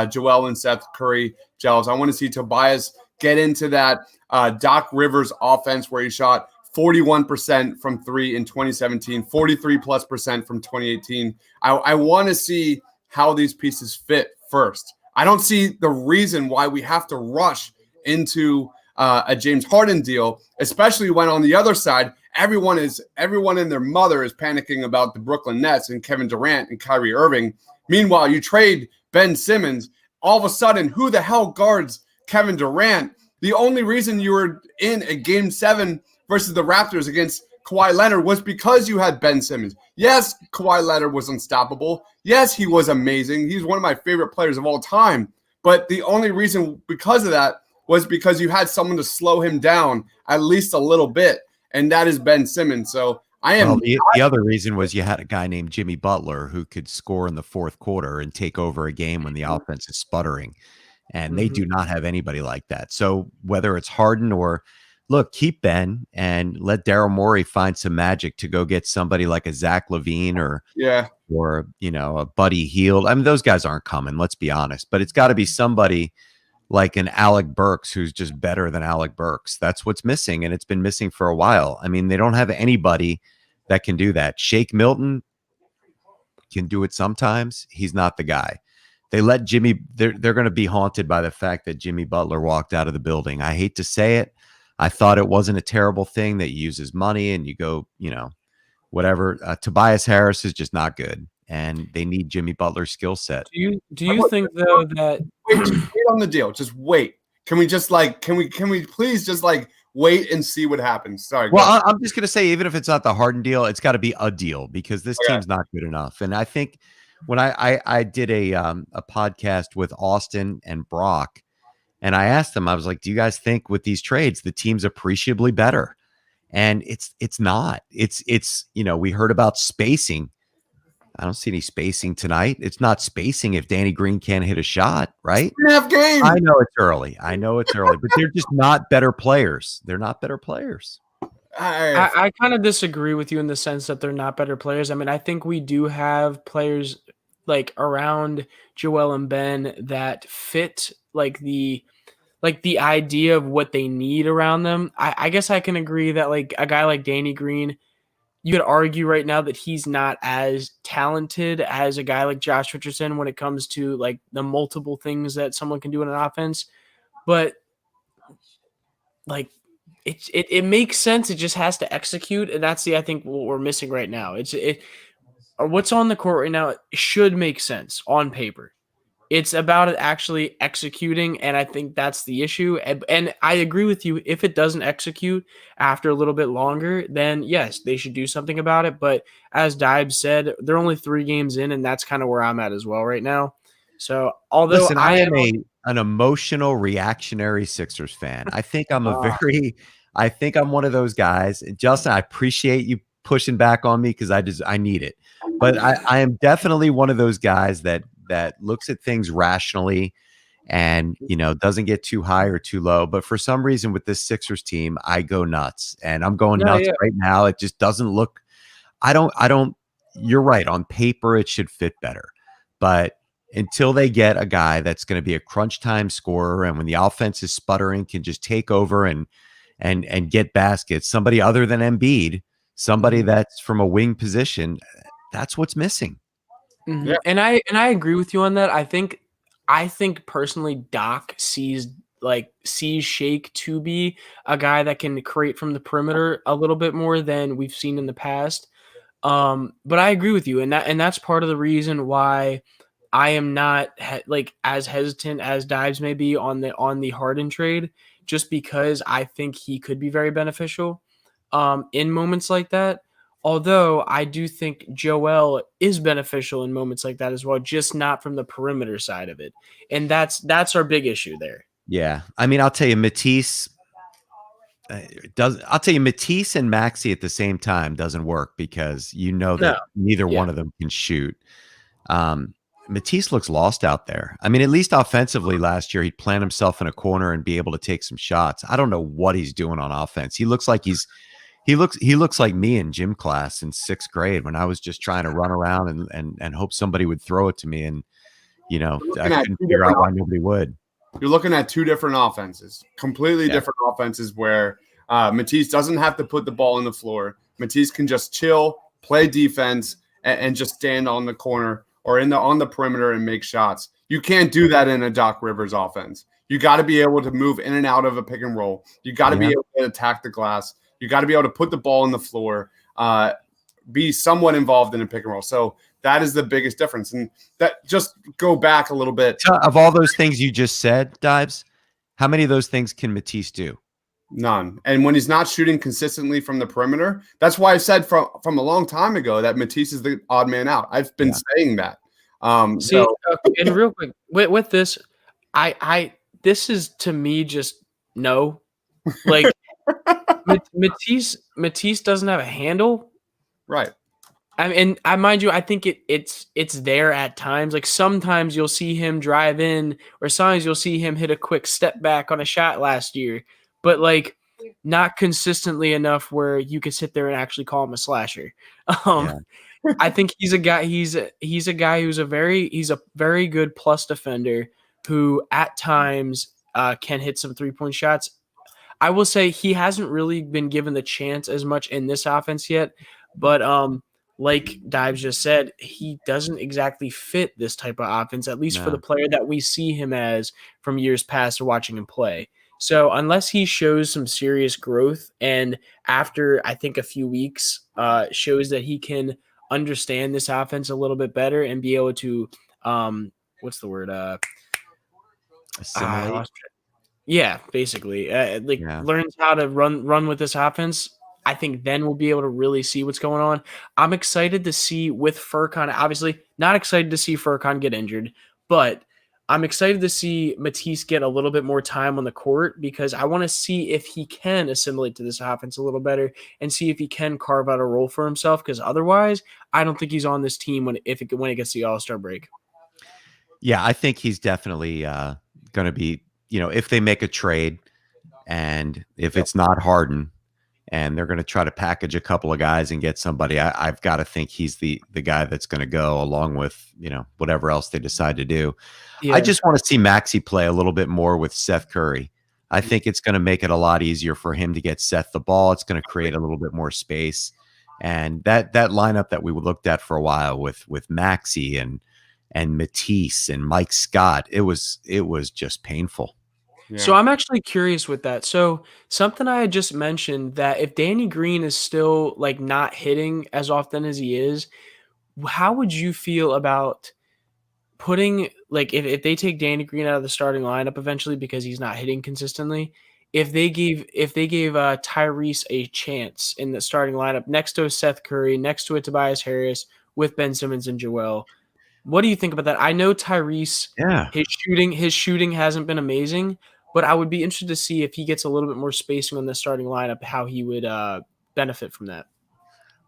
Joel and Seth Curry gels. I want to see Tobias get into that Doc Rivers offense where he shot 41% from 3 in 2017, 43+% from 2018. I want to see how these pieces fit first. I don't see the reason why we have to rush into a James Harden deal, especially when on the other side, everyone and their mother is panicking about the Brooklyn Nets and Kevin Durant and Kyrie Irving. Meanwhile, you trade Ben Simmons. All of a sudden, who the hell guards Kevin Durant? The only reason you were in a Game 7 versus the Raptors against Kawhi Leonard was because you had Ben Simmons. Yes, Kawhi Leonard was unstoppable. Yes, he was amazing. He's one of my favorite players of all time. But the only reason because of that was because you had someone to slow him down at least a little bit, and that is Ben Simmons. So I am. Well, the other reason was you had a guy named Jimmy Butler who could score in the fourth quarter and take over a game when the offense is sputtering. And they do not have anybody like that. So whether it's Harden or look, keep Ben and let Daryl Morey find some magic to go get somebody like a Zach LaVine or a Buddy Hield. I mean, those guys aren't coming, let's be honest. But it's got to be somebody like an Alec Burks who's just better than Alec Burks. That's what's missing, and it's been missing for a while. I mean, they don't have anybody that can do that. Shake Milton can do it sometimes. He's not the guy. They let Jimmy, they're going to be haunted by the fact that Jimmy Butler walked out of the building. I hate to say it. I thought it wasn't a terrible thing that you use his money and you go, whatever. Tobias Harris is just not good, and they need Jimmy Butler's skill set. Do you think though that wait on the deal? Just wait. Can we please just wait and see what happens? Sorry. Well, I'm just going to say, even if it's not the Harden deal, it's got to be a deal because this team's not good enough. And I think when I did a podcast with Austin and Brock, and I asked them, I was like, do you guys think with these trades, the team's appreciably better? And it's not. It's we heard about spacing. I don't see any spacing tonight. It's not spacing if Danny Green can't hit a shot, right? Game. I know it's early, but they're just not better players. They're not better players. I kind of disagree with you in the sense that they're not better players. I mean, I think we do have players around Joel and Ben that fit the idea of what they need around them. I guess I can agree that a guy like Danny Green, you could argue right now that he's not as talented as a guy like Josh Richardson when it comes to the multiple things that someone can do in an offense. But it makes sense. It just has to execute. And that's I think what we're missing right now. What's on the court right now should make sense on paper. It's about it actually executing, and I think that's the issue. And I agree with you. If it doesn't execute after a little bit longer, then yes, they should do something about it. But as Dibes said, they're only 3 games in, and that's kind of where I'm at as well right now. So although I am an emotional, reactionary Sixers fan, I think I'm one of those guys. Justin, I appreciate you pushing back on me because I need it. But I am definitely one of those guys that looks at things rationally and, doesn't get too high or too low. But for some reason with this Sixers team, I go nuts, and I'm going nuts right now. It just doesn't look, you're right. On paper, it should fit better. But until they get a guy that's going to be a crunch time scorer, and when the offense is sputtering, can just take over and get baskets, somebody other than Embiid, somebody that's from a wing position, that's what's missing. Mm-hmm. Yeah. And I agree with you on that. I think personally Doc sees Shake to be a guy that can create from the perimeter a little bit more than we've seen in the past. But I agree with you, and that's part of the reason why I am not as hesitant as Dibes may be on the Harden trade, just because I think he could be very beneficial in moments like that. Although I do think Joel is beneficial in moments like that as well, just not from the perimeter side of it. And that's our big issue there. Yeah. I mean, I'll tell you, Matisse and Maxey at the same time doesn't work because that neither one of them can shoot. Matisse looks lost out there. I mean, at least offensively last year, he'd plant himself in a corner and be able to take some shots. I don't know what he's doing on offense. He looks like he looks like me in gym class in 6th grade when I was just trying to run around and hope somebody would throw it to me. And, I couldn't figure out why nobody would. You're looking at 2 different offenses, completely different offenses where Matisse doesn't have to put the ball on the floor. Matisse can just chill, play defense, and just stand on the corner or on the perimeter and make shots. You can't do that in a Doc Rivers offense. You got to be able to move in and out of a pick and roll. You got to be able to attack the glass. You got to be able to put the ball on the floor, be somewhat involved in a pick and roll. So that is the biggest difference. And that just go back a little bit. Of all those things you just said, Dibes, how many of those things can Matisse do? None. And when he's not shooting consistently from the perimeter, that's why I said from a long time ago that Matisse is the odd man out. I've been saying that. And real quick with this, this is to me just no. Like Matisse doesn't have a handle. Right. I mean, I mind you, I think it's there at times. Like sometimes you'll see him drive in, or sometimes you'll see him hit a quick step back on a shot last year, but like not consistently enough where you could sit there and actually call him a slasher. Yeah. I think he's a guy. He's a guy who's a very good plus defender who at times can hit some 3-point shots. I will say he hasn't really been given the chance as much in this offense yet, but like Dives just said, he doesn't exactly fit this type of offense, at least for the player that we see him as from years past watching him play. So unless he shows some serious growth, and after I think a few weeks shows that he can understand this offense a little bit better and be able to what's the word? Assimilate. Yeah, basically, learns how to run with this offense. I think then we'll be able to really see what's going on. I'm excited to see with Furkan. Obviously, not excited to see Furkan get injured, but I'm excited to see Matisse get a little bit more time on the court because I want to see if he can assimilate to this offense a little better and see if he can carve out a role for himself. Because otherwise, I don't think he's on this team when it gets the All-Star break. Yeah, I think he's definitely going to be. If they make a trade, and if it's not Harden, and they're going to try to package a couple of guys and get somebody, I've got to think he's the guy that's going to go along with whatever else they decide to do. Yeah. I just want to see Maxey play a little bit more with Seth Curry. I think it's going to make it a lot easier for him to get Seth the ball. It's going to create a little bit more space, and that lineup that we looked at for a while with Maxey and Matisse and Mike Scott, it was just painful. Yeah. So I'm actually curious with that. So something I had just mentioned, that if Danny Green is still like not hitting as often as he is, how would you feel about putting, like, if they take Danny Green out of the starting lineup eventually because he's not hitting consistently, if they gave Tyrese a chance in the starting lineup next to a Seth Curry, next to a Tobias Harris with Ben Simmons and Joel, what do you think about that? I know Tyrese, his shooting hasn't been amazing, but I would be interested to see if he gets a little bit more spacing on the starting lineup, how he would benefit from that.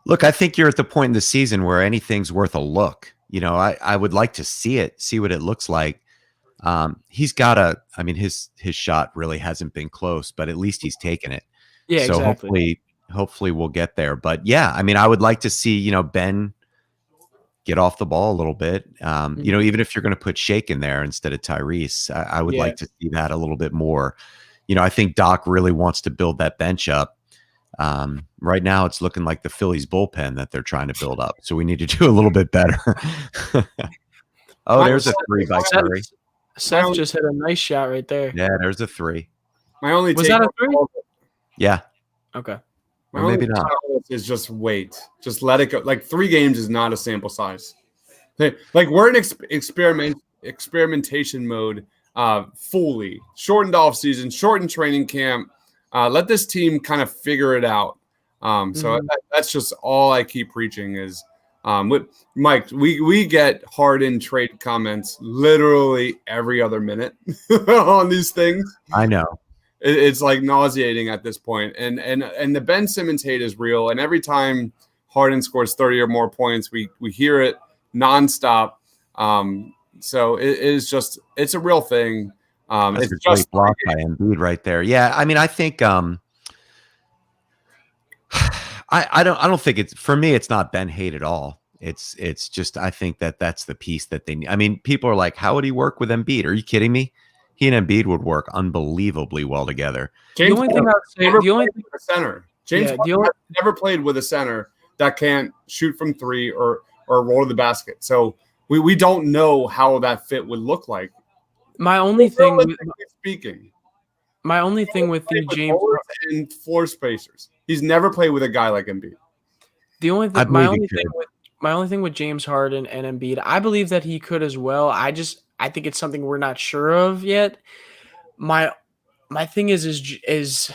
Look, I think you're at the point in the season where anything's worth a look. I would like to see what it looks like. He's got his shot really hasn't been close, but at least he's taken it. Yeah, so exactly. hopefully we'll get there. But yeah, I would like to see, Ben get off the ball a little bit. Even if you're going to put Shake in there instead of Tyrese, I would like to see that a little bit more. I think Doc really wants to build that bench up. Right now it's looking like the Phillies bullpen that they're trying to build up. So we need to do a little bit better. There's a 3 by Curry. Seth just hit a nice shot right there. Yeah, there's a 3. Was that a 3? Yeah. Okay. Or maybe not. Is just wait. Just let it go. Like 3 games is not a sample size. Like we're in experimentation mode fully. Shortened off season, shortened training camp. Let this team kind of figure it out. So that's just all I keep preaching is with Mike, we get Harden trade comments literally every other minute on these things. I know. It's like nauseating at this point. And the Ben Simmons hate is real. And every time Harden scores 30 or more points, we hear it nonstop. So it's a real thing. It's just blocked by Embiid right there. Yeah. I think I don't think it's, for me, it's not Ben hate at all. It's just, I think that's the piece that they need. People are like, how would he work with Embiid? Are you kidding me? He and Embiid would work unbelievably well together. James never played with a center that can't shoot from 3 or roll to the basket. So we don't know how that fit would look like. My only thing with the James and floor spacers. He's never played with a guy like Embiid. My only thing with James Harden and Embiid, I believe that he could as well. I think it's something we're not sure of yet. My thing is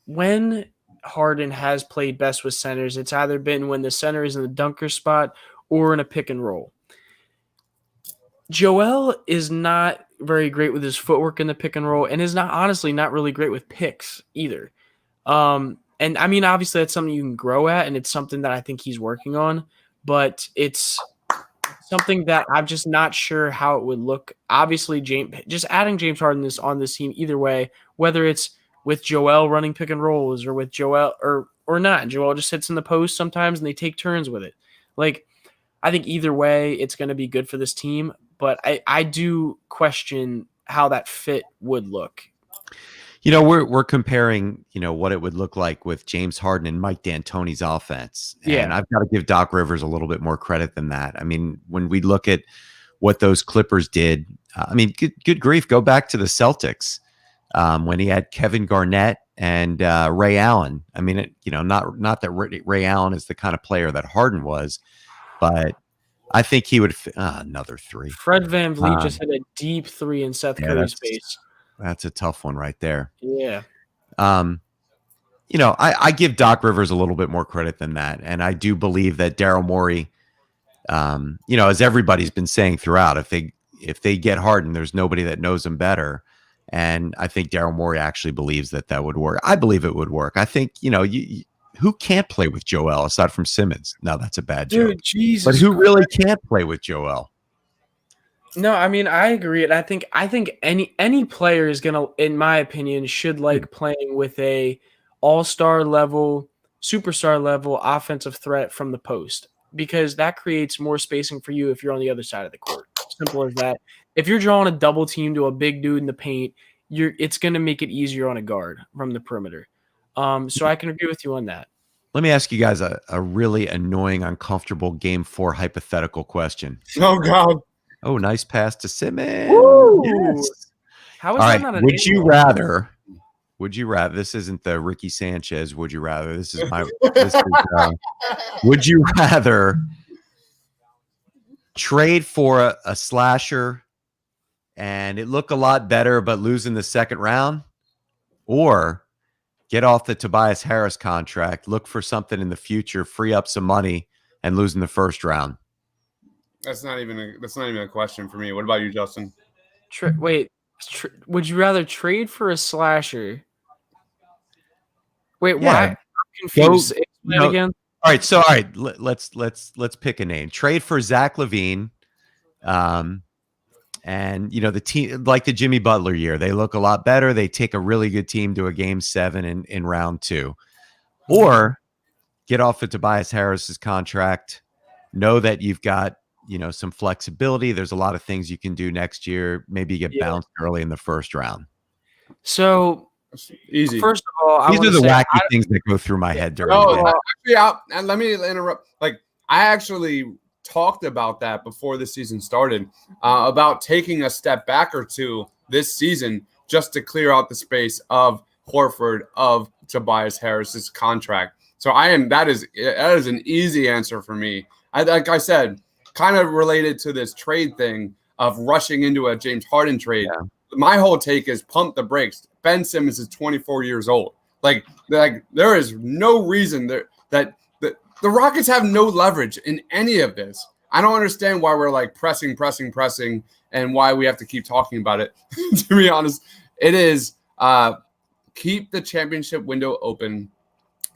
when Harden has played best with centers, it's either been when the center is in the dunker spot or in a pick and roll. Joel is not very great with his footwork in the pick and roll, and is not really great with picks either. And I mean, obviously that's something you can grow at, and it's something that I think he's working on, but it's something that I'm just not sure how it would look. Obviously, just adding James Harden on this team either way, whether it's with Joel running pick and rolls or with Joel or not. Joel just sits in the post sometimes and they take turns with it. Like, I think either way, it's going to be good for this team, but I do question how that fit would look. We're comparing, what it would look like with James Harden and Mike D'Antoni's offense. And I've got to give Doc Rivers a little bit more credit than that. I mean, when we look at what those Clippers did, good grief, go back to the Celtics when he had Kevin Garnett and Ray Allen. I mean, not that Ray Allen is the kind of player that Harden was, but I think he would another three. Fred VanVleet just hit a deep three in Seth Curry's face. That's a tough one right there. Yeah. I give Doc Rivers a little bit more credit than that. And I do believe that Daryl Morey, as everybody's been saying throughout, if they get Harden, there's nobody that knows him better. And I think Daryl Morey actually believes that would work. I believe it would work. I think, who can't play with Joel aside from Simmons? No, that's a bad joke. Jesus but who really can't play with Joel? No, I mean, I agree. And I think any player is going to, in my opinion, should like playing with a all-star level, superstar level offensive threat from the post, because that creates more spacing for you if you're on the other side of the court. Simple as that. If you're drawing a double team to a big dude in the paint, it's going to make it easier on a guard from the perimeter. So I can agree with you on that. Let me ask you guys a really annoying, uncomfortable Game 4 hypothetical question. Oh, God. Oh, nice pass to Simmons. Yes. How is All that right. not an Would you rather? This isn't the Ricky Sanchez. Would you rather? This is my. Would you rather trade for a slasher and it look a lot better, but lose in the second round, or get off the Tobias Harris contract, look for something in the future, free up some money, and lose in the first round? That's not even a question for me. What about you, Justin? Would you rather trade for a slasher? Wait, Yeah. why? I'm confused. Explain it again. All right. Let's pick a name. Trade for Zach LaVine. And the team, like the Jimmy Butler year, they look a lot better. They take a really good team to a Game 7 in round 2, or get off of Tobias Harris's contract. Know that you've got some flexibility. There's a lot of things you can do next year. Maybe you get bounced early in the first round. So easy. First of all, these are the wacky things that go through my head during the game. Actually, and let me interrupt. Like, I actually talked about that before the season started, about taking a step back or two this season just to clear out the space of Horford, of Tobias Harris's contract. So that is an easy answer for me. Like I said, kind of related to this trade thing of rushing into a James Harden trade. Yeah. My whole take is pump the brakes. Ben Simmons is 24 years old. Like there is no reason that the Rockets have no leverage in any of this. I don't understand why we're like pressing, and why we have to keep talking about it. To be honest, it is keep the championship window open.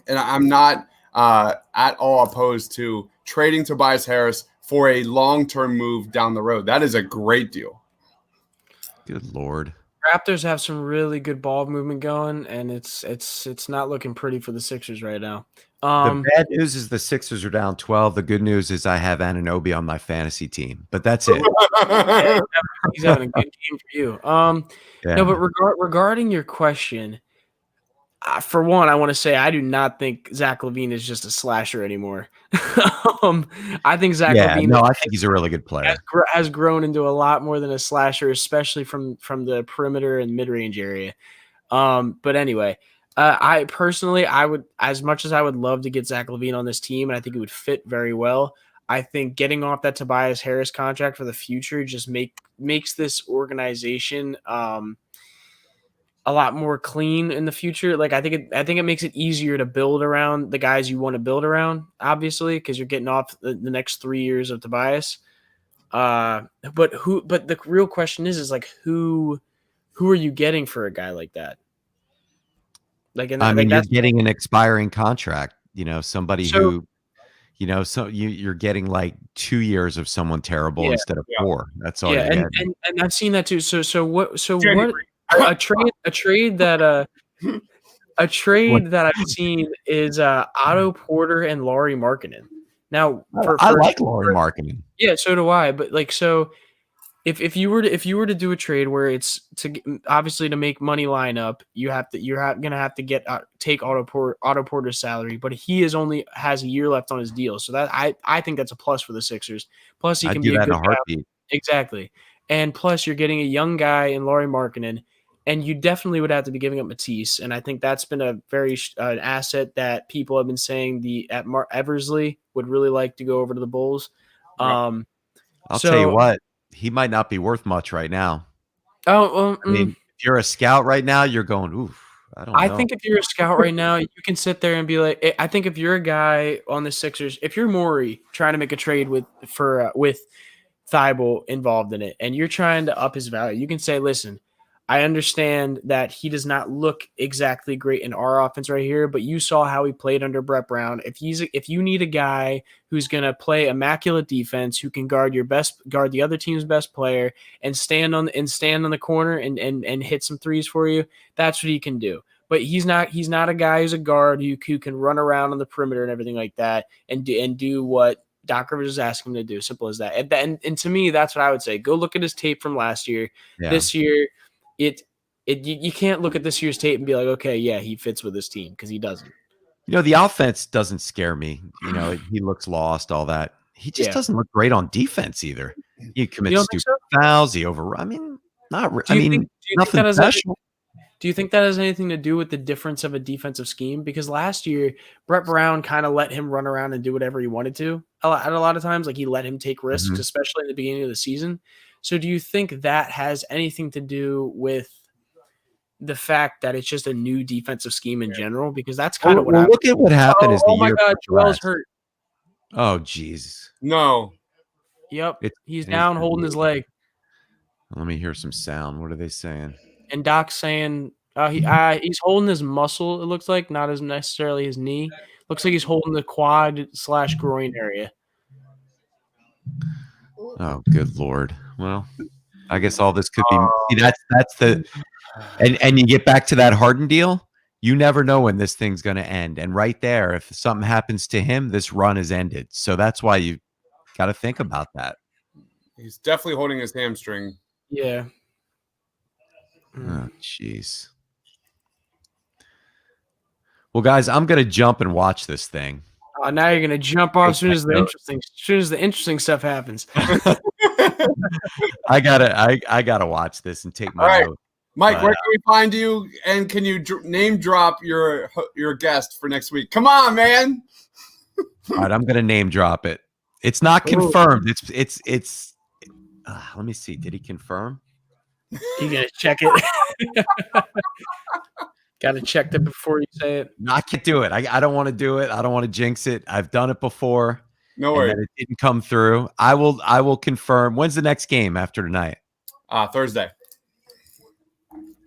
And I'm not at all opposed to trading Tobias Harris for a long-term move down the road. That is a great deal. Good Lord. Raptors have some really good ball movement going, and it's not looking pretty for the Sixers right now. The bad news is the Sixers are down 12. The good news is I have Anunoby on my fantasy team, but that's it. Yeah, he's having a good game for you. No, but regarding your question, for one, I want to say I do not think Zach LaVine is just a slasher anymore. I think Zach LaVine. No, I think he's a really good player. Has grown into a lot more than a slasher, especially from the perimeter and mid-range area. But anyway, I personally, would, as much as I would love to get Zach LaVine on this team, and I think it would fit very well, I think getting off that Tobias Harris contract for the future just makes this organization a lot more clean in the future. Like I think it makes it easier to build around the guys you want to build around, obviously, because you're getting off the next 3 years of Tobias. But the real question is like who are you getting for a guy like that? Like, and I mean, like you're that's getting an expiring contract, somebody so who, so you're getting like 2 years of someone terrible yeah. instead of Yeah. 4. That's all Yeah, you're getting. and I've seen that too. So what January. a trade that I've seen is Otto Porter and Laurie Markkinen. Now I like Laurie Markkinen. yeah, so do I. But like so if you were to do a trade where it's obviously to make money line up, you're gonna have to get take Otto Porter's salary, but he only has a year left on his deal, so that I think that's a plus for the Sixers. Plus he I'd can do be a that in good a heartbeat. exactly, and plus you're getting a young guy in Laurie Markkinen, and you definitely would have to be giving up Matisse, and I think that's been a very an asset that people have been saying Eversley would really like to go over to the Bulls. Yep. I'll tell you what, he might not be worth much right now. Oh, well, I mean, if you're a scout right now, you're going, oof, I don't know. I think if you're a scout right now, you can sit there and be like, I think if you're a guy on the Sixers, if you're Morey trying to make a trade with Thibault involved in it, and you're trying to up his value, you can say, listen, I understand that he does not look exactly great in our offense right here, but you saw how he played under Brett Brown. If you need a guy who's going to play immaculate defense, who can guard the other team's best player and stand on the corner and hit some threes for you, that's what he can do. But he's not a guy who's a guard who can run around on the perimeter and everything like that and do what Doc Rivers is asking him to do. Simple as that. And to me, that's what I would say. Go look at his tape from last year. Yeah. This year, you can't look at this year's tape and be like, okay, yeah, he fits with this team, because he doesn't. The offense doesn't scare me. He looks lost, all that. He just doesn't look great on defense either. He commits stupid fouls. He over. I mean, nothing special. Do you think that has anything to do with the difference of a defensive scheme? Because last year, Brett Brown kind of let him run around and do whatever he wanted to. A lot of times, like he let him take risks, especially in the beginning of the season. So do you think that has anything to do with the fact that it's just a new defensive scheme in general? Because that's kind of what look at what happened as the year. Oh my God, Joel's hurt. Oh, jeez. No. Yep. He's down holding his leg. Let me hear some sound. What are they saying? And Doc's saying he's holding his muscle, it looks like, not as necessarily his knee. Looks like he's holding the quad/groin area. Oh, good Lord. Well, I guess all this could be that's the and you get back to that Harden deal. You never know when this thing's going to end. And right there, if something happens to him, this run is ended. So that's why you got to think about that. He's definitely holding his hamstring. Yeah. Oh, jeez. Well, guys, I'm going to jump and watch this thing. Now you're going to jump off as soon as the interesting stuff happens. I gotta watch this and take my note. Mike, where can we find you? And can you name drop your guest for next week? Come on, man. All right, I'm gonna name drop it. It's not confirmed. It's. Let me see. Did he confirm? You gotta check it. Gotta check it before you say it. No, I can't do it. I don't want to do it. I don't want to jinx it. I've done it before. No worries. It didn't come through. I will confirm. When's the next game after tonight? Thursday.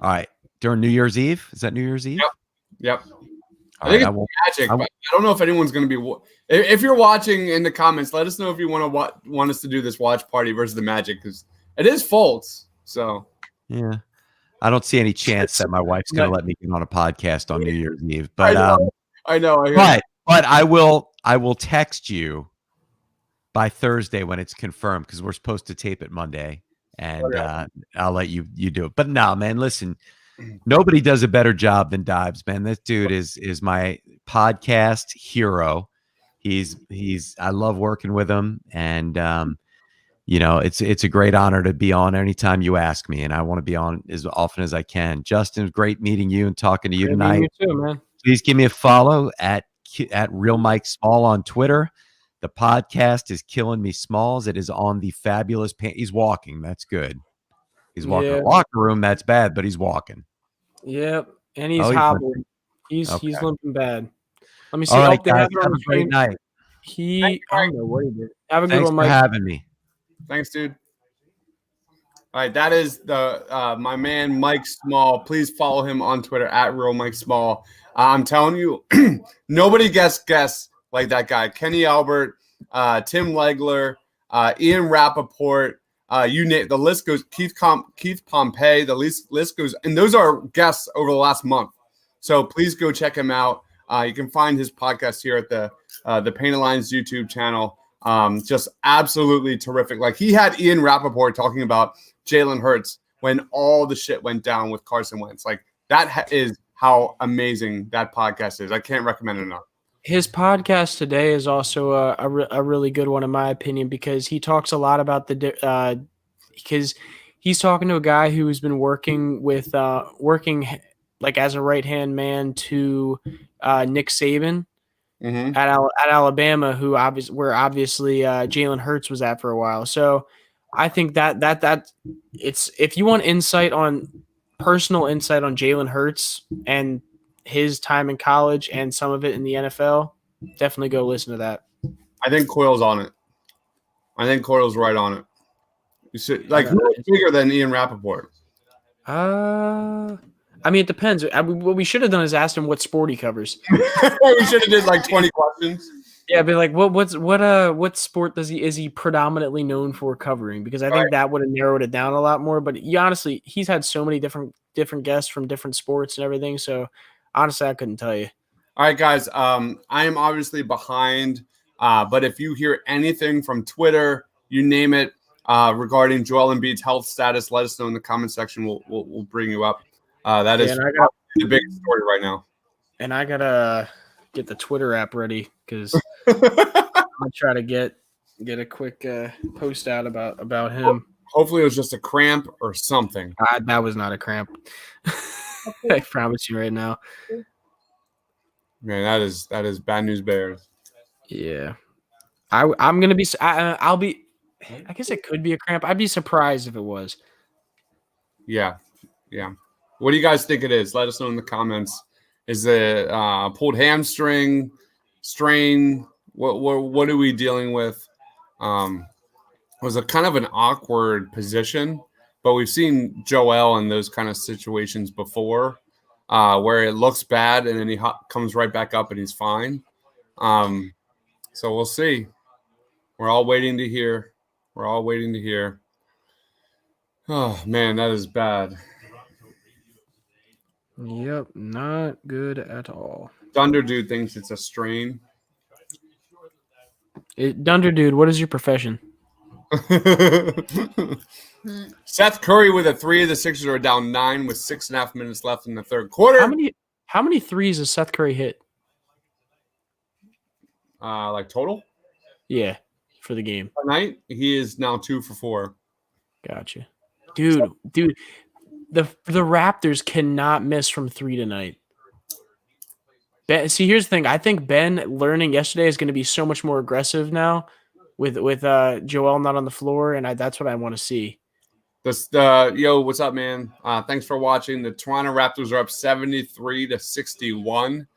All right. During New Year's Eve? Is that New Year's Eve? Yep. I think it's Magic, but I don't know if anyone's going to be. If you're watching in the comments, let us know if you want us to do this watch party versus the Magic, because it is Fultz. So yeah, I don't see any chance that my wife's going to let me get on a podcast on New Year's Eve. But I know. But I will text you by Thursday when it's confirmed, because we're supposed to tape it Monday, and I'll let you do it. But no, man, listen, nobody does a better job than Dives, man. This dude is my podcast hero. I love working with him, and it's a great honor to be on anytime you ask me, and I want to be on as often as I can. Justin, great meeting you and talking to you tonight. You too, man. Please give me a follow at Real Mike Small on Twitter. The podcast is Killing Me Smalls. It is on the fabulous he's walking. That's good. He's walking the locker room. That's bad, but he's walking. Yep. And he's hobbling. He's limping bad. Let me see. All right, guys, have a great night. I don't know what he did. Have a good Thanks one, Mike. for having me. Thanks, dude. All right, that is the my man Mike Small. Please follow him on Twitter at Real Mike Small. I'm telling you, nobody guess like that guy. Kenny Albert, Tim Legler, Ian Rappaport. You name the list goes. Keith Pompey. The list goes, and those are guests over the last month. So please go check him out. You can find his podcast here at the Painted Lines YouTube channel. Just absolutely terrific. Like he had Ian Rappaport talking about Jalen Hurts when all the shit went down with Carson Wentz. Like that is how amazing that podcast is. I can't recommend it enough. His podcast today is also a really good one in my opinion because he talks a lot about because he's talking to a guy who's been working like as a right-hand man to Nick Saban at Alabama, where obviously Jalen Hurts was at for a while. So I think that it's, if you want personal insight on Jalen Hurts and his time in college and some of it in the NFL, definitely go listen to that. I think Coyle's on it. I think Coyle's right on it. You should, like, who's bigger than Ian Rappaport? I mean, it depends. What we should have done is asked him what sport he covers. We should have did like 20 questions. Yeah, but like, what sport is he predominantly known for covering? Because I think that would have narrowed it down a lot more. But honestly, he's had so many different guests from different sports and everything. So honestly, I couldn't tell you. All right, guys. I am obviously behind, but if you hear anything from Twitter, you name it, regarding Joel Embiid's health status, let us know in the comment section. We'll bring you up. That is the biggest story right now. And I gotta get the Twitter app ready because I'm gonna try to get a quick post out about him. Hopefully, it was just a cramp or something. That was not a cramp. I promise you right now. Man, that is bad news bears. Yeah, I'm gonna be. I'll be. I guess it could be a cramp. I'd be surprised if it was. Yeah. What do you guys think it is? Let us know in the comments. Is it pulled hamstring, strain? What are we dealing with? It was a kind of an awkward position, but we've seen Joel in those kind of situations before, where it looks bad and then he comes right back up and he's fine. So we'll see. We're all waiting to hear. Oh man, that is bad. Yep, not good at all. Thunder Dude thinks it's a strain. Thunder Dude, what is your profession? Seth Curry with a three. The Sixers are down 9 with 6.5 minutes left in the third quarter. How many threes has Seth Curry hit? Like total? Yeah, for the game. Tonight, he is now 2 for 4. Gotcha. Dude, the Raptors cannot miss from 3 tonight. See, here's the thing. I think Ben learning yesterday is going to be so much more aggressive now with Joel not on the floor, and that's what I want to see. Yo, what's up, man? Thanks for watching. The Toronto Raptors are up 73-61.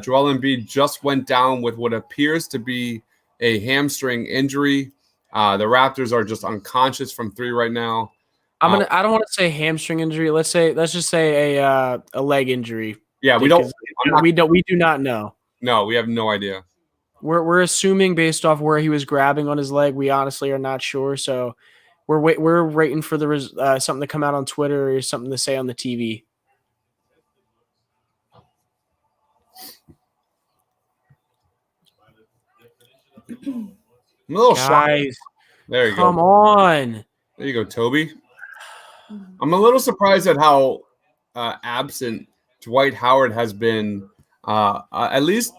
Joel Embiid just went down with what appears to be a hamstring injury. The Raptors are just unconscious from 3 right now. I don't want to say hamstring injury. Let's just say a leg injury. Yeah, we do not know. No, we have no idea. We're assuming based off where he was grabbing on his leg. We honestly are not sure. So we're waiting for something to come out on Twitter or something to say on the TV. I'm a little Guys, there you come go. on. There you go, Toby. I'm a little surprised at how absent Dwight Howard has been, at least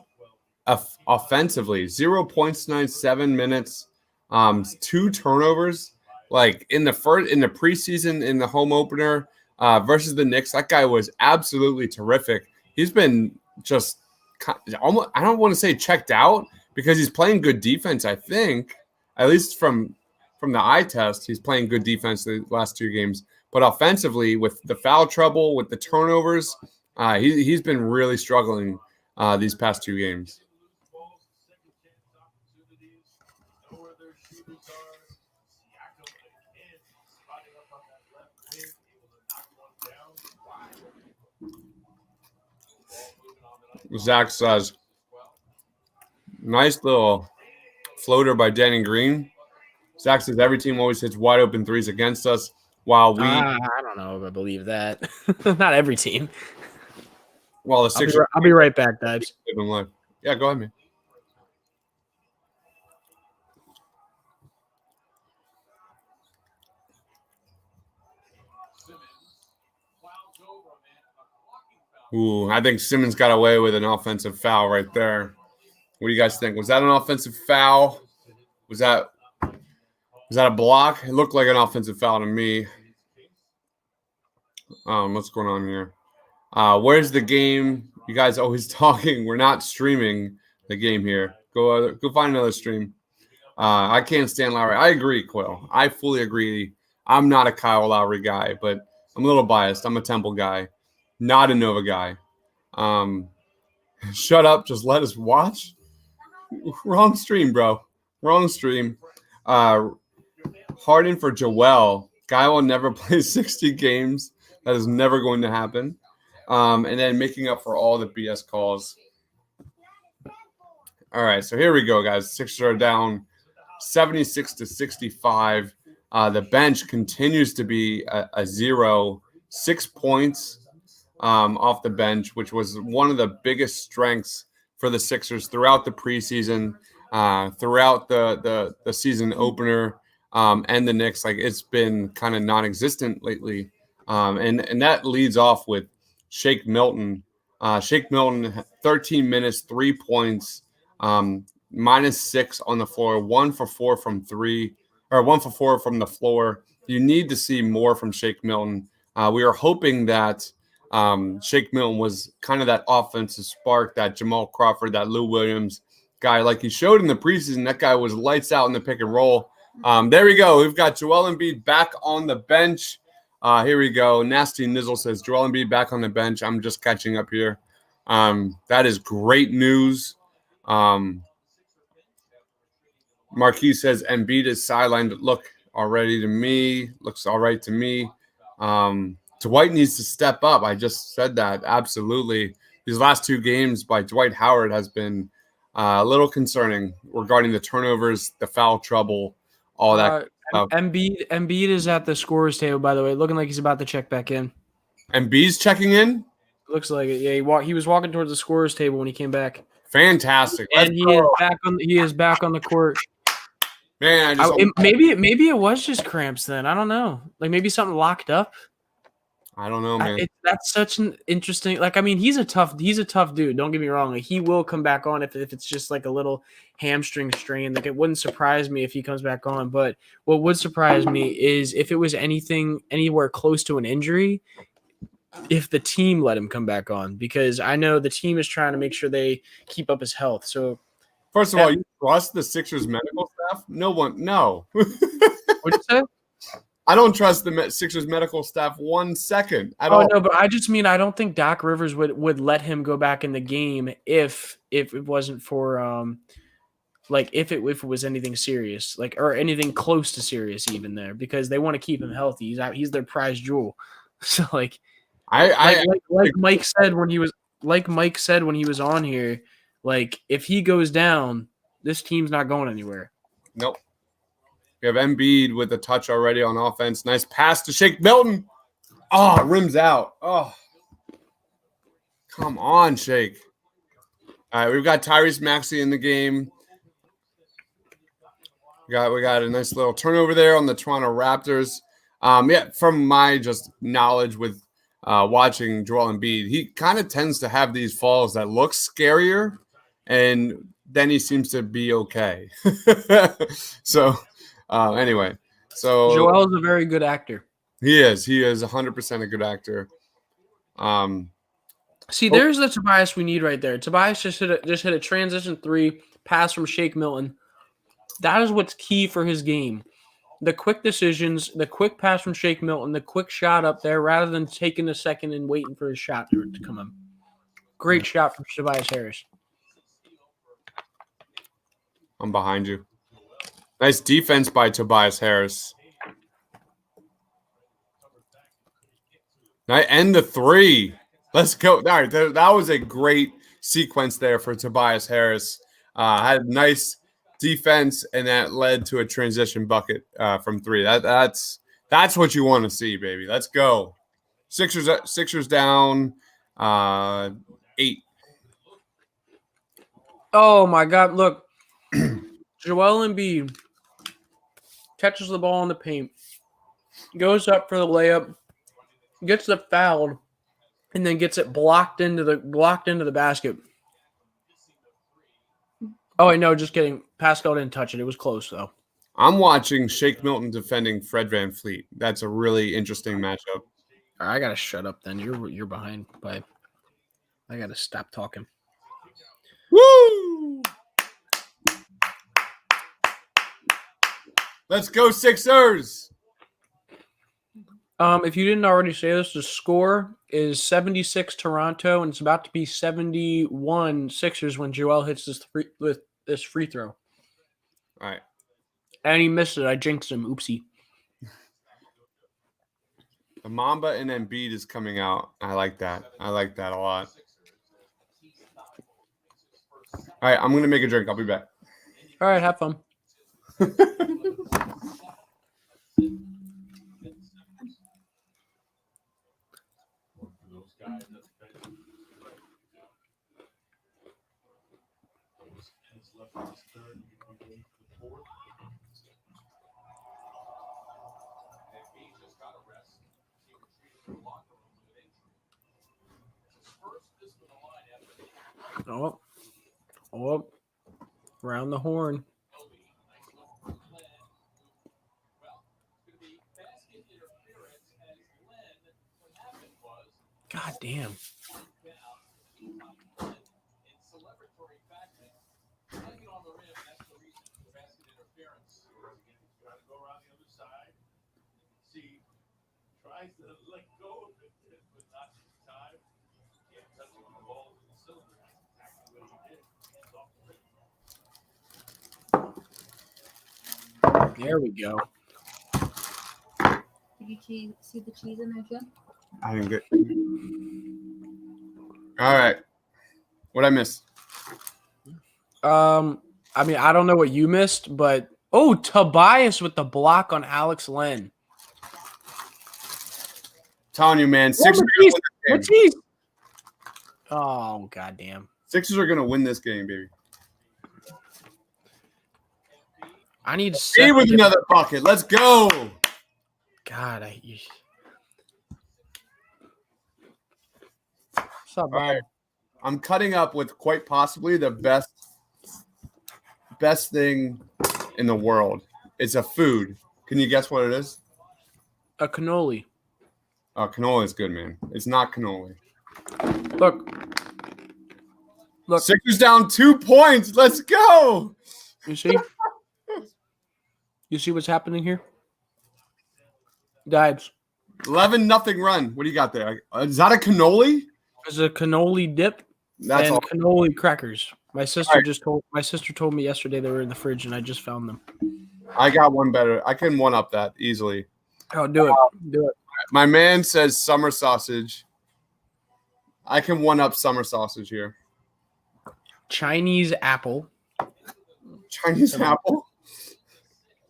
offensively. 0 points tonight, 7 minutes, 2 turnovers. Like in the preseason, in the home opener versus the Knicks, that guy was absolutely terrific. He's been just almost, I don't want to say checked out because he's playing good defense. I think, at least from the eye test, he's playing good defense the last 2 games. But offensively, with the foul trouble, with the turnovers, he's been really struggling these past 2 games. Zach says, nice little floater by Danny Green. Zach says every team always hits wide open threes against us, while we I don't know if I believe that. Not every team. while the Sixers. I'll be right back, guys. Yeah, go ahead, man. Ooh, I think Simmons got away with an offensive foul right there. What do you guys think? Was that an offensive foul? Was that a block? It looked like an offensive foul to me. What's going on here? Where's the game? You guys always talking. We're not streaming the game here. Go find another stream. I can't stand Lowry. I agree, Quill. I fully agree. I'm not a Kyle Lowry guy, but I'm a little biased. I'm a Temple guy, not a Nova guy. Shut up. Just let us watch. Wrong stream, bro. Wrong stream. Harden for Joel. Guy will never play 60 games. That is never going to happen. And then making up for all the BS calls. All right, so here we go, guys. Sixers are down 76-65. The bench continues to be a 0. 6 points off the bench, which was one of the biggest strengths for the Sixers throughout the preseason, throughout the season opener, and the Knicks. Like, it's been kind of non-existent lately. And that leads off with Shake Milton. Shake Milton, 13 minutes, 3 points, -6 on the floor, 1 for 4 from 3, or 1 for 4 from the floor. You need to see more from Shake Milton. We are hoping that Shake Milton was kind of that offensive spark, that Jamal Crawford, that Lou Williams guy. Like he showed in the preseason, that guy was lights out in the pick and roll. There we go. We've got Joel Embiid back on the bench. Here we go. Nasty Nizzle says, Joel Embiid back on the bench. I'm just catching up here. That is great news. Marquis says, Embiid is sidelined. Look already to me. Looks all right to me. Dwight needs to step up. I just said that. Absolutely. These last 2 games by Dwight Howard has been a little concerning regarding the turnovers, the foul trouble, all that. Embiid is at the scorer's table, by the way, looking like he's about to check back in. Embiid's checking in? Looks like it. Yeah, he was walking towards the scorer's table when he came back. Fantastic. And he is back on the court. Man, maybe it was just cramps then. I don't know. Like maybe something locked up. I don't know, man. That's such an interesting. Like, I mean, he's a tough dude. Don't get me wrong. Like, he will come back on if it's just like a little hamstring strain. Like, it wouldn't surprise me if he comes back on. But what would surprise me is if it was anything anywhere close to an injury, if the team let him come back on, because I know the team is trying to make sure they keep up his health. So, first of all, you trust the Sixers medical staff? No. What'd you say? I don't trust the Sixers medical staff 1 second at all. No, but I just mean I don't think Doc Rivers would let him go back in the game if it wasn't for like if it was anything serious, like or anything close to serious even there, because they want to keep him healthy. He's their prize jewel. So like Mike said when he was on here, like if he goes down, this team's not going anywhere. Nope. We have Embiid with a touch already on offense. Nice pass to Shake Milton. Oh, rims out. Oh, come on, Shake. All right, we've got Tyrese Maxey in the game. We got a nice little turnover there on the Toronto Raptors. From my just knowledge with watching Joel Embiid, he kind of tends to have these falls that look scarier, and then he seems to be okay. So. Anyway, so Joel is a very good actor. He is 100% a good actor. There's the Tobias we need right there. Tobias just hit a transition 3 pass from Shake Milton. That is what's key for his game. The quick decisions, the quick pass from Shake Milton, the quick shot up there, rather than taking a second and waiting for his shot to come in. Great shot from Tobias Harris. I'm behind you. Nice defense by Tobias Harris. And the 3. Let's go. All right, that was a great sequence there for Tobias Harris. Had a nice defense, and that led to a transition bucket from three. That's what you want to see, baby. Let's go. Sixers down 8. Oh my God! Look, Joel Embiid catches the ball in the paint, goes up for the layup, gets the foul, and then gets it blocked into the basket. Oh wait, no, just kidding. Pascal didn't touch it. It was close though. I'm watching Shake Milton defending Fred VanVleet. That's a really interesting matchup. All right, I gotta shut up then. You're behind by. I gotta stop talking. Woo! Let's go Sixers. If you didn't already say this, the score is 76 Toronto, and it's about to be 71 Sixers when Joel hits this free throw. All right. And he missed it. I jinxed him. Oopsie. The Mamba and Embiid is coming out. I like that. I like that a lot. All right, I'm going to make a drink. I'll be back. All right, have fun. Oh, round the horn. God damn. There we go. Did you see the cheese in there, Jim? I didn't get. All right. What'd I miss? I mean, I don't know what you missed, but Tobias with the block on Alex Len. Telling you, man, Sixers are Matisse. gonna win this game. Matisse. Oh, goddamn. Sixers are gonna win this game, baby. I need Stay with another bucket. Let's go. God, What's up, Bob? Right. I'm cutting up with quite possibly the best thing in the world. It's a food. Can you guess what it is? A cannoli. Oh, cannoli is good, man. It's not cannoli. Look. Sixers down 2 points. Let's go. You see? You see what's happening here? Dives. 11-0 run. What do you got there? Is that a cannoli? There's a cannoli dip That's and all. cannoli crackers. My sister Right. told me yesterday they were in the fridge and I just found them. I got one better. I can one up that easily. Oh, do it. Do it. My man says summer sausage. I can one up summer sausage here. Chinese apple. Chinese apple?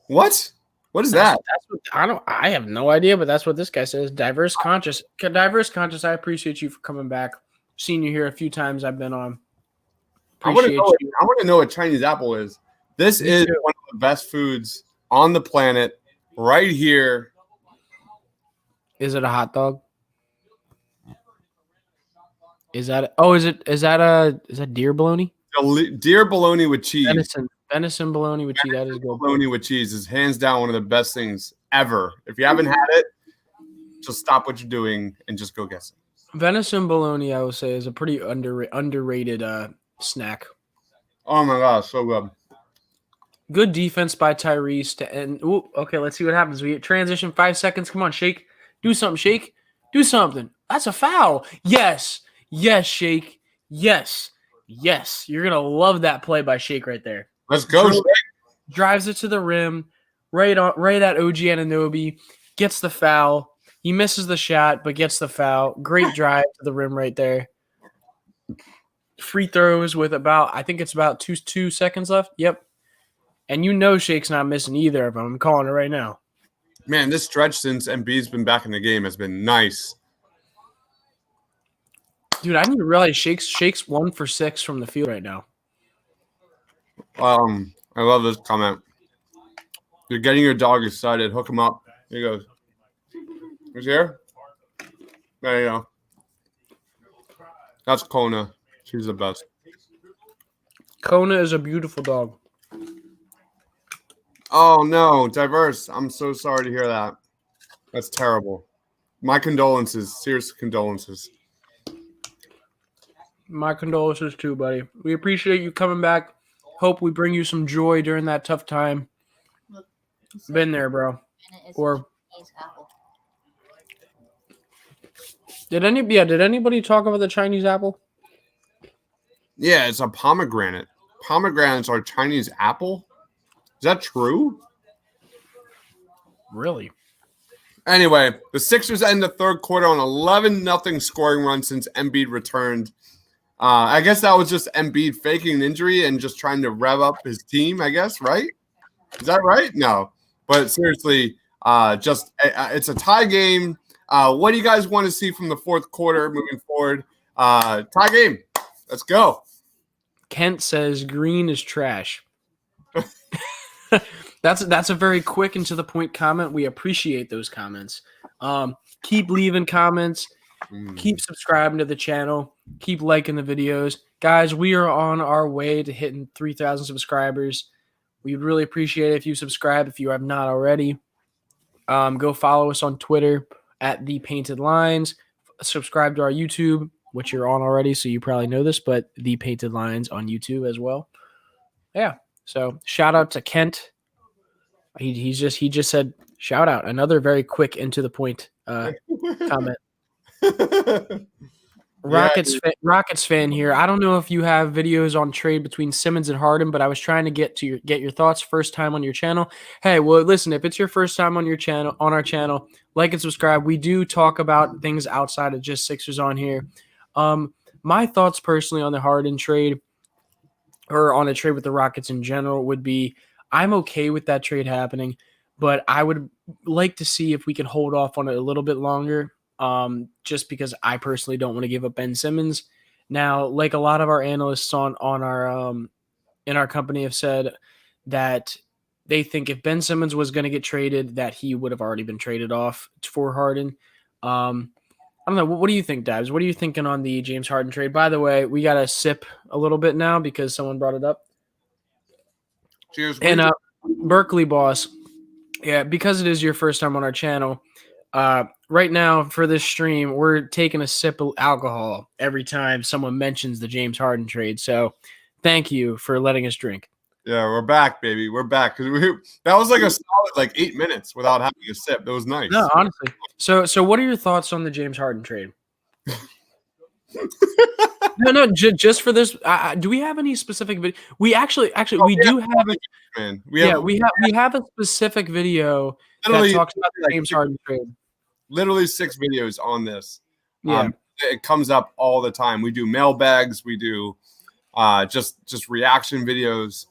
What? What is that? That's what I have no idea, but that's what this guy says. Diverse conscious. I appreciate you for coming back. Seen you here a few times I've been on. I want Appreciate you. to know what Chinese apple is. This Me is too. one of the best foods on the planet right here. Is it a hot dog? Is that deer bologna? Deer bologna with cheese. Venison bologna with cheese. That is good. Bologna with cheese is hands down one of the best things ever. If you haven't had it, just stop what you're doing and just go get some. Venison bologna, I would say, is a pretty underrated snack. Oh my gosh, so good. Good defense by Tyrese to end. Ooh, okay, let's see what happens. We get transition 5 seconds. Come on, Shake. Do something, Shake. Do something. That's a foul. Yes. Yes, Shake. Yes. Yes. You're going to love that play by Shake right there. Let's go. Shake. Drives it to the rim, right at OG Anunoby, gets the foul. He misses the shot, but gets the foul. Great drive to the rim right there. free throws with about, I think it's about two seconds left. Yep. And you know Shake's not missing either of them. I'm calling it right now. Man, this stretch since Embiid's been back in the game has been nice. Dude, I didn't even realize Shake's 1 for 6 from the field right now. I love this comment. You're getting your dog excited. Hook him up. Here he goes. He's here? There you go. That's Kona. She's the best. Kona is a beautiful dog. Oh, no. Diverse. I'm so sorry to hear that. That's terrible. My condolences. Serious condolences. My condolences too, buddy. We appreciate you coming back. Hope we bring you some joy during that tough time. Look, Been there, bro. Or apple. did anybody talk about the Chinese apple? Yeah, it's a pomegranate. Pomegranates are Chinese apple? Is that true? Really? Anyway, the Sixers end the third quarter on 11-0 scoring run since Embiid returned. I guess that was just Embiid faking an injury and just trying to rev up his team, I guess, right? Is that right? No. But seriously, it's a tie game. What do you guys want to see from the fourth quarter moving forward? Tie game. Let's go. Kent says Green is trash. That's a very quick and to the point comment. We appreciate those comments. Keep leaving comments. Keep subscribing to the channel. Keep liking the videos. Guys, we are on our way to hitting 3,000 subscribers. We would really appreciate it if you subscribe if you have not already. Go follow us on Twitter at The Painted Lines. Subscribe to our YouTube, which you're on already, so you probably know this, but The Painted Lines on YouTube as well. Yeah. So shout out to Kent. He just said shout out. Another very quick and to the point comment. Rockets fan here. I don't know if you have videos on trade between Simmons and Harden, but I was trying to get your thoughts. First time on your channel. Hey, well, listen, if it's your first time on our channel, like and subscribe. We do talk about things outside of just Sixers on here. My thoughts personally on the Harden trade, or on a trade with the Rockets in general, would be I'm okay with that trade happening, but I would like to see if we can hold off on it a little bit longer. Just because I personally don't want to give up Ben Simmons. Now, like a lot of our analysts on our in our company have said that they think if Ben Simmons was going to get traded, that he would have already been traded off for Harden. I don't know. What do you think, Dabs? What are you thinking on the James Harden trade? By the way, we got to sip a little bit now because someone brought it up. Cheers. And Berkeley boss, yeah, because it is your first time on our channel. Right now for this stream, we're taking a sip of alcohol every time someone mentions the James Harden trade. So thank you for letting us drink. Yeah, we're back, baby. We're back. That was like a solid 8 minutes without having a sip. That was nice. No, honestly. So what are your thoughts on the James Harden trade? No, just for this. Do we have any specific video? We actually we do have it. Man, we have a specific video that talks about the James Harden trade. Literally 6 videos on this. Yeah. It comes up all the time. We do mailbags. We do just reaction videos.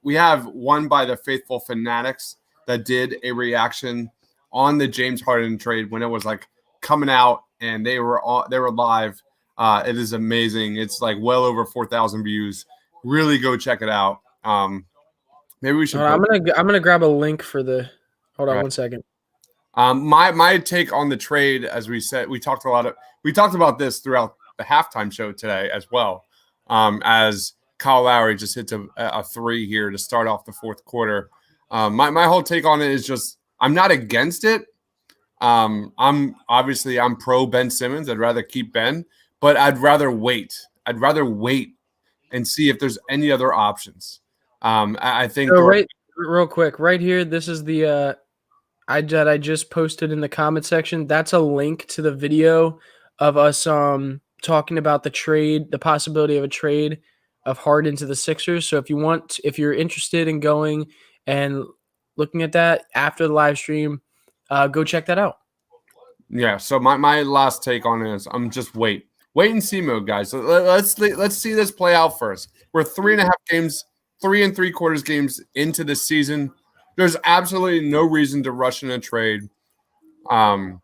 We have one by the Faithful Fanatics that did a reaction on the James Harden trade when it was like coming out, and they were live. It is amazing. It's like well over 4,000 views. Really go check it out. Maybe we should. I'm gonna grab a link for the. Hold on 1 second. My take on the trade, as we said, we talked about this throughout the halftime show today as well. As Kyle Lowry just hits a 3 here to start off the fourth quarter. My whole take on it is just I'm not against it. I'm pro Ben Simmons. I'd rather keep Ben, but I'd rather wait. I'd rather wait and see if there's any other options. I think so real quick, right here, this is the I just posted in the comment section. That's a link to the video of us talking about the trade, the possibility of a trade of Harden to the Sixers. So if you're interested in going and looking at that after the live stream, go check that out. Yeah. So my last take on it is just wait. wait and see mode, guys. So let's see this play out first. We're 3.5 games, 3 3/4 games into the season. There's absolutely no reason to rush in a trade. The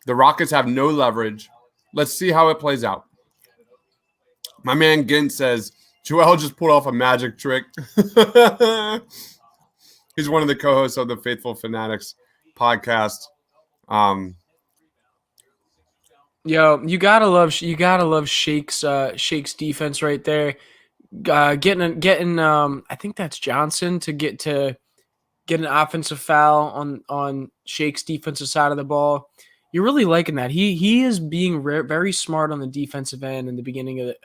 Rockets have no leverage. Let's see how it plays out. My man Gint says Joel just pulled off a magic trick. He's one of the co-hosts of the Faithful Fanatics podcast. Yo, you gotta love Shake's defense right there. Getting I think that's Johnson to get an offensive foul on Shake's defensive side of the ball. You're really liking that. He is being very smart on the defensive end in the beginning of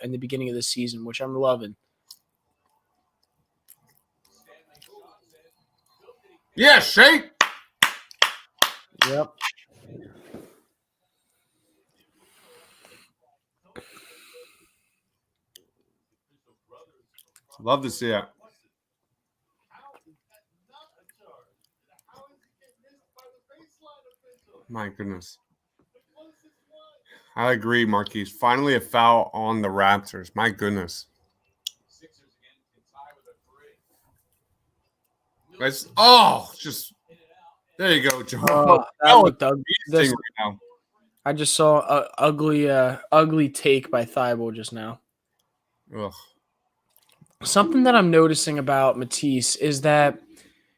the season, which I'm loving. Yeah, Shake. Yep. Love to see it. My goodness. I agree, Marquise. Finally a foul on the Raptors. My goodness. Just there you go, Joe. That looked ugly. Right now. I just saw a ugly take by Thibault just now. Ugh. Something that I'm noticing about Matisse is that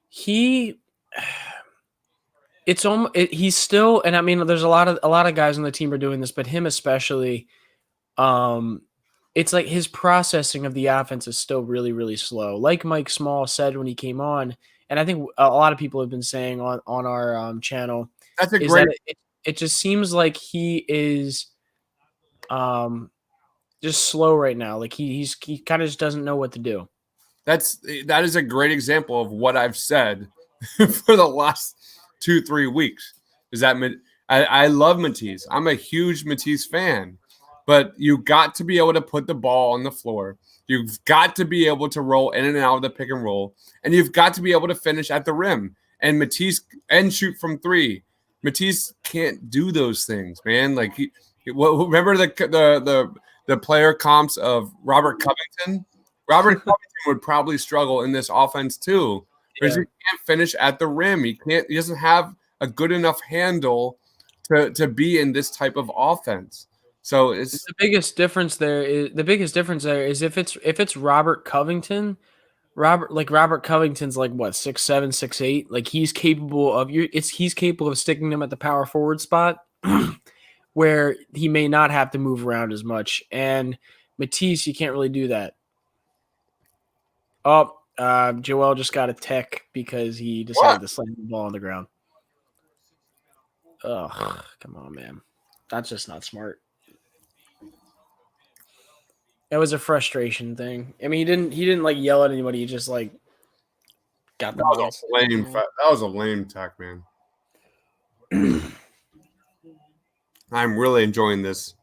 he's still, and I mean, there's a lot of guys on the team are doing this, but him especially. It's like his processing of the offense is still really, really slow. Like Mike Small said when he came on, and I think a lot of people have been saying on our channel. That's a great. It just seems like he is, just slow right now. Like he kind of just doesn't know what to do. That is a great example of what I've said for the last 2-3 weeks. Is that I love Matisse. I'm a huge Matisse fan, but you got to be able to put the ball on the floor. You've got to be able to roll in and out of the pick and roll, and you've got to be able to finish at the rim and shoot from three. Matisse can't do those things, man. Like remember the player comps of Robert Covington? Robert Covington would probably struggle in this offense too, because he can't finish at the rim. He doesn't have a good enough handle to be in this type of offense. So it's the biggest difference there is if it's Robert Covington. Robert Covington's like what 6'7", 6'8". Like he's capable of sticking him at the power forward spot where he may not have to move around as much. And Matisse, you can't really do that. Oh, Joel just got a tech because he decided to slam the ball on the ground. Ugh, come on, man. That's just not smart. It was a frustration thing. I mean, he didn't like yell at anybody. He just like got the ball. That was a lame tech, man. I'm really enjoying this.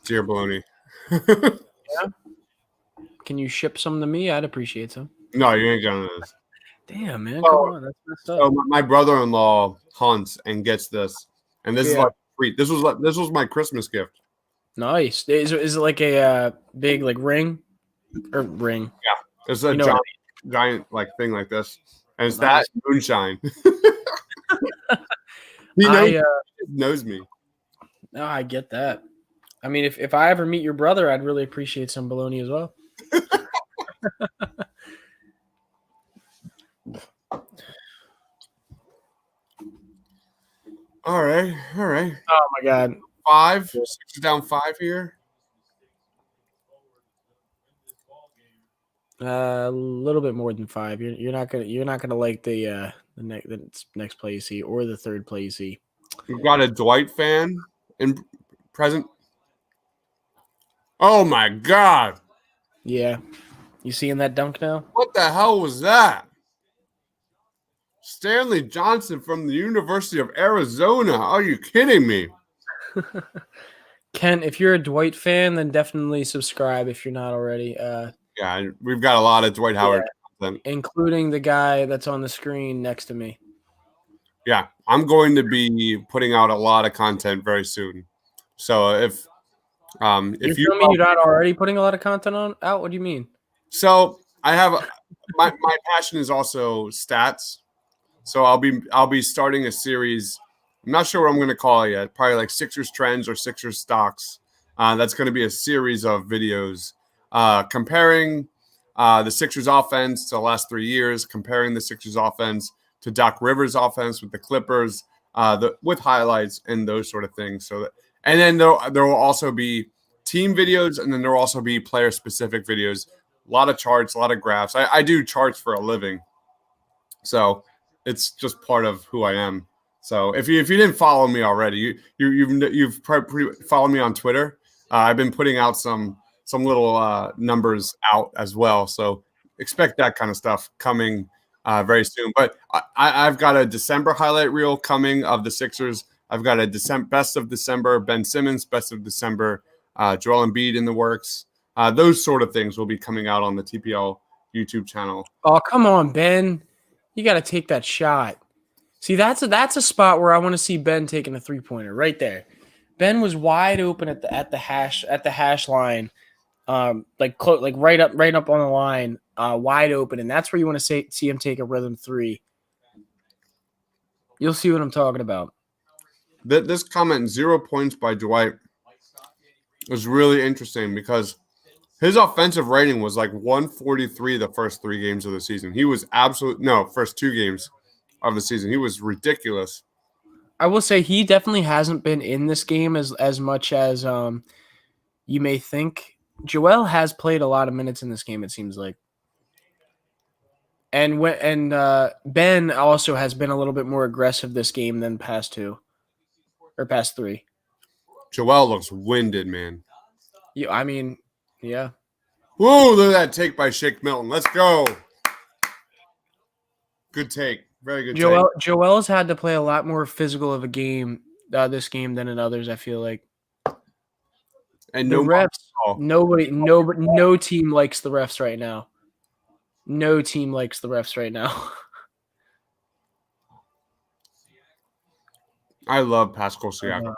Dear Baloney. Yeah. Can you ship some to me? I'd appreciate some. No, you ain't getting this. Damn, man. Come on. That's messed up. So my brother-in-law hunts and gets this. And this is like free. This was my Christmas gift. Nice. Is it like a big like ring? Or ring? Yeah. It's a giant like thing like this. And it's Nice. that moonshine. He knows me. No, I get that. I mean, if I ever meet your brother, I'd really appreciate some bologna as well. All right. Oh my God. 5. 6 down 5 here. A little bit more than 5. You're not gonna like the next play you see or the third play you see. We've got a Dwight fan in present. Oh my God! Yeah, you seeing that dunk now? What the hell was that? Stanley Johnson from the University of Arizona. Are you kidding me? Ken, if you're a Dwight fan, then definitely subscribe if you're not already. Yeah, we've got a lot of Dwight Howard content, including the guy that's on the screen next to me. Yeah, I'm going to be putting out a lot of content very soon. So if If You're telling me you're not already putting a lot of content out? What do you mean? So I have my passion is also stats. So I'll be starting a series. I'm not sure what I'm going to call it yet. Probably like Sixers trends or Sixers stocks. That's going to be a series of videos comparing the Sixers offense to the last 3 years, comparing the Sixers offense to Doc Rivers' offense with the Clippers, with highlights and those sort of things. And then there will also be team videos, and then there will also be player specific videos. A lot of charts, a lot of graphs. I do charts for a living, so it's just part of who I am. So if you didn't follow me already, you've probably followed me on Twitter. I've been putting out some little numbers out as well. So expect that kind of stuff coming very soon. But I've got a December highlight reel coming of the Sixers. I've got a best of December Ben Simmons, best of December Joel Embiid in the works. Those sort of things will be coming out on the TPL YouTube channel. Oh, come on, Ben. You got to take that shot. See, that's a spot where I want to see Ben taking a 3-pointer right there. Ben was wide open at the hash line, like right up on the line, wide open, and that's where you want to see him take a rhythm 3. You'll see what I'm talking about. This comment, 0 points by Dwight, was really interesting because his offensive rating was like 143 the first 3 games of the season. He was first 2 games of the season. He was ridiculous. I will say he definitely hasn't been in this game as much as you may think. Joel has played a lot of minutes in this game, it seems like. And Ben also has been a little bit more aggressive this game than past 2 or past 3. Joel looks winded, man. Yeah, I mean, yeah. Whoa, look at that take by Shake Milton. Let's go. Good take. Very good take. Joel's had to play a lot more physical of a game this game than in others, I feel like. And the refs, no team likes the refs right now. No team likes the refs right now. I love Pascal Siakam.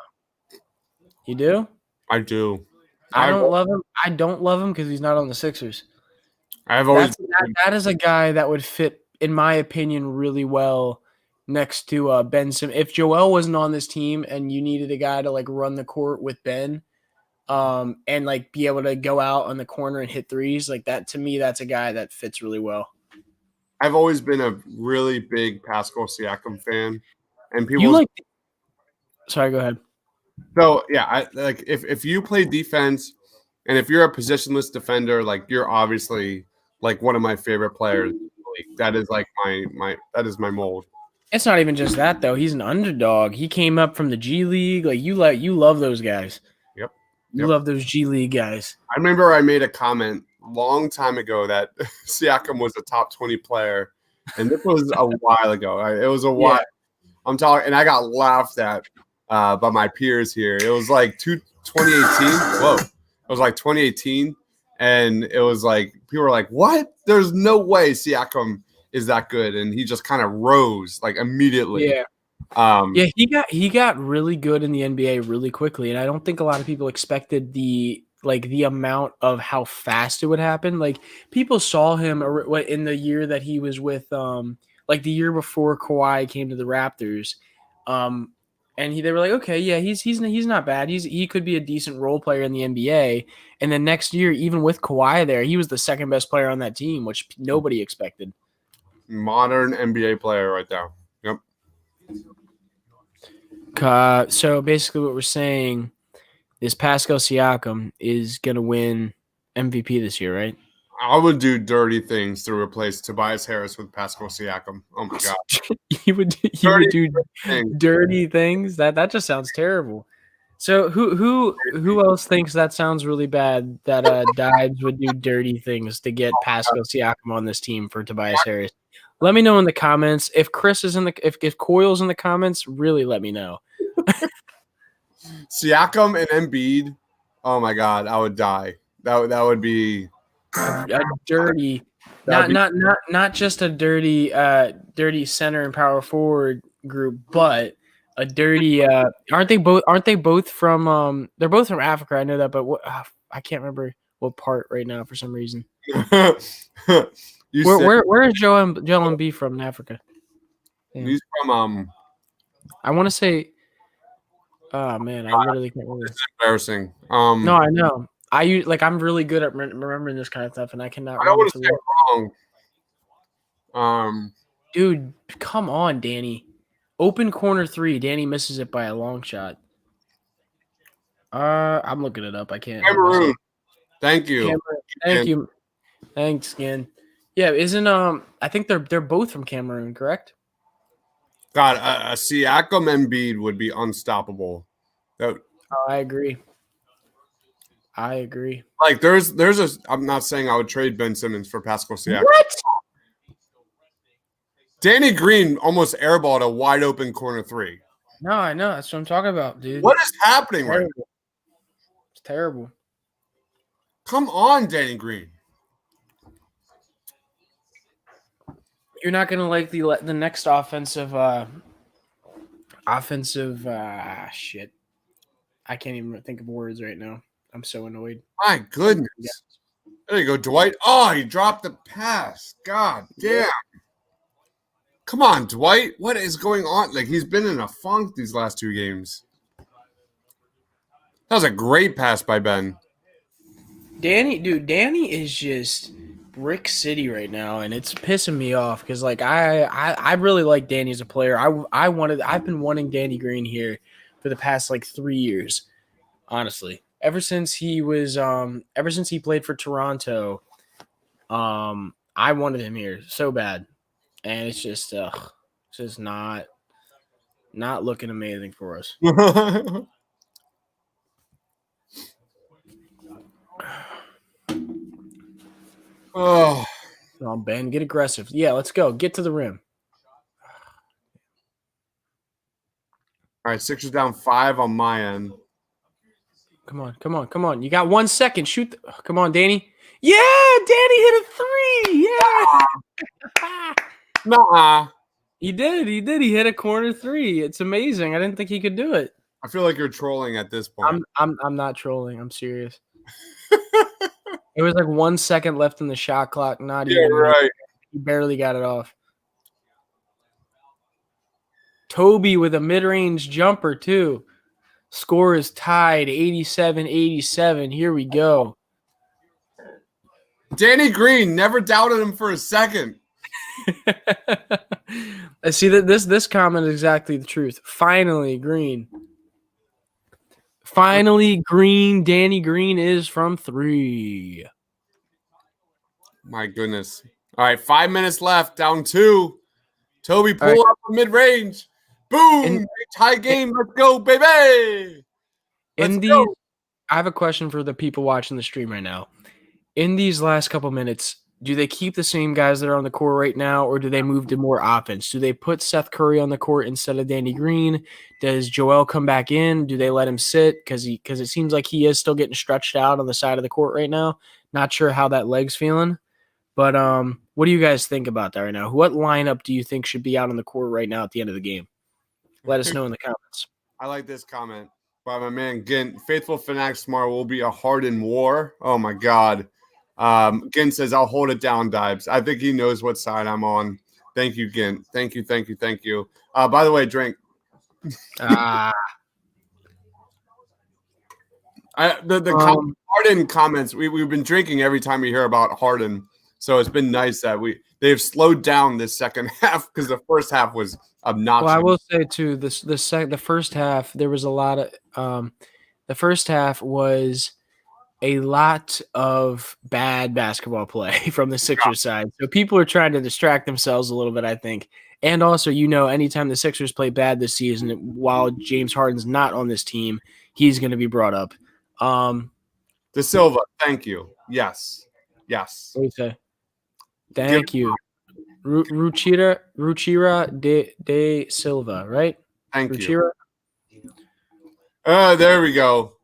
You do? I do. I don't love him. I don't love him because he's not on the Sixers. That is a guy that would fit, in my opinion, really well next to Ben Simmons. If Joel wasn't on this team and you needed a guy to like run the court with Ben, and like be able to go out on the corner and hit threes, like that, to me, that's a guy that fits really well. I've always been a really big Pascal Siakam fan, and people Sorry, go ahead. So yeah, if you play defense, and if you're a positionless defender, like you're obviously like one of my favorite players. That is like that is my mold. It's not even just that though. He's an underdog. He came up from the G League. Like you love those guys. Yep. You love those G League guys. I remember I made a comment a long time ago that Siakam was a top 20 player, and this was a while ago. It was a while. Yeah. I'm talking, and I got laughed at by my peers here. It was like 2018. Whoa. It was like 2018. And it was like, people were like, what? There's no way Siakam is that good. And he just kind of rose like immediately. Yeah. He got really good in the NBA really quickly. And I don't think a lot of people expected the amount of how fast it would happen. Like people saw him in the year that he was with, like the year before Kawhi came to the Raptors. And they were like, okay, yeah, he's not bad. He could be a decent role player in the NBA. And then next year, even with Kawhi there, he was the second best player on that team, which nobody expected. Modern NBA player right there. Yep. So basically what we're saying is Pascal Siakam is going to win MVP this year, right? I would do dirty things to replace Tobias Harris with Pascal Siakam. Oh my god! you would do dirty things. That just sounds terrible. So who else thinks that sounds really bad? That Dives would do dirty things to get Pascal Siakam on this team for Tobias Harris. Let me know in the comments. If Chris is if Coyle's in the comments, really let me know. Siakam and Embiid. Oh my god, I would die. That would be. A dirty, not just a dirty center and power forward group, but a dirty. Aren't they both? Aren't they both from? They're both from Africa. I know that, but what? I can't remember what part right now for some reason. Where is Joel Embiid from in Africa? Damn. He's from I want to say. Oh man, I literally can't remember. It's embarrassing. No, I know. I'm really good at remembering this kind of stuff, and I cannot. I don't want to remember say it wrong. Dude, come on, Danny. Open corner 3. Danny misses it by a long shot. I'm looking it up. I can't. Cameroon. Thank you. Cameroon. Thank you. Thanks, Skin. Yeah, isn't I think they're both from Cameroon, correct? God, a Siakam Embiid would be unstoppable. Oh, I agree. Like there's a. I'm not saying I would trade Ben Simmons for Pascal Siakam. What? Danny Green almost airballed a wide open corner 3. No, I know. That's what I'm talking about, dude. What is happening right now? It's terrible. Come on, Danny Green. You're not gonna like the next offensive shit. I can't even think of words right now. I'm so annoyed. My goodness. Yeah. There you go, Dwight. Oh, he dropped the pass. God damn. Come on, Dwight. What is going on? Like, he's been in a funk these last 2 games. That was a great pass by Ben. Danny is just brick city right now, and it's pissing me off because like I really like Danny as a player. I've been wanting Danny Green here for the past like 3 years, honestly. Ever since he played for Toronto, I wanted him here so bad, and it's just not looking amazing for us. Oh, Come on, Ben, get aggressive. Yeah, let's go. Get to the rim. all right. Sixers down 5 on my end. Come on. You got 1 second. Shoot. Come on, Danny. Yeah, Danny hit a 3. Yeah. Nuh-uh. He did. He hit a corner 3. It's amazing. I didn't think he could do it. I feel like you're trolling at this point. I'm not trolling. I'm serious. It was like 1 second left in the shot clock. Not Yeah, even. right. He barely got it off. Toby with a mid-range jumper too. Score is tied 87-87. Here we go. Danny Green, never doubted him for a second. I see that this comment is exactly the truth. Finally, Green. Danny Green is from 3. My goodness. All right, 5 minutes left, down 2. Toby, pull up from mid-range. Boom! Tie game. Let's go, baby. I have a question for the people watching the stream right now. In these last couple minutes, do they keep the same guys that are on the court right now, or do they move to more offense? Do they put Seth Curry on the court instead of Danny Green? Does Joel come back in? Do they let him sit? Because it seems like he is still getting stretched out on the side of the court right now. Not sure how that leg's feeling. But what do you guys think about that right now? What lineup do you think should be out on the court right now at the end of the game? Let us know in the comments. I like this comment by my man Gint. Faithful Fanatic Smart will be a Harden war. Oh, my God. Gint says, I'll hold it down, Dibes. I think he knows what side I'm on. Thank you, Gint. Thank you. By the way, drink. Harden comments, we've been drinking every time we hear about Harden. So it's been nice that they've slowed down this second half because the first half was obnoxious. Well, I will say too, the first half there was a lot of the first half was a lot of bad basketball play from the Sixers side. So people are trying to distract themselves a little bit, I think. And also, anytime the Sixers play bad this season, while James Harden's not on this team, he's going to be brought up. De Silva, thank you. Yes. What do you say? Thank you. Ruchira de Silva, right? Thank Ruchira? you. There we go.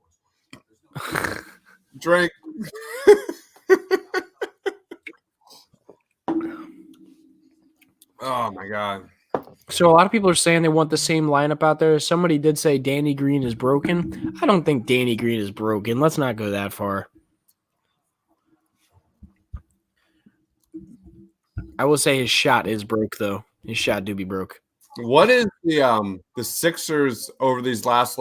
Drink. Oh, my God. So a lot of people are saying they want the same lineup out there. Somebody did say Danny Green is broken. I don't think Danny Green is broken. Let's not go that far. I will say his shot is broke, though. His shot do be broke. What is the Sixers over these last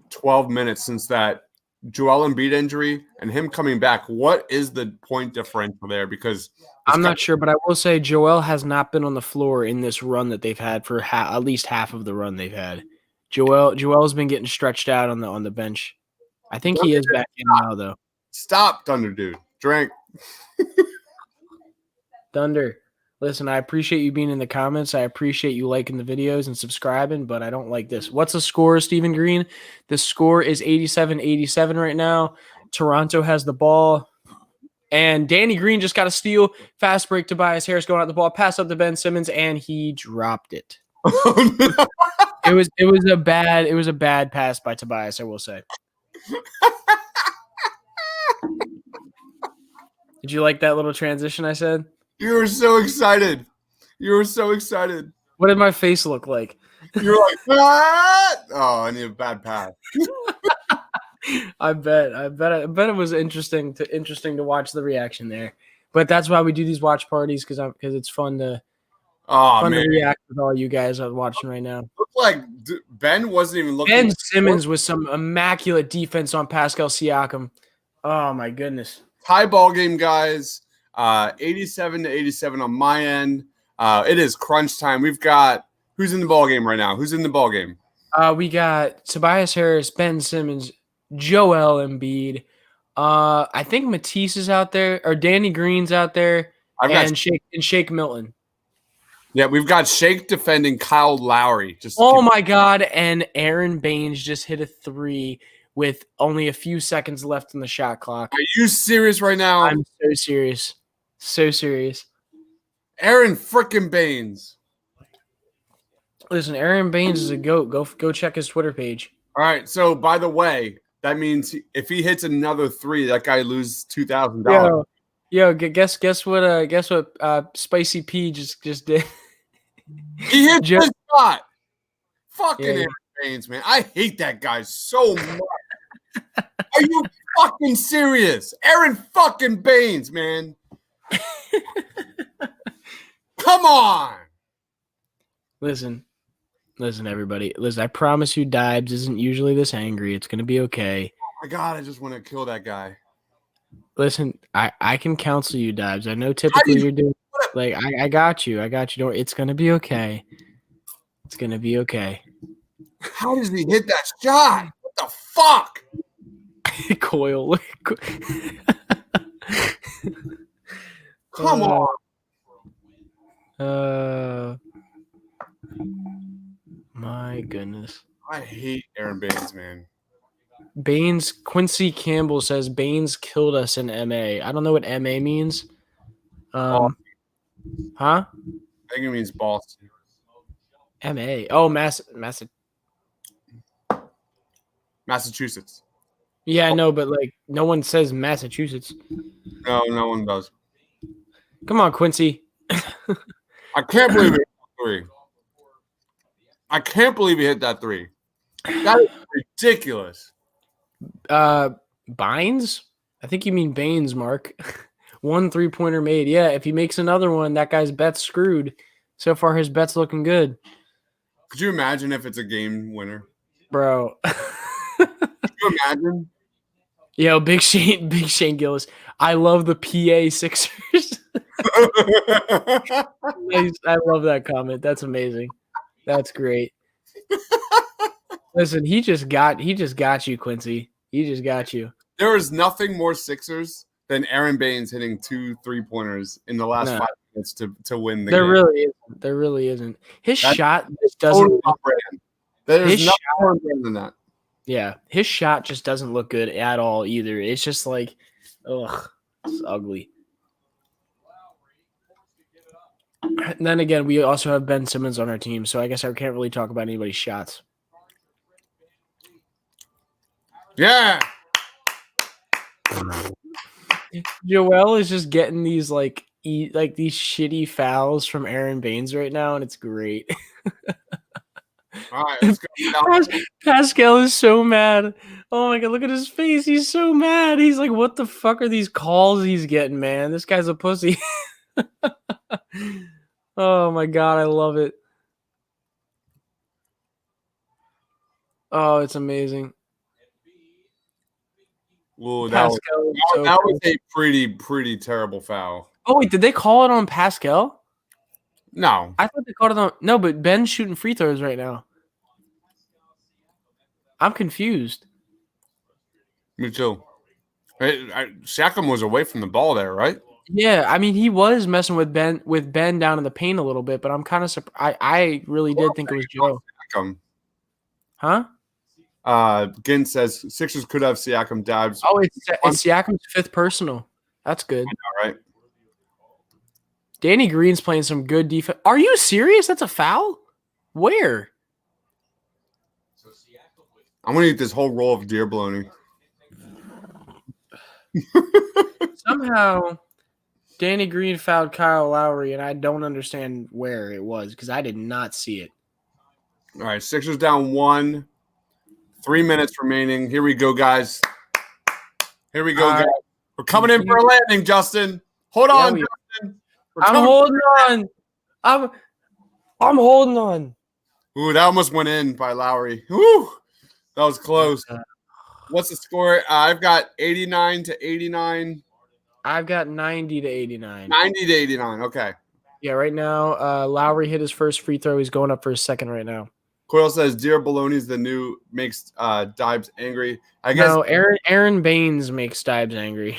12 minutes since that Joel Embiid injury and him coming back? What is the point differential there? Because I'm not sure, but I will say Joel has not been on the floor in this run that they've had for at least half of the run they've had. Joel's been getting stretched out on the bench. I think he is back in now, though. Stop, Thunder Dude. Drink. Thunder, listen, I appreciate you being in the comments. I appreciate you liking the videos and subscribing, but I don't like this. What's the score, Stephen Green? The score is 87-87 right now. Toronto has the ball. And Danny Green just got a steal. Fast break, Tobias Harris going out the ball. Pass up to Ben Simmons, and he dropped it. Oh, no. It was a bad pass by Tobias, I will say. Did you like that little transition I said? You were so excited. You were so excited. What did my face look like? You were like, what? Oh, I need a bad pass. I bet it was interesting to watch the reaction there. But that's why we do these watch parties because it's fun to react with all you guys watching right now. Looked like Ben wasn't even looking. Ben Simmons with some immaculate defense on Pascal Siakam. Oh my goodness. Tie ball game, guys. 87-87 on my end. It is crunch time. We've got who's in the ball game right now? Who's in the ball game? We got Tobias Harris, Ben Simmons, Joel Embiid. I think Matisse is out there, or Danny Green's out there, and Shake Milton. Yeah, we've got Shake defending Kyle Lowry. My God! And Aaron Baines just hit a 3 with only a few seconds left in the shot clock. Are you serious right now? I'm so serious. So serious. Aaron frickin' Baines. Listen, Aaron Baines is a goat. Go check his Twitter page. All right. So, by the way, that means if he hits another 3, that guy loses $2,000. Yo, guess what? Spicy P just did. He hit his shot. Fucking Aaron Baines, man. I hate that guy so much. Are you fucking serious? Aaron fucking Baines, man. Come on. Listen, everybody. Listen, I promise you Dibes isn't usually this angry. It's going to be okay. Oh, my God. I just want to kill that guy. Listen, I can counsel you, Dibes. I know typically you're doing – I got you. Don't, it's going to be okay. It's going to be okay. How does he hit that shot? What the fuck? Coil. Come on. My goodness. I hate Aaron Baines, man. Baines, Quincy Campbell says Baines killed us in MA. I don't know what MA means. Huh? I think it means Boston. MA. Oh, Massachusetts. Yeah, I know, but no one says Massachusetts. No one does. Come on, Quincy. I can't believe it hit that 3. I can't believe he hit that 3. That is ridiculous. Bynes? I think you mean Baines, Mark. 1 3-pointer made. Yeah, if he makes another one, that guy's bet's screwed. So far, his bet's looking good. Could you imagine if it's a game winner? Bro. Could you imagine? Yo, Big Shane Gillis. I love the PA Sixers. I love that comment. That's amazing. That's great. Listen, he just got you, Quincy. He just got you. There is nothing more Sixers than Aaron Baines hitting 2 3-pointers in the last 5 minutes to win the game. There really isn't. His That's shot just doesn't. There's nothing more than that. Yeah, his shot just doesn't look good at all either. It's just like, ugh, it's ugly. And then again, we also have Ben Simmons on our team, so I guess I can't really talk about anybody's shots. Yeah. Joel is just getting these like these shitty fouls from Aaron Baines right now, and it's great. All right, let's go. Pascal is so mad. Oh my god, look at his face. He's so mad. He's like, what the fuck are these calls he's getting, man? This guy's a pussy. Oh my god, I love it. Oh, it's amazing. Ooh, that was a pretty terrible foul. Oh wait, did they call it on Pascal? No, I thought they called it on. No, but Ben's shooting free throws right now. I'm confused. me too. Siakam was away from the ball there, right? Yeah, I mean he was messing with Ben down in the paint a little bit, but I'm kind of surprised. I really did think it was Joe. Siakam. Huh? Ginn says Sixers could have Siakam dabs. Oh, it's Siakam's 5th personal. That's good. All right. Danny Green's playing some good defense. Are you serious? That's a foul? Where? I'm gonna eat this whole roll of deer bologna. Somehow, Danny Green fouled Kyle Lowry, and I don't understand where it was because I did not see it. All right, Sixers down 1. 3 minutes remaining. Here we go, guys. Here we go, guys. We're coming in for a landing, Justin. Hold on, Justin. I'm holding on. I'm holding on. Ooh, that almost went in by Lowry. Ooh, that was close. What's the score? I've got 89 to 89. I've got 90 to 89. 90 to 89. Okay. Yeah, right now, Lowry hit his first free throw. He's going up for his second right now. Coyle says Dear Baloney's the new makes Dibes angry. I guess no, Aaron Baines makes Dibes angry.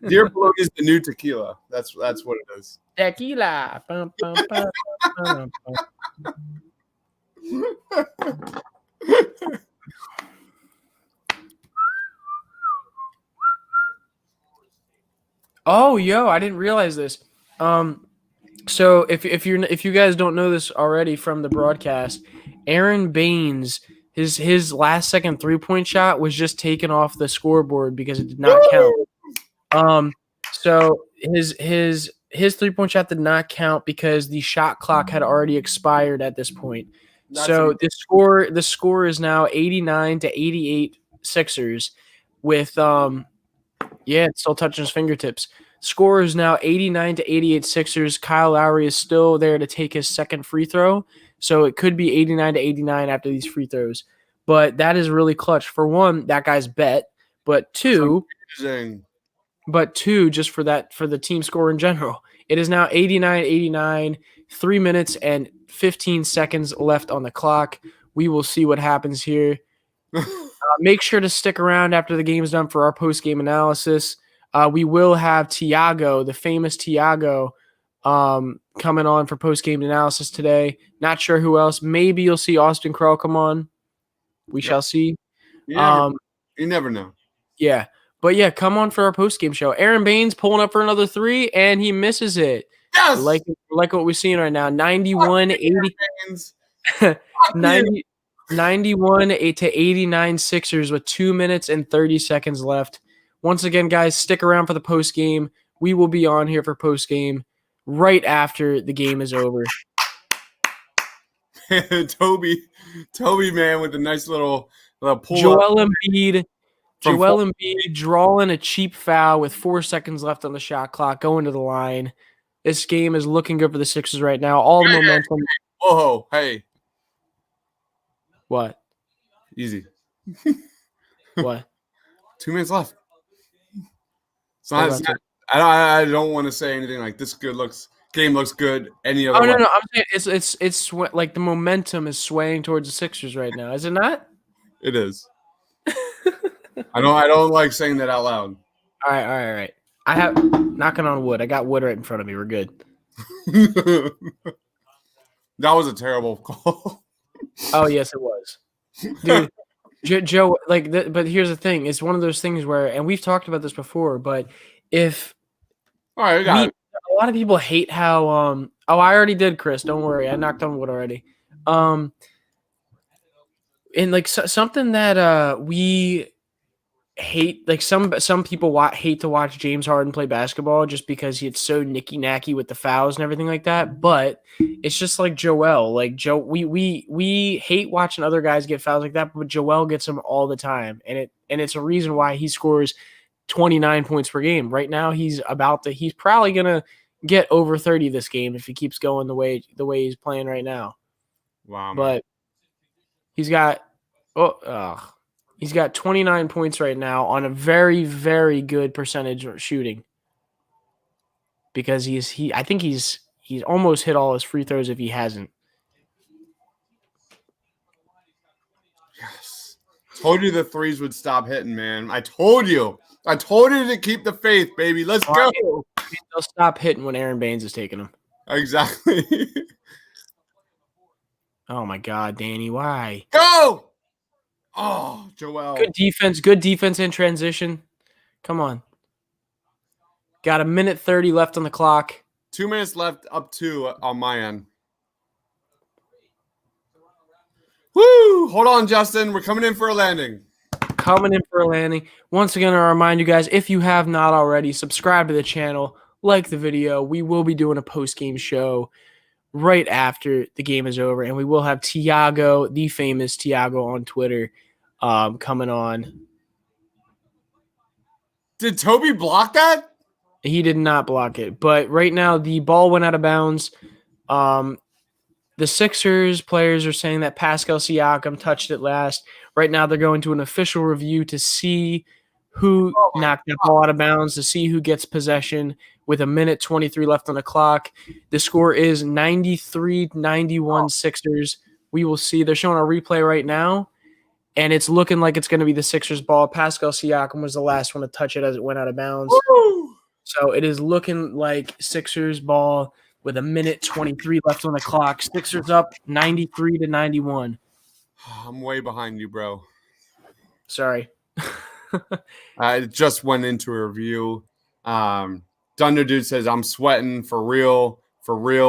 Dear Baloney's the new tequila. That's what it is. Tequila. Bum, bum, bum, bum, bum. Oh, yo, I didn't realize this. So if you guys don't know this already from the broadcast, Aaron Baines, his last second 3-point shot was just taken off the scoreboard because it did not count. So his 3-point shot did not count because the shot clock had already expired at this point. So the score is now 89 to 88 Sixers with it's still touching his fingertips. Score is now 89 to 88 Sixers. Kyle Lowry is still there to take his second free throw. So it could be 89 to 89 after these free throws. But that is really clutch. For one, that guy's bet. But two, just for the team score in general. It is now 89-89, 3 minutes and 15 seconds left on the clock. We will see what happens here. Make sure to stick around after the game is done for our post-game analysis. We will have Tiago, the famous Tiago, coming on for post-game analysis today. Not sure who else. Maybe you'll see Austin Krell come on. We shall see. You never know. Yeah. But, yeah, come on for our post-game show. Aaron Baines pulling up for another 3, and he misses it. Yes! Like what we're seeing right now. 91-80. 91 to 89 Sixers with 2 minutes and 30 seconds left. Once again, guys, stick around for the post game. We will be on here for post game right after the game is over. Toby, man, with a nice little pull. Joel Embiid drawing a cheap foul with 4 seconds left on the shot clock, going to the line. This game is looking good for the Sixers right now. All the momentum. Whoa, hey. What? Easy. What? 2 minutes left. I don't want to say anything like this. Game looks good. Any other? Oh no! I'm saying it's like the momentum is swaying towards the Sixers right now. Is it not? It is. I don't like saying that out loud. All right. I have knocking on wood. I got wood right in front of me. We're good. That was a terrible call. Oh yes, it was, dude. Joe, but here's the thing: it's one of those things where, and we've talked about this before, but if all right, a lot of people hate how I already did, Chris. Don't worry, I knocked on wood already. And like something that hate like some people hate to watch James Harden play basketball just because he's so nicky-nacky with the fouls and everything like that. But it's just like Joel. Like we hate watching other guys get fouls like that, but Joel gets them all the time, and it's a reason why he scores 29 points per game. Right now, he's probably gonna get over 30 this game if he keeps going the way he's playing right now. Wow, man. But he's got he's got 29 points right now on a very, very good percentage of shooting. Because I think he's almost hit all his free throws if he hasn't. Yes. Told you the threes would stop hitting, man. I told you to keep the faith, baby. Let's go. They'll stop hitting when Aaron Baines is taking them. Exactly. Oh my God, Danny, why? Go. Oh, Joel. Good defense in transition. Come on. Got a minute 30 left on the clock. 2 minutes left, up 2 on my end. Woo! Hold on, Justin. We're coming in for a landing. Once again, I remind you guys, if you have not already, subscribe to the channel, like the video. We will be doing a post-game show right after the game is over, and we will have Tiago, the famous Tiago on Twitter, coming on. Did Toby block that? He did not block it, but right now the ball went out of bounds. The Sixers players are saying that Pascal Siakam touched it last. Right now they're going to an official review to see who knocked that ball out of bounds, to see who gets possession with a minute 23 left on the clock. The score is 93-91 Sixers. We will see. They're showing a replay right now, and it's looking like it's going to be the Sixers ball. Pascal Siakam was the last one to touch it as it went out of bounds. Woo! So it is looking like Sixers ball with a minute 23 left on the clock. Sixers up 93-91. I'm way behind you, bro. Sorry. I just went into a review. Thunder Dude says, I'm sweating for real.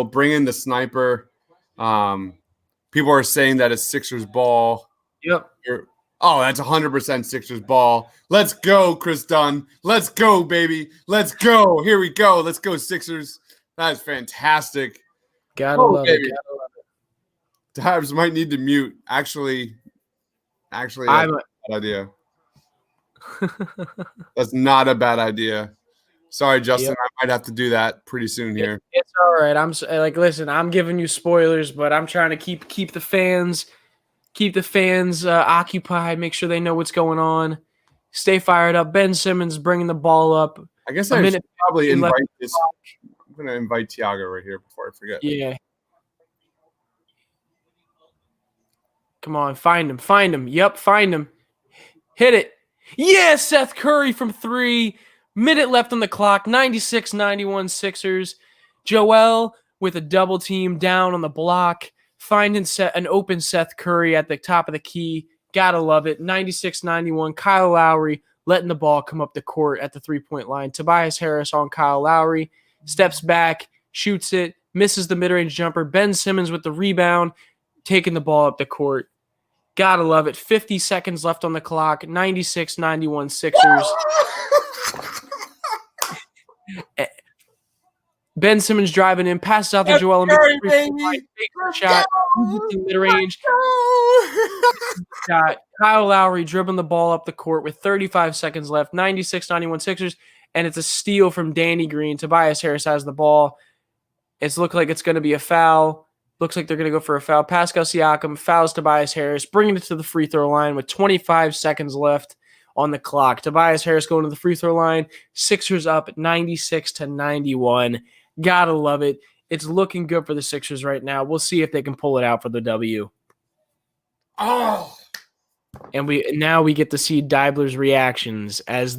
Bring in the sniper. People are saying that it's Sixers ball. Yep. Oh, that's 100% Sixers ball. Let's go, Chris Dunn. Let's go, baby. Let's go. Here we go. Let's go, Sixers. That is fantastic. Gotta love baby. it. Dabs might need to mute. Actually, that's a bad idea. That's not a bad idea. Sorry, Justin. Yep. I might have to do that pretty soon here. It's all right. Listen, I'm giving you spoilers, but I'm trying to keep the fans occupied, make sure they know what's going on. Stay fired up. Ben Simmons bringing the ball up. I guess I should probably invite this. I'm going to invite Tiago right here before I forget. Yeah. Come on, find him. Yep, find him. Hit it. Yeah, Seth Curry from 3. Minute left on the clock. 96-91 Sixers. Joel with a double team down on the block. Finding an open Seth Curry at the top of the key. Gotta love it. 96-91. Kyle Lowry letting the ball come up the court at the three-point line. Tobias Harris on Kyle Lowry. Steps back, shoots it, misses the mid-range jumper. Ben Simmons with the rebound, taking the ball up the court. Gotta love it. 50 seconds left on the clock. 96-91 Sixers. Ben Simmons driving in, passes out the Joel Embiid. Shot, mid-range. Shot. Kyle Lowry dribbling the ball up the court with 35 seconds left. 96-91 Sixers, and it's a steal from Danny Green. Tobias Harris has the ball. It's looked like it's going to be a foul. Looks like they're going to go for a foul. Pascal Siakam fouls Tobias Harris, bringing it to the free throw line with 25 seconds left on the clock. Tobias Harris going to the free throw line. Sixers up 96-91. Gotta love it. It's looking good for the Sixers right now. We'll see if they can pull it out for the W. Oh. And we get to see Deibler's reactions as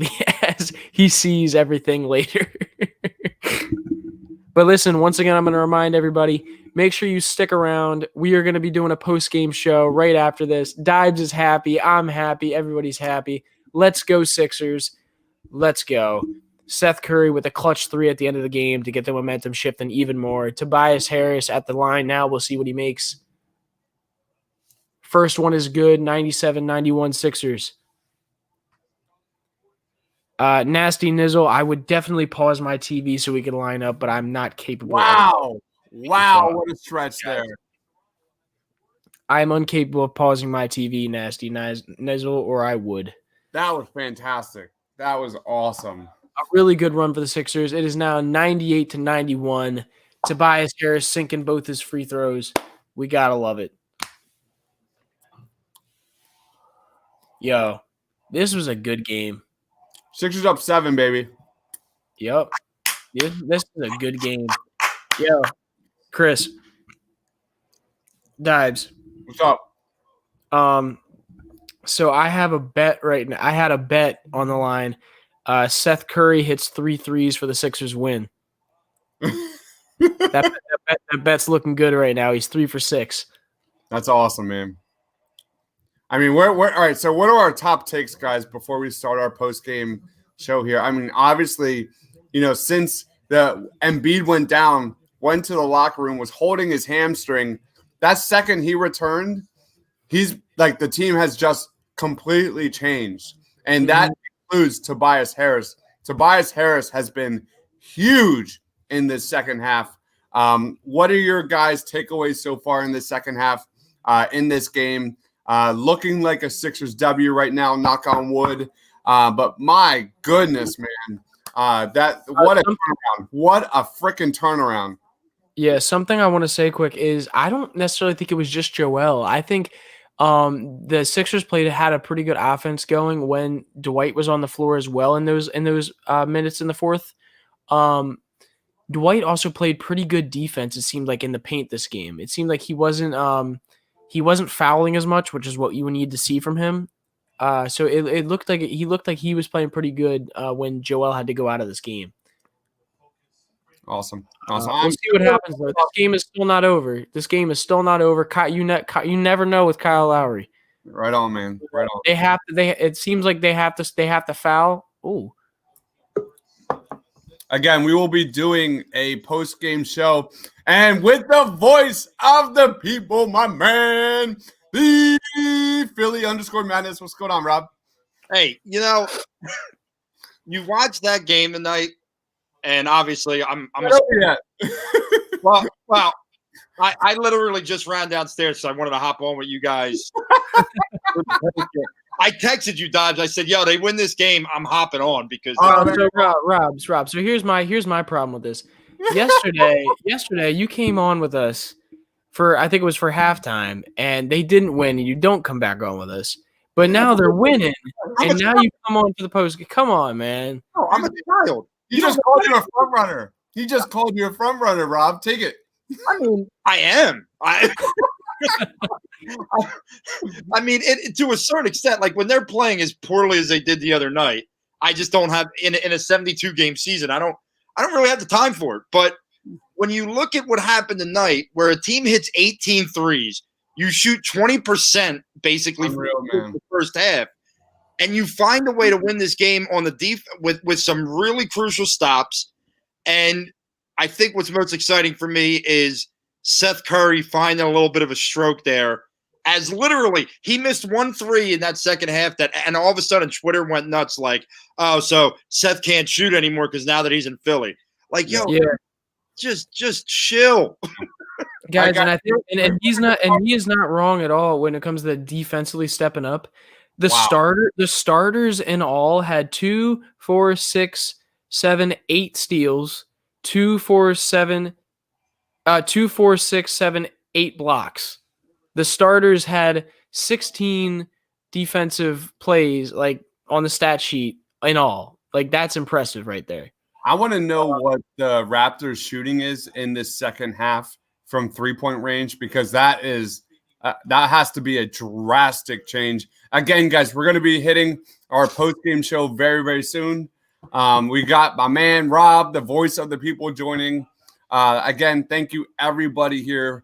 he sees everything later. But listen, once again, I'm going to remind everybody, make sure you stick around. We are going to be doing a post-game show right after this. Dibes is happy. I'm happy. Everybody's happy. Let's go, Sixers. Let's go. Seth Curry with a clutch 3 at the end of the game to get the momentum shifting even more. Tobias Harris at the line now. We'll see what he makes. First one is good, 97-91 Sixers. Nasty Nizzle, I would definitely pause my TV so we could line up, but I'm not capable. Wow, what a stretch there. I'm incapable of pausing my TV, Nasty Nizzle, or I would. That was fantastic. That was awesome. A really good run for the Sixers. It is now 98-91. Tobias Harris sinking both his free throws. We gotta love it. Yo, this was a good game. Sixers up 7, baby. Yep. This is a good game. Yo, Chris. Dives. What's up? So I have a bet right now. I had a bet on the line. Seth Curry hits 3 threes for the Sixers win. that bet's looking good right now. He's 3 for 6. That's awesome, man. I mean, we're all right. So, what are our top takes, guys, before we start our post-game show here? I mean, obviously, since the Embiid went down, went to the locker room, was holding his hamstring. That second he returned, he's like the team has just completely changed, and that includes Tobias Harris. Tobias Harris has been huge in this second half. What are your guys' takeaways so far in the second half in this game? Looking like a Sixers W right now, knock on wood. But my goodness, man, what a turnaround! What a freaking turnaround! Yeah, something I want to say quick is I don't necessarily think it was just Joel. I think the Sixers had a pretty good offense going when Dwight was on the floor as well in those minutes in the fourth. Dwight also played pretty good defense. It seemed like in the paint this game. It seemed like he wasn't fouling as much, which is what you would need to see from him. So it looked like he was playing pretty good when Joel had to go out of this game. Awesome. We'll see what happens though. This game is still not over. You never know with Kyle Lowry. Right on, man. Right on. It seems like they have to foul. Ooh. Again, we will be doing a post-game show, and with the voice of the people, my man, the Philly _Madness. What's going on, Rob? Hey, you watched that game tonight, and obviously I'm well, I literally just ran downstairs, so I wanted to hop on with you guys. I texted you, Dodge. I said, "Yo, they win this game. I'm hopping on because." Rob. So here's my problem with this. Yesterday, you came on with us I think it was for halftime, and they didn't win, and you don't come back on with us. But now they're winning, and now you come on for the post. Come on, man. No, I'm a child. He just called you a front runner. He just called you a front runner, Rob. Take it. I mean, I am. I mean, to a certain extent, like when they're playing as poorly as they did the other night, I just don't have in a 72 game season. I don't really have the time for it. But when you look at what happened tonight, where a team hits 18 threes, you shoot 20% basically for the first half, and you find a way to win this game on the with some really crucial stops. And I think what's most exciting for me is Seth Curry finding a little bit of a stroke there, as literally he missed 1 3 in that second half and all of a sudden Twitter went nuts like, oh, so Seth can't shoot anymore because now that he's in Philly. Like, yo, just chill. Guys, and I think and he is not wrong at all when it comes to defensively stepping up. The starters in all had 2, 4, 6, 7, 8 steals, 2, 4, 6, 7, 8 blocks. The starters had 16 defensive plays like on the stat sheet in all. Like that's impressive right there. I want to know what the Raptors shooting is in this second half from 3-point range, because that has to be a drastic change. Again, guys, we're going to be hitting our post-game show very, very soon. We got my man Rob, the voice of the people, joining. Again, thank you everybody here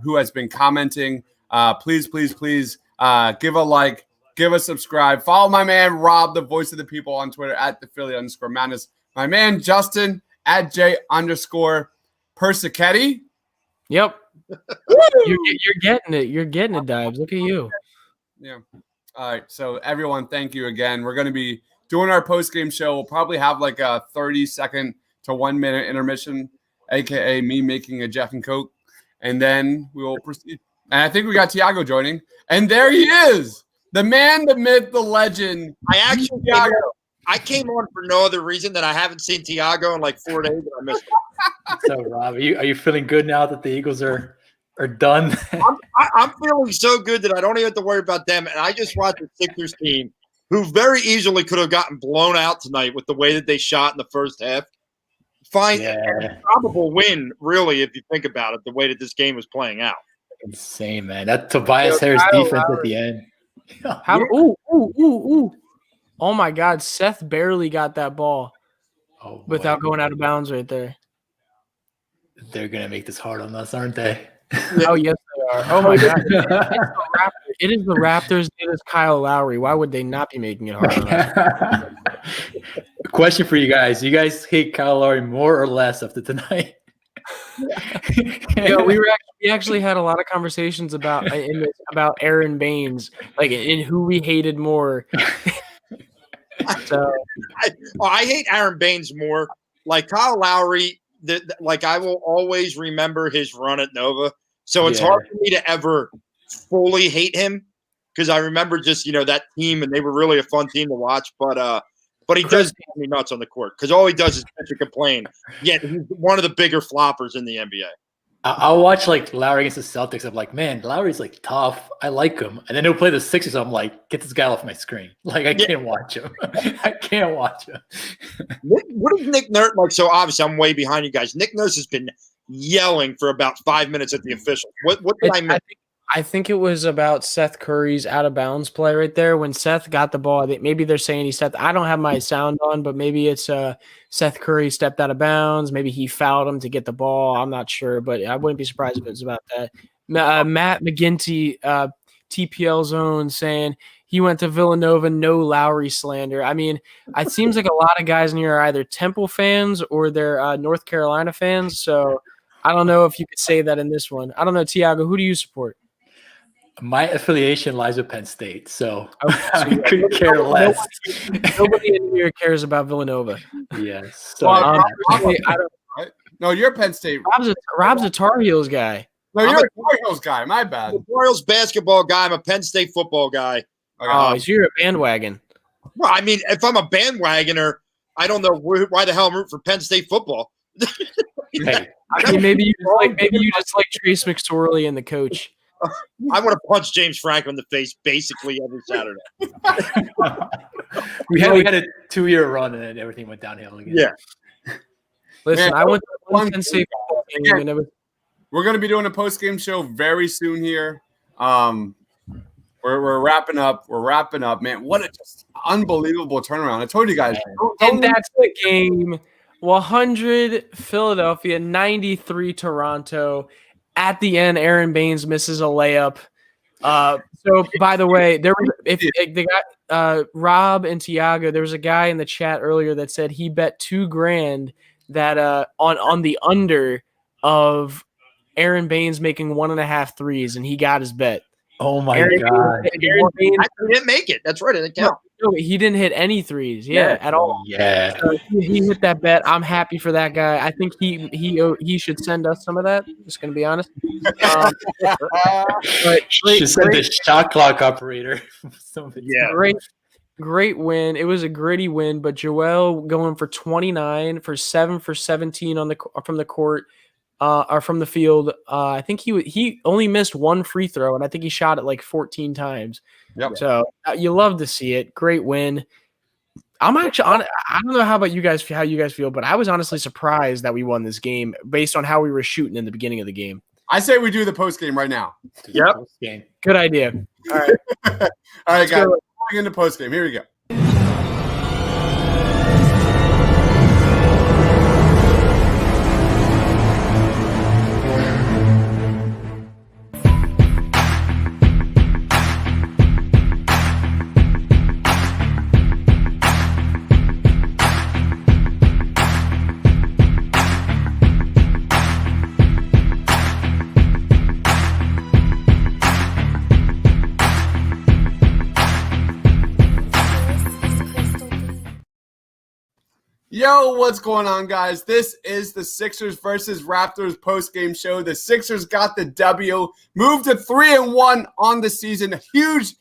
who has been commenting. Please give a like, give a subscribe. Follow my man Rob, the voice of the people, on Twitter at the Philly _Madness. My man Justin at J_Persichetti. Yep. You're getting it. You're getting it, Dives. Look at you. Yeah. All right. So everyone, thank you again. We're going to be doing our post game show. We'll probably have like a 30-second to 1 minute intermission, aka me making a Jeff and Coke, and then we will proceed. And I think we got Tiago joining, and there he is, the man, the myth, the legend. I came on for no other reason than I haven't seen Tiago in like 4 days, and I missed him. So, Rob, are you feeling good now that the Eagles are done? I'm feeling so good that I don't even have to worry about them. And I just watched the Sixers team, who very easily could have gotten blown out tonight with the way that they shot in the first half. Find a probable win, really, if you think about it, the way that this game was playing out. Insane, man. That Tobias Harris defense at the end. Ooh. Oh, my God. Seth barely got that ball without going out of bounds right there. They're going to make this hard on us, aren't they? Oh, yes, they are. Oh, my God. It is the Raptors. It is Kyle Lowry. Why would they not be making it hard on us? Question for you guys. You guys hate Kyle Lowry more or less after tonight? We actually had a lot of conversations about Aaron Baines, like in who we hated more. So I hate Aaron Baines more. Like Kyle Lowry, I will always remember his run at Nova. So it's hard for me to ever fully hate him because I remember just that team, and they were really a fun team to watch. But he does drive me nuts on the court because all he does is bitch and complain. Yet he's one of the bigger floppers in the NBA. I'll watch like Lowry against the Celtics. I'm like, man, Lowry's like tough. I like him. And then he'll play the Sixers. I'm like, get this guy off my screen. Like, I can't watch him. I can't watch him. What is Nick Nurse like? So obviously, I'm way behind you guys. Nick Nurse has been yelling for about 5 minutes at the officials. What did I miss? I think it was about Seth Curry's out of bounds play right there. When Seth got the ball, maybe they're saying he stepped. I don't have my sound on, but maybe it's Seth Curry stepped out of bounds. Maybe he fouled him to get the ball. I'm not sure, but I wouldn't be surprised if it was about that. Matt McGinty, TPL Zone, saying he went to Villanova, no Lowry slander. I mean, it seems like a lot of guys in here are either Temple fans or they're North Carolina fans. So I don't know if you could say that in this one. I don't know, Tiago, who do you support? My affiliation lies with Penn State, so I couldn't care less. Nobody in here cares about Villanova. Yes. So, no, you're Penn State. Rob's a Tar Heels guy. No, you're a Tar Heels guy. My bad. I'm a Tar Heels basketball guy. I'm a Penn State football guy. Oh, so you're a bandwagon. Well, I mean, if I'm a bandwagoner, I don't know why the hell I'm rooting for Penn State football. Hey, I mean, maybe you just like Trace McSorley and the coach. I want to punch James Franco in the face basically every Saturday. we had a 2-year run and then everything went downhill again. Yeah. Listen, I went to one Penn State game and we're going to be doing a post-game show very soon here. We're wrapping up. We're wrapping up, man. What a just unbelievable turnaround. I told you guys. And that's the game. 100 Philadelphia, 93 Toronto. At the end, Aaron Baines misses a layup. So, by the way, there was they got Rob and Tiago. There was a guy in the chat earlier that said he bet $2,000 that on the under of Aaron Baines making 1.5 threes, and he got his bet. Oh my God! Aaron Baines didn't make it. That's right. It didn't count. No, he didn't hit any threes. Yeah, at all. Yeah, so he hit that bet. I'm happy for that guy. I think he should send us some of that. Just gonna be honest. But should send the shot clock operator. Yeah, great win. It was a gritty win, but Joel going for 29 for 7 for 17 from the court. Or from the field. I think he only missed one free throw, and I think he shot it like 14 times. Yep. So you love to see it. Great win. I'm actually on. I don't know how you guys feel, but I was honestly surprised that we won this game based on how we were shooting in the beginning of the game. I say we do the post game right now. Yep. Good idea. All right. All right, guys. Going into post game. Here we go. Yo, what's going on, guys? This is the Sixers versus Raptors post-game show. The Sixers got the W, moved to 3-1 on the season. A huge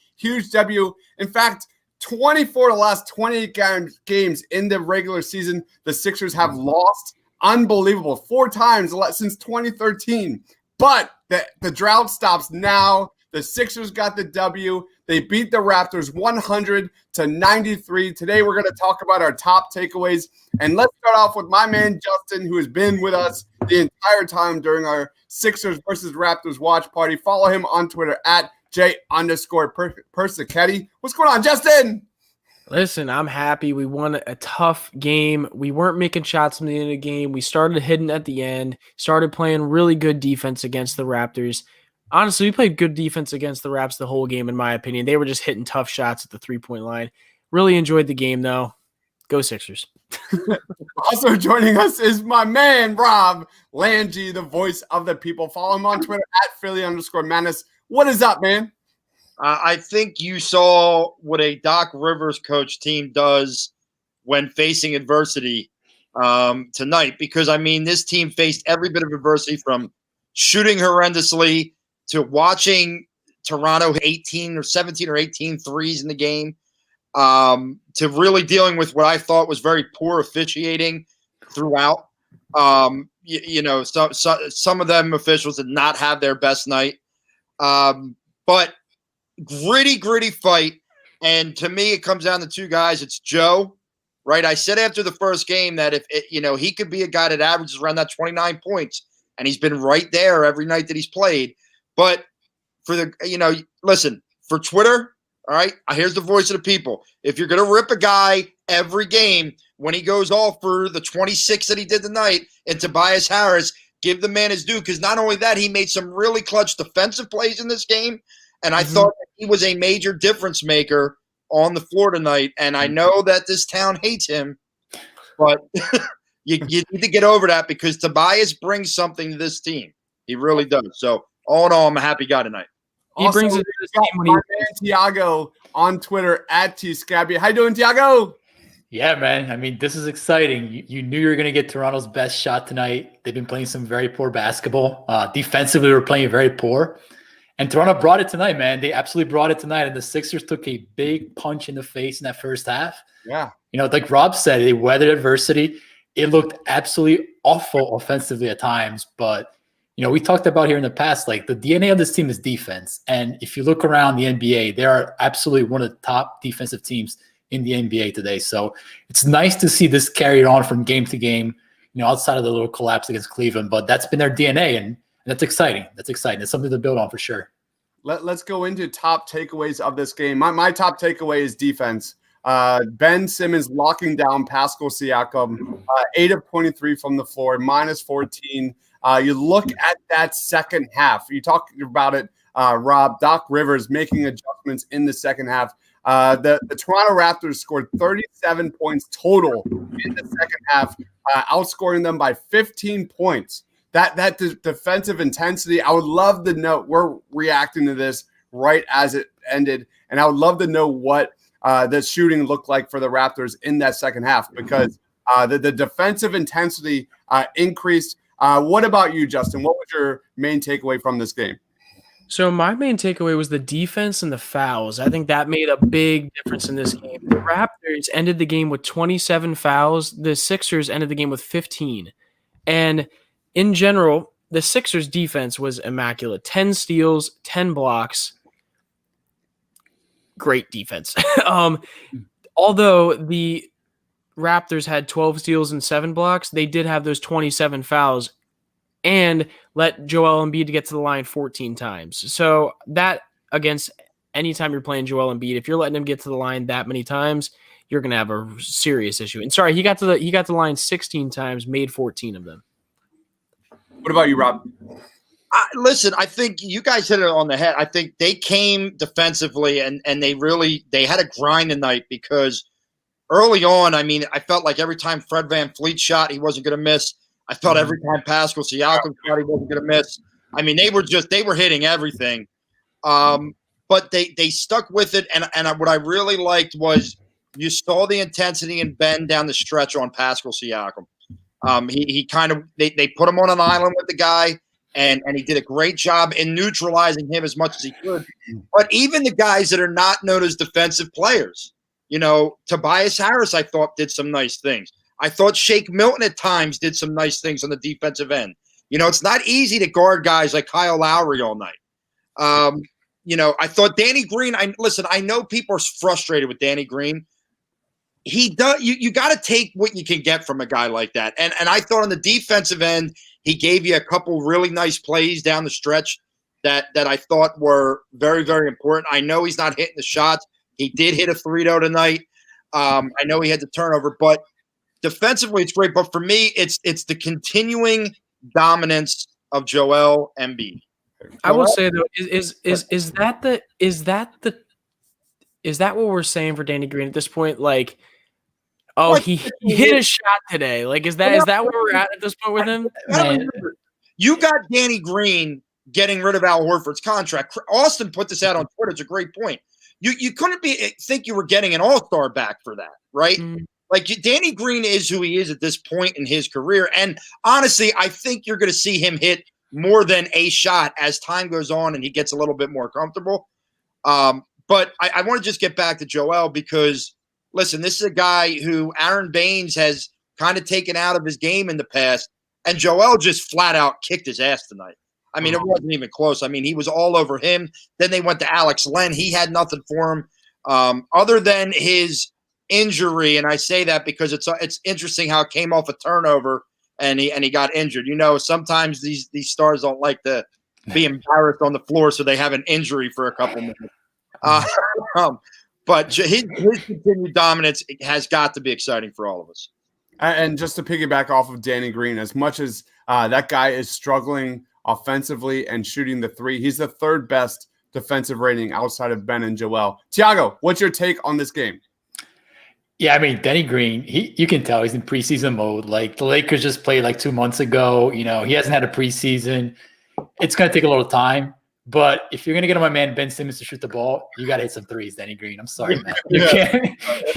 W. In fact, 24 of the last 28 games in the regular season, the Sixers have lost. Unbelievable. 4 times since 2013. But the drought stops now. The Sixers got the W. They beat the Raptors 100-93. Today, we're going to talk about our top takeaways. And let's start off with my man, Justin, who has been with us the entire time during our Sixers versus Raptors watch party. Follow him on Twitter at J_Persichetti. What's going on, Justin? Listen, I'm happy. We won a tough game. We weren't making shots from the end of the game. We started hitting at the end, started playing really good defense against the Raptors. Honestly, we played good defense against the Raps the whole game, in my opinion. They were just hitting tough shots at the three-point line. Really enjoyed the game, though. Go Sixers. Also joining us is my man, Rob Lange, the voice of the people. Follow him on Twitter at Philly_Menace. What is up, man? I think you saw what a Doc Rivers coach team does when facing adversity tonight, because, I mean, this team faced every bit of adversity, from shooting horrendously to watching Toronto 18 or 17 or 18 threes in the game, to really dealing with what I thought was very poor officiating throughout. Some of them officials did not have their best night. But gritty fight. And to me, it comes down to 2 guys. It's Joe, right? I said after the first game that if he could be a guy that averages around that 29 points, and he's been right there every night that he's played. But for listen, for Twitter, all right, here's the voice of the people. If you're going to rip a guy every game when he goes off for the 26 that he did tonight, and Tobias Harris, give the man his due, because not only that, he made some really clutch defensive plays in this game, and I thought that he was a major difference maker on the floor tonight. And I know that this town hates him, but you need to get over that, because Tobias brings something to this team. He really does. So, all in all, I'm a happy guy tonight. He brings it to this team when man Tiago on Twitter at T-Scabby. How you doing, Tiago? Yeah, man. I mean, this is exciting. You knew you were going to get Toronto's best shot tonight. They've been playing some very poor basketball. Defensively, we're playing very poor. And Toronto brought it tonight, man. They absolutely brought it tonight. And the Sixers took a big punch in the face in that first half. Yeah. Like Rob said, they weathered adversity. It looked absolutely awful offensively at times. But, we talked about here in the past, like, the DNA of this team is defense. And if you look around the NBA, they are absolutely one of the top defensive teams in the NBA today. So it's nice to see this carried on from game to game, outside of the little collapse against Cleveland. But that's been their DNA, and that's exciting. That's exciting. It's something to build on for sure. Let's go into top takeaways of this game. My top takeaway is defense. Ben Simmons locking down Pascal Siakam, 8 of 23 from the floor, -14. You look at that second half. You talked about it, Rob. Doc Rivers making adjustments in the second half. The Toronto Raptors scored 37 points total in the second half, outscoring them by 15 points. That defensive intensity, I would love to know. We're reacting to this right as it ended, and I would love to know what the shooting looked like for the Raptors in that second half, because the defensive intensity increased. What about you, Justin? What was your main takeaway from this game? So my main takeaway was the defense and the fouls. I think that made a big difference in this game. The Raptors ended the game with 27 fouls. The Sixers ended the game with 15. And in general, the Sixers defense was immaculate. 10 steals, 10 blocks. Great defense. Although the Raptors had 12 steals and 7 blocks, they did have those 27 fouls and let Joel Embiid get to the line 14 times. So that, against anytime you're playing Joel Embiid, if you're letting him get to the line that many times, you're going to have a serious issue. And sorry, he got to the line 16 times, made 14 of them. What about you, Rob? Listen, I think you guys hit it on the head. I think they came defensively and they had a grind tonight, because early on, I mean, I felt like every time Fred VanVleet shot, he wasn't going to miss. I felt every time Pascal Siakam shot, he wasn't going to miss. I mean, they were hitting everything. But they stuck with it. And what I really liked was You saw the intensity in Ben down the stretch on Pascal Siakam. He kind of they put him on an island with the guy, and he did a great job in neutralizing him as much as he could. But even the guys that are not known as defensive players, Tobias Harris, I thought did some nice things. I thought Shake Milton at times did some nice things on the defensive end. It's not easy to guard guys like Kyle Lowry all night. I thought Danny Green. I know people are frustrated with Danny Green. He does. You got to take what you can get from a guy like that. And I thought on the defensive end, he gave you a couple really nice plays down the stretch that I thought were very, very important. I know he's not hitting the shots. He did hit a 3-0 tonight. I know he had the turnover, but defensively it's great. But for me, it's the continuing dominance of Joel Embiid. I will say though, is that what we're saying for Danny Green at this point? Like, he hit a shot today. Like, is that where we're at this point with him? You got Danny Green getting rid of Al Horford's contract. Austin put this out on Twitter. It's a great point. You couldn't think you were getting an all-star back for that, right? Mm-hmm. Like, Danny Green is who he is at this point in his career. And honestly, I think you're going to see him hit more than a shot as time goes on and he gets a little bit more comfortable. But I want to just get back to Joel because, listen, this is a guy who Aaron Baines has kind of taken out of his game in the past, and Joel just flat out kicked his ass tonight. I mean, it wasn't even close. I mean, he was all over him. Then they went to Alex Len. He had nothing for him other than his injury, and I say that because it's interesting how it came off a turnover and he got injured. Sometimes these stars don't like to be embarrassed on the floor, so they have an injury for a couple minutes. But his continued dominance has got to be exciting for all of us. And just to piggyback off of Danny Green, as much as that guy is struggling offensively and shooting the three, he's the third best defensive rating outside of Ben and Joel. Tiago, what's your take on this game? Yeah, I mean, Danny Green, you can tell he's in preseason mode. Like, the Lakers just played like 2 months ago. He hasn't had a preseason. It's going to take a little time. But if you're going to get on my man Ben Simmons to shoot the ball, you got to hit some threes, Danny Green. I'm sorry, man.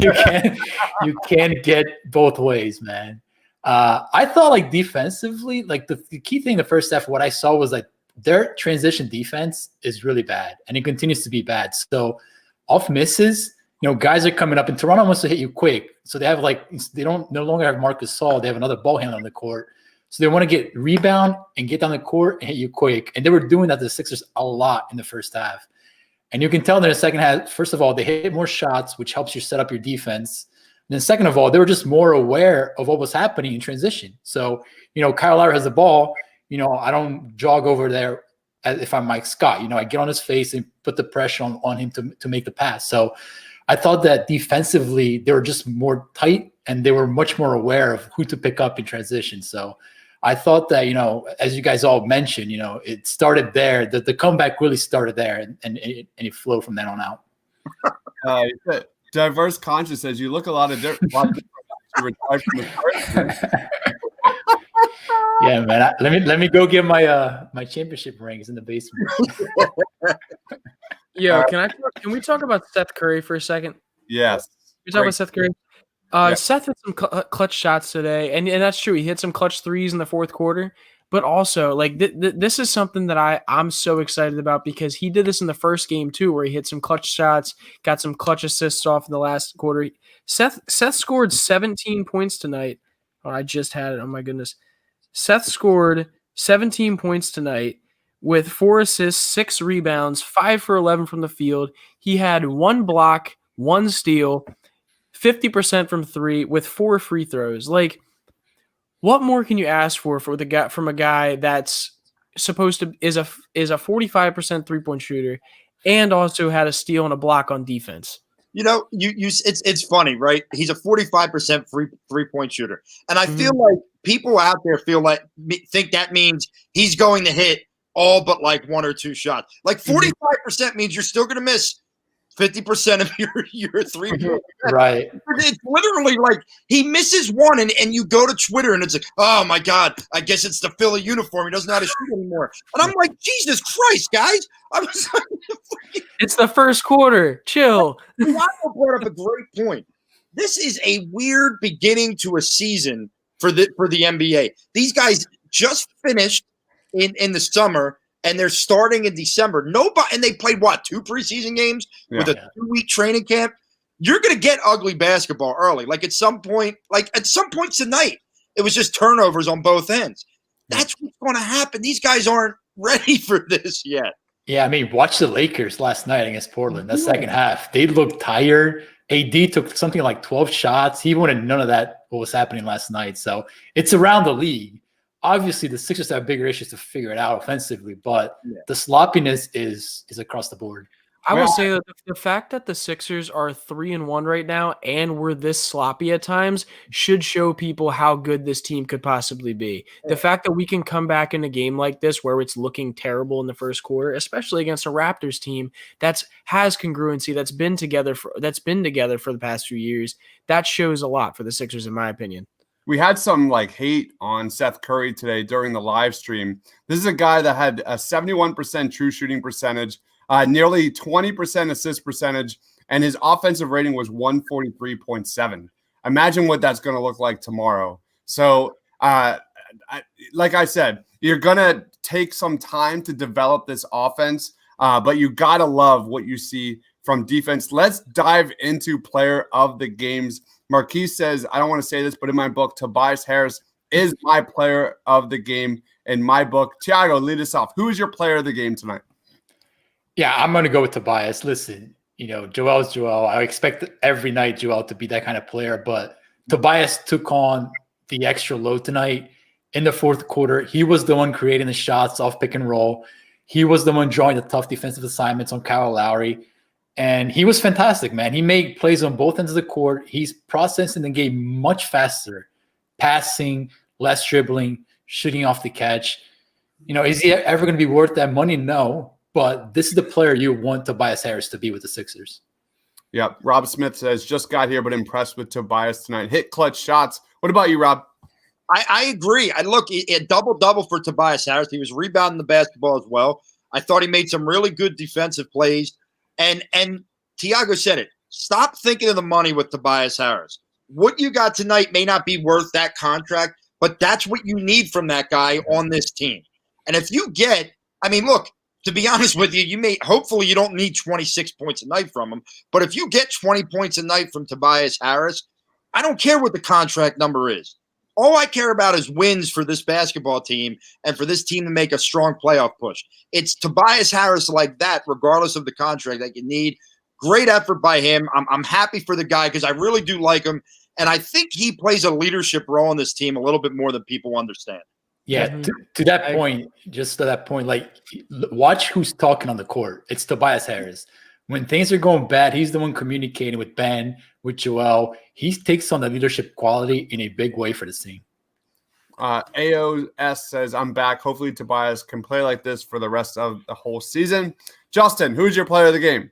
You can't get both ways, man. I thought, like, defensively, like the key thing in the first half, what I saw was like their transition defense is really bad, and it continues to be bad. So off misses, guys are coming up, and Toronto wants to hit you quick. So they have they don't no longer have Marcus Gasol. They have another ball handler on the court. So they want to get rebound and get down the court and hit you quick. And they were doing that to the Sixers a lot in the first half. And you can tell in the second half, first of all, they hit more shots, which helps you set up your defense. And then second of all, they were just more aware of what was happening in transition. So, Kyle Lowry has the ball. I don't jog over there as if I'm Mike Scott. I get on his face and put the pressure on him to make the pass. So I thought that defensively, they were just more tight and they were much more aware of who to pick up in transition. So I thought that, as you guys all mentioned, it started there. The comeback really started there, and it flowed from then on out. Diverse Conscious says you look a lot different. Yeah, man. Let me go get my championship rings in the basement. Yo, can we talk about Seth Curry for a second? Yes. Can we talk about Seth Curry? Seth hit some clutch shots today, and that's true. He hit some clutch threes in the fourth quarter, but also like this is something that I'm so excited about because he did this in the first game too, where he hit some clutch shots, got some clutch assists off in the last quarter. Seth scored 17 points tonight. Oh, I just had it. Oh my goodness. Seth scored 17 points tonight with 4 assists, 6 rebounds, 5 for 11 from the field. He had 1 block, 1 steal, 50% from 3 with 4 free throws. Like, what more can you ask for from a guy that's supposed to is a 45% 3-point shooter and also had a steal and a block on defense? It's funny, right? He's a 45% 3-point shooter, and I feel like people out there think that means he's going to hit all but like 1 or 2 shots. Like 45% means you're still going to miss 50% of your 3 points. Right. It's literally like he misses 1 and you go to Twitter and it's like, oh my God, I guess it's the Philly uniform. He doesn't know how to shoot anymore. And I'm like, Jesus Christ, guys. I was like, it's the first quarter. Chill. Toronto brought up a great point. this is a weird beginning to a season for the NBA. These guys just finished in the summer, and they're starting in December. And they played 2 preseason games with a 2-week training camp. You're going to get ugly basketball early. At some point tonight, it was just turnovers on both ends. That's what's going to happen. These guys aren't ready for this yet. Yeah, I mean, watch the Lakers last night against Portland. That second half, they looked tired. AD took something like 12 shots. He wanted none of that, what was happening last night. So it's around the league. Obviously, the Sixers have bigger issues to figure it out offensively, but the sloppiness is across the board. I will say that the fact that the Sixers are 3-1 right now and we're this sloppy at times should show people how good this team could possibly be. The fact that we can come back in a game like this where it's looking terrible in the first quarter, especially against a Raptors team that has congruency, that's been together for the past few years, that shows a lot for the Sixers, in my opinion. We had some hate on Seth Curry today during the live stream. This is a guy that had a 71% true shooting percentage, nearly 20% assist percentage, and his offensive rating was 143.7. Imagine what that's going to look like tomorrow. So, like I said, you're going to take some time to develop this offense, but you got to love what you see from defense. Let's dive into player of the games. Marquise says, I don't want to say this, but in my book, Tobias Harris is my player of the game in my book. Thiago, lead us off. Who is your player of the game tonight? Yeah, I'm going to go with Tobias. Listen, Joel's Joel. I expect every night Joel to be that kind of player, but Tobias took on the extra load tonight in the fourth quarter. He was the one creating the shots off pick and roll. He was the one drawing the tough defensive assignments on Kyle Lowry. And he was fantastic, man. He made plays on both ends of the court. He's processing the game much faster, passing, less dribbling, shooting off the catch. Is he ever going to be worth that money? No. But this is the player you want Tobias Harris to be with the Sixers. Yep. Rob Smith says, just got here, but impressed with Tobias tonight. Hit clutch shots. What about you, Rob? I agree. Look, a double-double for Tobias Harris. He was rebounding the basketball as well. I thought he made some really good defensive plays. And Thiago said it. Stop thinking of the money with Tobias Harris. What you got tonight may not be worth that contract, but that's what you need from that guy on this team. And if you get – look, to be honest with you, hopefully you don't need 26 points a night from him. But if you get 20 points a night from Tobias Harris, I don't care what the contract number is. All I care about is wins for this basketball team and for this team to make a strong playoff push. It's Tobias Harris like that, regardless of the contract that you need. Great effort by him. I'm happy for the guy because I really do like him. And I think he plays a leadership role in this team a little bit more than people understand. Yeah, to that point, watch who's talking on the court. It's Tobias Harris. When things are going bad, he's the one communicating with Ben, with Joel. He takes on the leadership quality in a big way for the team. AOS says, I'm back. Hopefully Tobias can play like this for the rest of the whole season. Justin, who's your player of the game?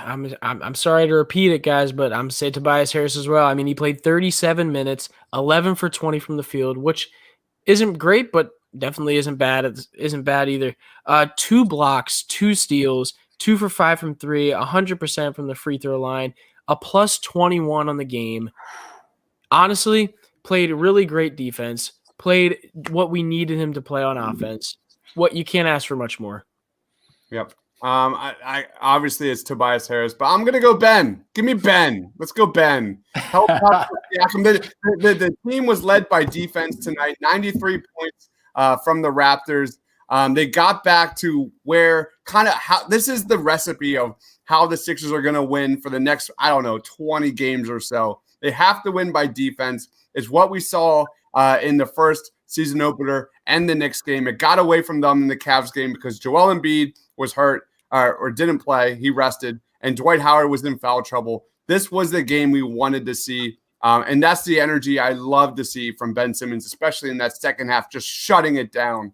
I'm sorry to repeat it, guys, but I'm saying Tobias Harris as well. He played 37 minutes, 11 for 20 from the field, which isn't great, but definitely isn't bad. It isn't bad either. 2 blocks, 2 steals, 2 for 5 from 3, 100% from the free throw line, a plus 21 on the game. Honestly, played really great defense, played what we needed him to play on offense. What you can't ask for much more. Yep. I obviously it's Tobias Harris, but I'm gonna go Ben. Give me Ben. Let's go Ben. Help out the team was led by defense tonight. 93 points from the Raptors. They got back to where how this is the recipe of how the Sixers are gonna win for the next 20 games or so. They have to win by defense. It's what we saw in the first season opener and the Knicks game. It got away from them in the Cavs game because Joel Embiid was hurt or didn't play. He rested, and Dwight Howard was in foul trouble. This was the game we wanted to see, and that's the energy I love to see from Ben Simmons, especially in that second half, just shutting it down.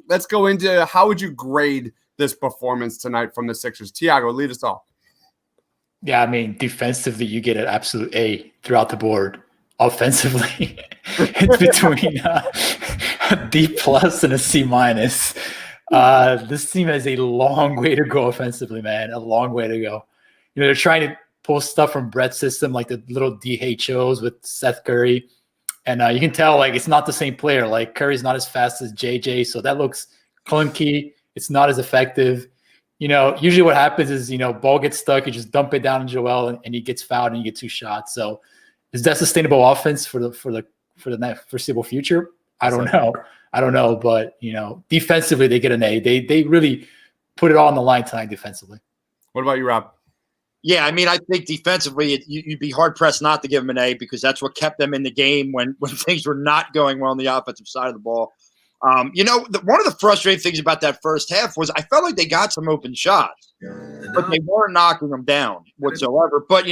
Let's go into how would you grade this performance tonight from the Sixers? Thiago, lead us off. Yeah, defensively, you get an absolute A throughout the board. Offensively, it's between a D plus and a C minus. This team has a long way to go offensively, man. A long way to go. They're trying to pull stuff from Brett's system, like the little DHOs with Seth Curry. And you can tell, like, it's not the same player. Like, Curry's not as fast as JJ, so that looks clunky. It's not as effective. Usually what happens is, ball gets stuck, you just dump it down to Joel, and he gets fouled, and you get 2 shots. So is that sustainable offense for the foreseeable future? I don't know. But, defensively, they get an A. They really put it all on the line tonight defensively. What about you, Rob? Yeah, I mean, I think defensively, you'd be hard-pressed not to give them an A because that's what kept them in the game when things were not going well on the offensive side of the ball. One of the frustrating things about that first half was I felt like they got some open shots, but they weren't knocking them down whatsoever. But,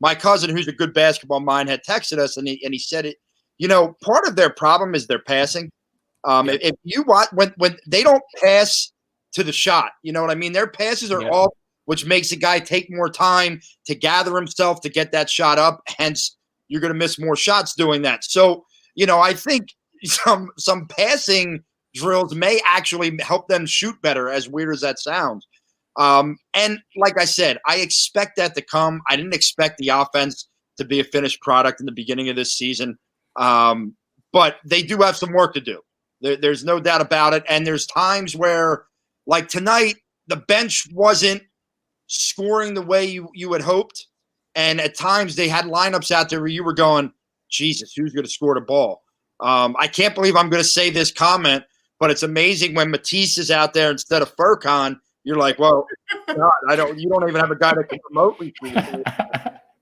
my cousin, who's a good basketball mind, had texted us, and he said it, part of their problem is their passing. If you watch when they don't pass to the shot, you know what I mean? Their passes are off, which makes a guy take more time to gather himself to get that shot up. Hence, you're going to miss more shots doing that. So, I think some passing drills may actually help them shoot better, as weird as that sounds. And like I said, I expect that to come. I didn't expect the offense to be a finished product in the beginning of this season. But they do have some work to do. There's no doubt about it. And there's times where, like tonight, the bench wasn't scoring the way you had hoped. And at times they had lineups out there where you were going, Jesus, who's going to score the ball? I can't believe I'm going to say this comment, but it's amazing when Matisse is out there instead of Furkan. You're like, well, God, you don't even have a guy that can remotely shoot.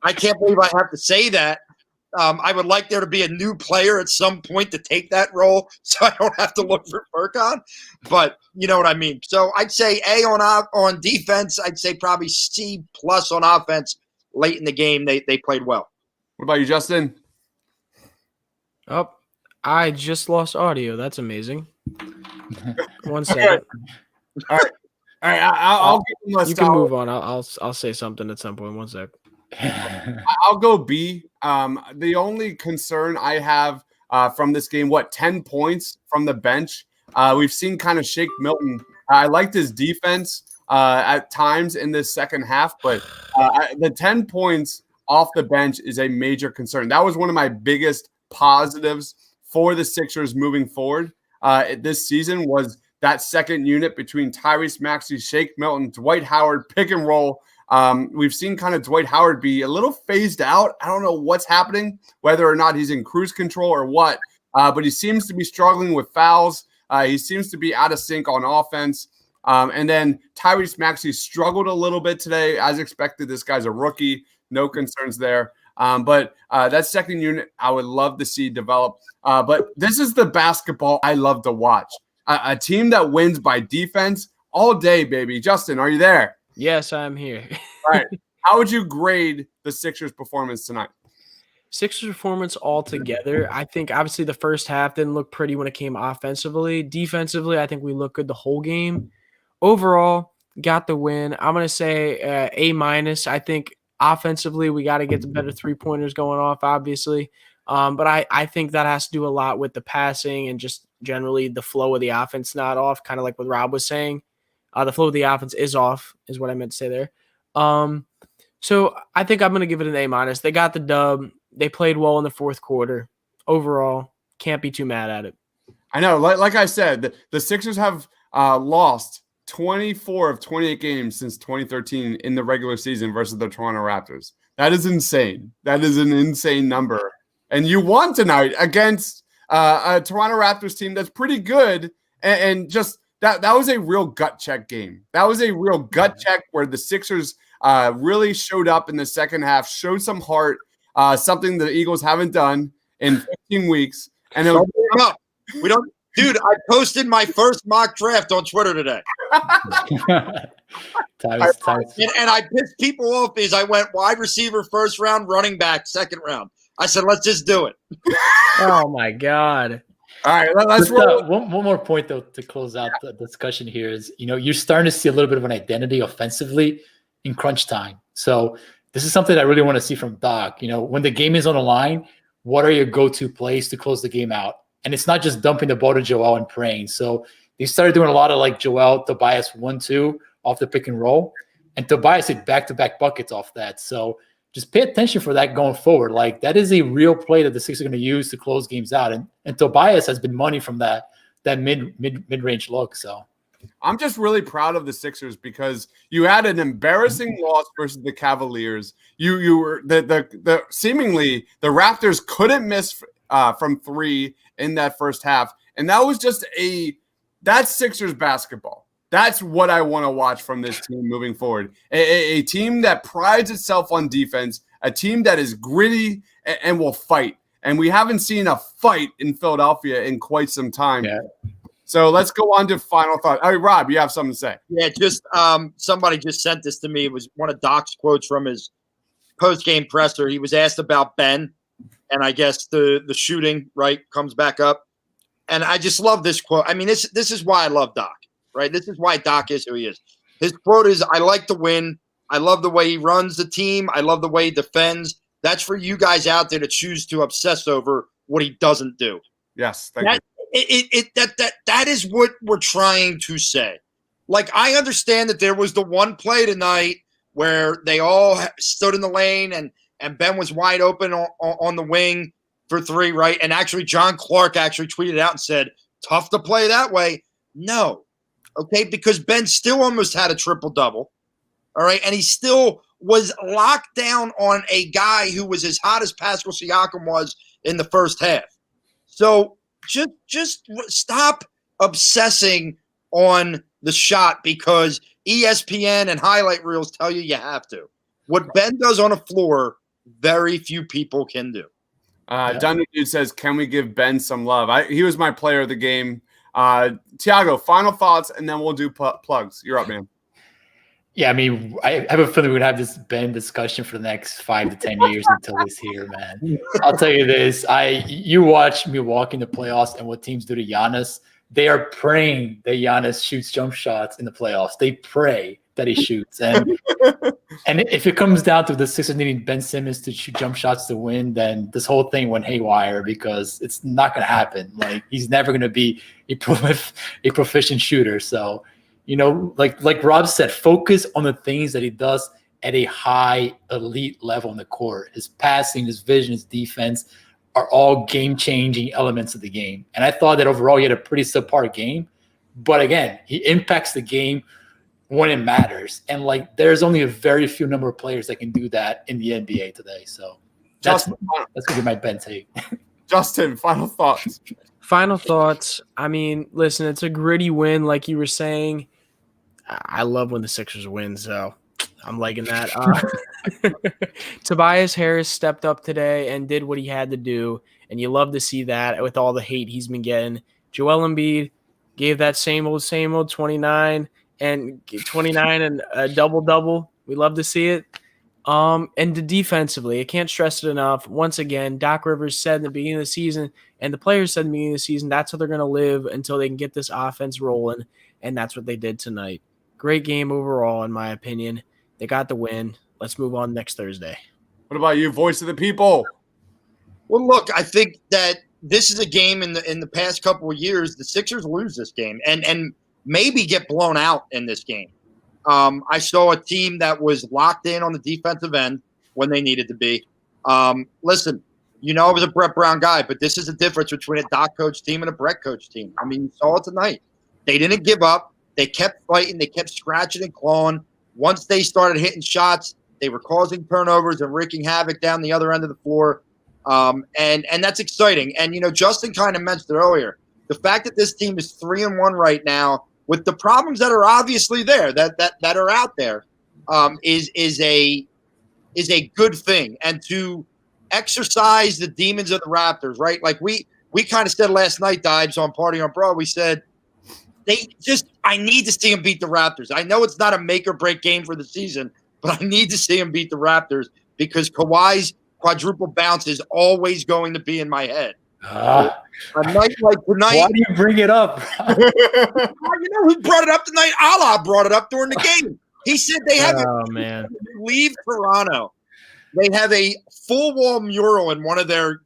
I can't believe I have to say that. I would like there to be a new player at some point to take that role so I don't have to look for Furkan. But you know what I mean. So I'd say A on defense. I'd say probably C+ on offense. Late in the game, they played well. What about you, Justin? Oh, I just lost audio. That's amazing. 1 second. All right. I'll give him You can move on. I'll say something at some point. 1 sec. I'll go B. The only concern I have from this game, 10 points from the bench. We've seen kind of Shake Milton. I liked his defense at times in this second half, but the 10 points off the bench is a major concern. That was one of my biggest positives for the Sixers moving forward this season was that second unit between Tyrese Maxey, Shake Milton, Dwight Howard, pick and roll. We've seen kind of Dwight Howard be a little phased out. I don't know what's happening, whether or not he's in cruise control or what, but he seems to be struggling with fouls. He seems to be out of sync on offense. And then Tyrese Maxey struggled a little bit today. As expected, this guy's a rookie. No concerns there. But that second unit, I would love to see develop. But this is the basketball I love to watch. A team that wins by defense all day, baby. Justin, are you there? Yes, I'm here. All right. How would you grade the Sixers' performance tonight? Sixers performance altogether, I think obviously the first half didn't look pretty when it came offensively. Defensively, I think we looked good the whole game. Overall, got the win. I'm going to say A-. I think offensively, we got to get the better three-pointers going off, obviously. But I think that has to do a lot with the passing and just generally the flow of the offense not off, kind of like what Rob was saying. The flow of the offense is off, is what I meant to say there. So I think I'm going to give it an A-. They got the dub. They played well in the fourth quarter. Overall, can't be too mad at it. I know. Like I said, the Sixers have lost 24 of 28 games since 2013 in the regular season versus the Toronto Raptors. That is insane. That is an insane number. And you won tonight against a Toronto Raptors team that's pretty good. And just that was a real gut check game. That was a real gut check where the Sixers really showed up in the second half, showed some heart, something the Eagles haven't done in 15 weeks. And we don't, dude. I posted my first mock draft on Twitter today. And I pissed people off because I went wide receiver first round, running back second round. I said, let's just do it. Oh my God. All right, let's roll. One more point though to close out the discussion here is, you're starting to see a little bit of an identity offensively in crunch time. So this is something I really want to see from Doc. When the game is on the line, what are your go-to plays to close the game out? And it's not just dumping the ball to Joel and praying. So they started doing a lot of like Joel, Tobias 1-2 off the pick and roll. and Tobias hit back-to-back buckets off that. So just pay attention for that going forward. Like, that is a real play that the Sixers are going to use to close games out. And Tobias has been money from that mid-range look. So I'm just really proud of the Sixers because you had an embarrassing loss versus the Cavaliers. You were the seemingly the Raptors couldn't miss from 3 in that first half, and that was just that's Sixers basketball. That's what I want to watch from this team moving forward. A team that prides itself on defense, a team that is gritty and will fight. And we haven't seen a fight in Philadelphia in quite some time. Yeah. So let's go on to final thought. All right, Rob, you have something to say. Yeah, just somebody just sent this to me. It was one of Doc's quotes from his post-game presser. He was asked about Ben, and I guess the shooting, right, comes back up. And I just love this quote. I mean, this is why I love Doc, right? This is why Doc is who he is. His quote is, "I like to win. I love the way he runs the team. I love the way he defends. That's for you guys out there to choose to obsess over what he doesn't do." Yes, thank you. That is what we're trying to say. Like, I understand that there was the one play tonight where they all stood in the lane and Ben was wide open on the wing for 3, right? And actually, John Clark actually tweeted out and said, "Tough to play that way." No, okay, because Ben still almost had a triple-double, all right? And he still was locked down on a guy who was as hot as Pascal Siakam was in the first half. So just stop obsessing on the shot because ESPN and highlight reels tell you have to. What Ben does on a floor, very few people can do. Dunder Dude says, "Can we give Ben some love?" He was my player of the game. Tiago, final thoughts, and then we'll do plugs. You're up, man. Yeah, I mean, I have a feeling we're going to have this Ben discussion for the next 5 to 10 years until he's here, man. I'll tell you this. You watch Milwaukee in the playoffs and what teams do to Giannis. They are praying that Giannis shoots jump shots in the playoffs. They pray that he shoots. And if it comes down to the Sixers needing Ben Simmons to shoot jump shots to win, then this whole thing went haywire because it's not going to happen. Like, he's never going to be a proficient shooter. So, you know, like Rob said, focus on the things that he does at a high elite level in the court. His passing, his vision, his defense are all game-changing elements of the game. And I thought that overall he had a pretty subpar game. But again, he impacts the game when it matters. And like, there's only a very few number of players that can do that in the NBA today. So that's going to be my Ben take. Justin, final thoughts. Final thoughts. I mean, listen, it's a gritty win, like you were saying. I love when the Sixers win, so I'm liking that. Tobias Harris stepped up today and did what he had to do, and you love to see that with all the hate he's been getting. Joel Embiid gave that same old 29 and a double-double. We love to see it. And defensively, I can't stress it enough. Once again, Doc Rivers said in the beginning of the season, and the players said in the beginning of the season, that's how they're going to live until they can get this offense rolling, and that's what they did tonight. Great game overall, in my opinion. They got the win. Let's move on next Thursday. What about you, voice of the people? Well, look, I think that this is a game in the past couple of years, the Sixers lose this game and maybe get blown out in this game. I saw a team that was locked in on the defensive end when they needed to be. Listen, you know I was a Brett Brown guy, but this is the difference between a Doc coach team and a Brett coach team. I mean, you saw it tonight. They didn't give up. They kept fighting. They kept scratching and clawing. Once they started hitting shots, they were causing turnovers and wreaking havoc down the other end of the floor. And that's exciting. And, you know, Justin kind of mentioned it earlier. The fact that this team is 3-1 right now with the problems that are obviously there, that are out there, is a good thing. And to exercise the demons of the Raptors, right? Like we kind of said last night, Dives, on Party on Broad, we said, I need to see them beat the Raptors. I know it's not a make or break game for the season, but I need to see them beat the Raptors because Kawhi's quadruple bounce is always going to be in my head. A night like tonight. Why do you bring it up? You know who brought it up tonight? Allah brought it up during the game. He said they have leave Toronto. They have a full wall mural in one of their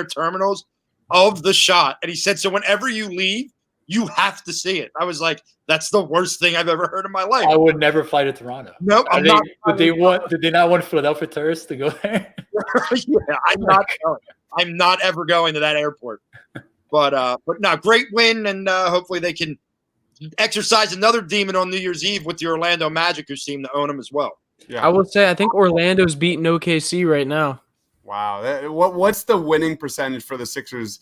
terminals of the shot, and he said so. Whenever you leave, You have to see it. I was like, that's the worst thing I've ever heard in my life. I would never fly to Toronto. Nope. Did they not want Philadelphia tourists to go there? Yeah, I'm not going. I'm not ever going to that airport. But no, great win, and hopefully they can exercise another demon on New Year's Eve with the Orlando Magic, who seem to own them as well. Yeah. I would say I think Orlando's beating OKC right now. Wow. What's the winning percentage for the Sixers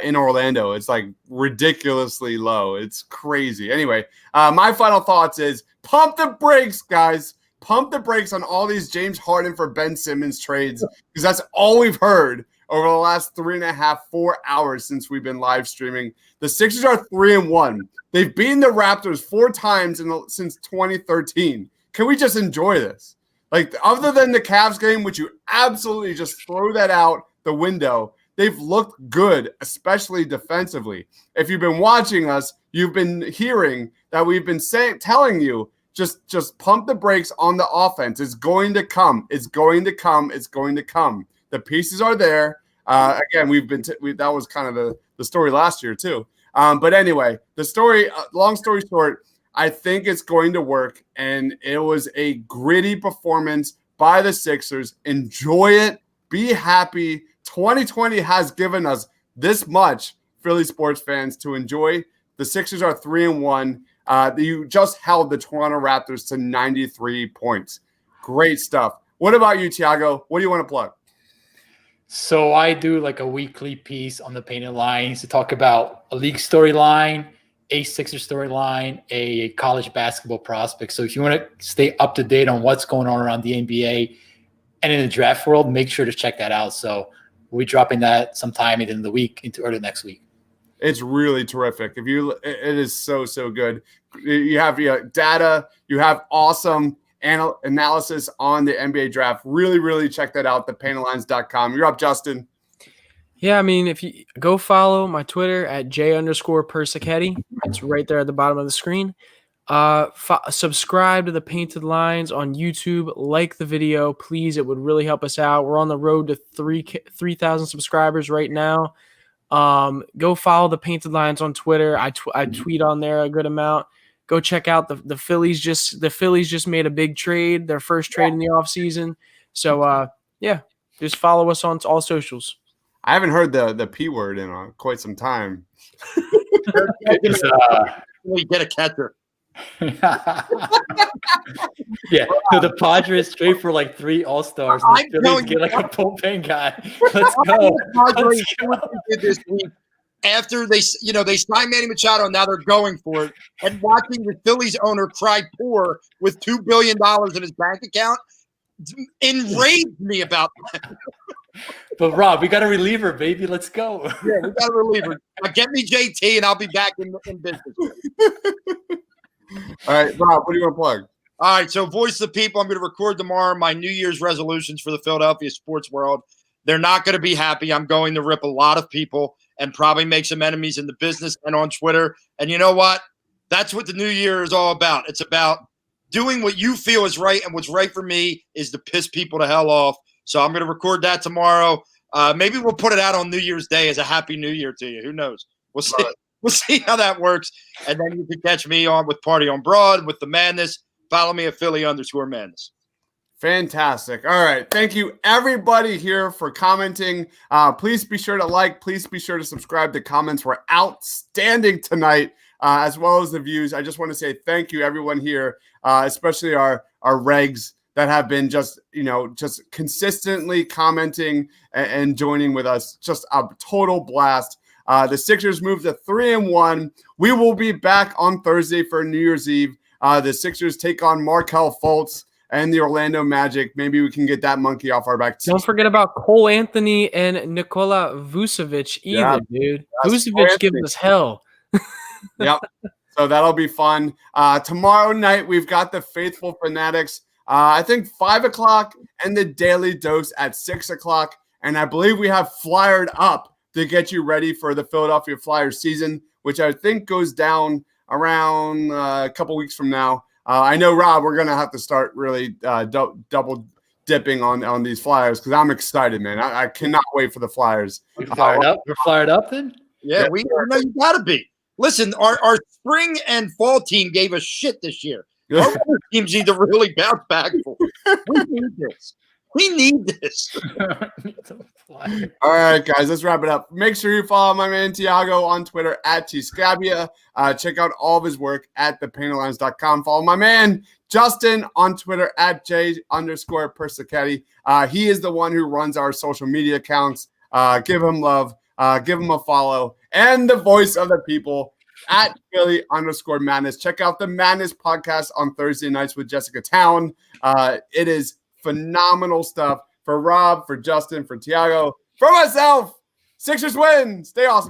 in Orlando? It's like ridiculously low. It's crazy. Anyway, my final thoughts is pump the brakes, guys. Pump the brakes on all these James Harden for Ben Simmons trades, because that's all we've heard over the last 3.5-4 hours since we've been live streaming. The Sixers are 3-1. They've beaten the Raptors 4 times since 2013. Can we just enjoy this? Like, other than the Cavs game, which you absolutely just throw that out the window, they've looked good, especially defensively. If you've been watching us, you've been hearing that we've been telling you, just pump the brakes on the offense. It's going to come. It's going to come. It's going to come. The pieces are there. Again, that was kind of the story last year too. But anyway, the story, long story short, I think it's going to work, and it was a gritty performance by the Sixers. Enjoy it. Be happy. 2020 has given us this much, Philly sports fans, to enjoy. The Sixers are 3-1. You just held the Toronto Raptors to 93 points. Great stuff. What about you, Thiago? What do you want to plug? So I do like a weekly piece on the Painted Lines to talk about a league storyline, a Sixers storyline, a college basketball prospect. So if you want to stay up to date on what's going on around the NBA and in the draft world, make sure to check that out. So we'll be dropping that sometime in the week into early next week. It's really terrific. It is so good. You have your data. You have awesome analysis on the NBA draft. Really check that out. thepaintlines.com. You're up, Justin. Yeah, I mean, if you go follow my Twitter at @J_Persichetti. It's right there at the bottom of the screen. Subscribe to the Painted Lines on YouTube. Like the video, please. It would really help us out. We're on the road to 3,000 subscribers right now. Go follow the Painted Lines on Twitter. I tweet on there a good amount. Go check out the Phillies. The Phillies just made a big trade, their first trade in the offseason. So just follow us on all socials. I haven't heard the P word in quite some time. We get a catcher. Yeah, so the Padres trade for like 3 All-Stars. And the Phillies get like a bullpen guy. Let's go. Did this week after they signed Manny Machado, and now they're going for it. And watching the Phillies owner cry poor with $2 billion in his bank account enraged me about that. But Rob, we got a reliever, baby. Let's go. Yeah, we got a reliever. Get me JT, and I'll be back in business. All right, Rob, what do you want to plug? All right, so Voice of the People, I'm going to record tomorrow my New Year's resolutions for the Philadelphia sports world. They're not going to be happy. I'm going to rip a lot of people and probably make some enemies in the business and on Twitter. And you know what? That's what the new year is all about. It's about doing what you feel is right, and what's right for me is to piss people the hell off. So I'm going to record that tomorrow. Maybe we'll put it out on New Year's Day as a Happy New Year to you. Who knows? We'll see. We'll see how that works. And then you can catch me on with Party on Broad with the Madness. Follow me at Philly_Madness. Fantastic. All right. Thank you, everybody here, for commenting. Please be sure to like. Please be sure to subscribe. The comments were outstanding tonight, as well as the views. I just want to say thank you, everyone here, especially our regs that have been just consistently commenting and joining with us. Just a total blast. The Sixers moved to 3-1. We will be back on Thursday for New Year's Eve. The Sixers take on Markelle Fultz and the Orlando Magic. Maybe we can get that monkey off our back. Don't forget about Cole Anthony and Nikola Vucevic either, dude. Vucevic gives us hell. Yep. So that'll be fun. Tomorrow night, we've got the Faithful Fanatics. I think 5 o'clock, and the Daily Dose at 6 o'clock. And I believe we have Flyered Up to get you ready for the Philadelphia Flyers season, which I think goes down around a couple weeks from now. I know, Rob, we're going to have to start really double dipping on these Flyers, because I'm excited, man. I cannot wait for the Flyers. We're fired up. We're fired up then? Yeah, we know you got to be. listen, our spring and fall team gave us shit this year. Our other teams need to really bounce back. We need this. We need this. All right, guys, let's wrap it up. Make sure you follow my man Tiago on Twitter at tscabia. Check out all of his work at thepainterlines.com. Follow my man Justin on Twitter at J_Persichetti. He is the one who runs our social media accounts. Give him love. Give him a follow. And the voice of the people at Philly_Madness. Check out the Madness podcast on Thursday nights with Jessica Town. It is phenomenal stuff for Rob, for Justin, for Tiago, for myself. Sixers win. Stay awesome.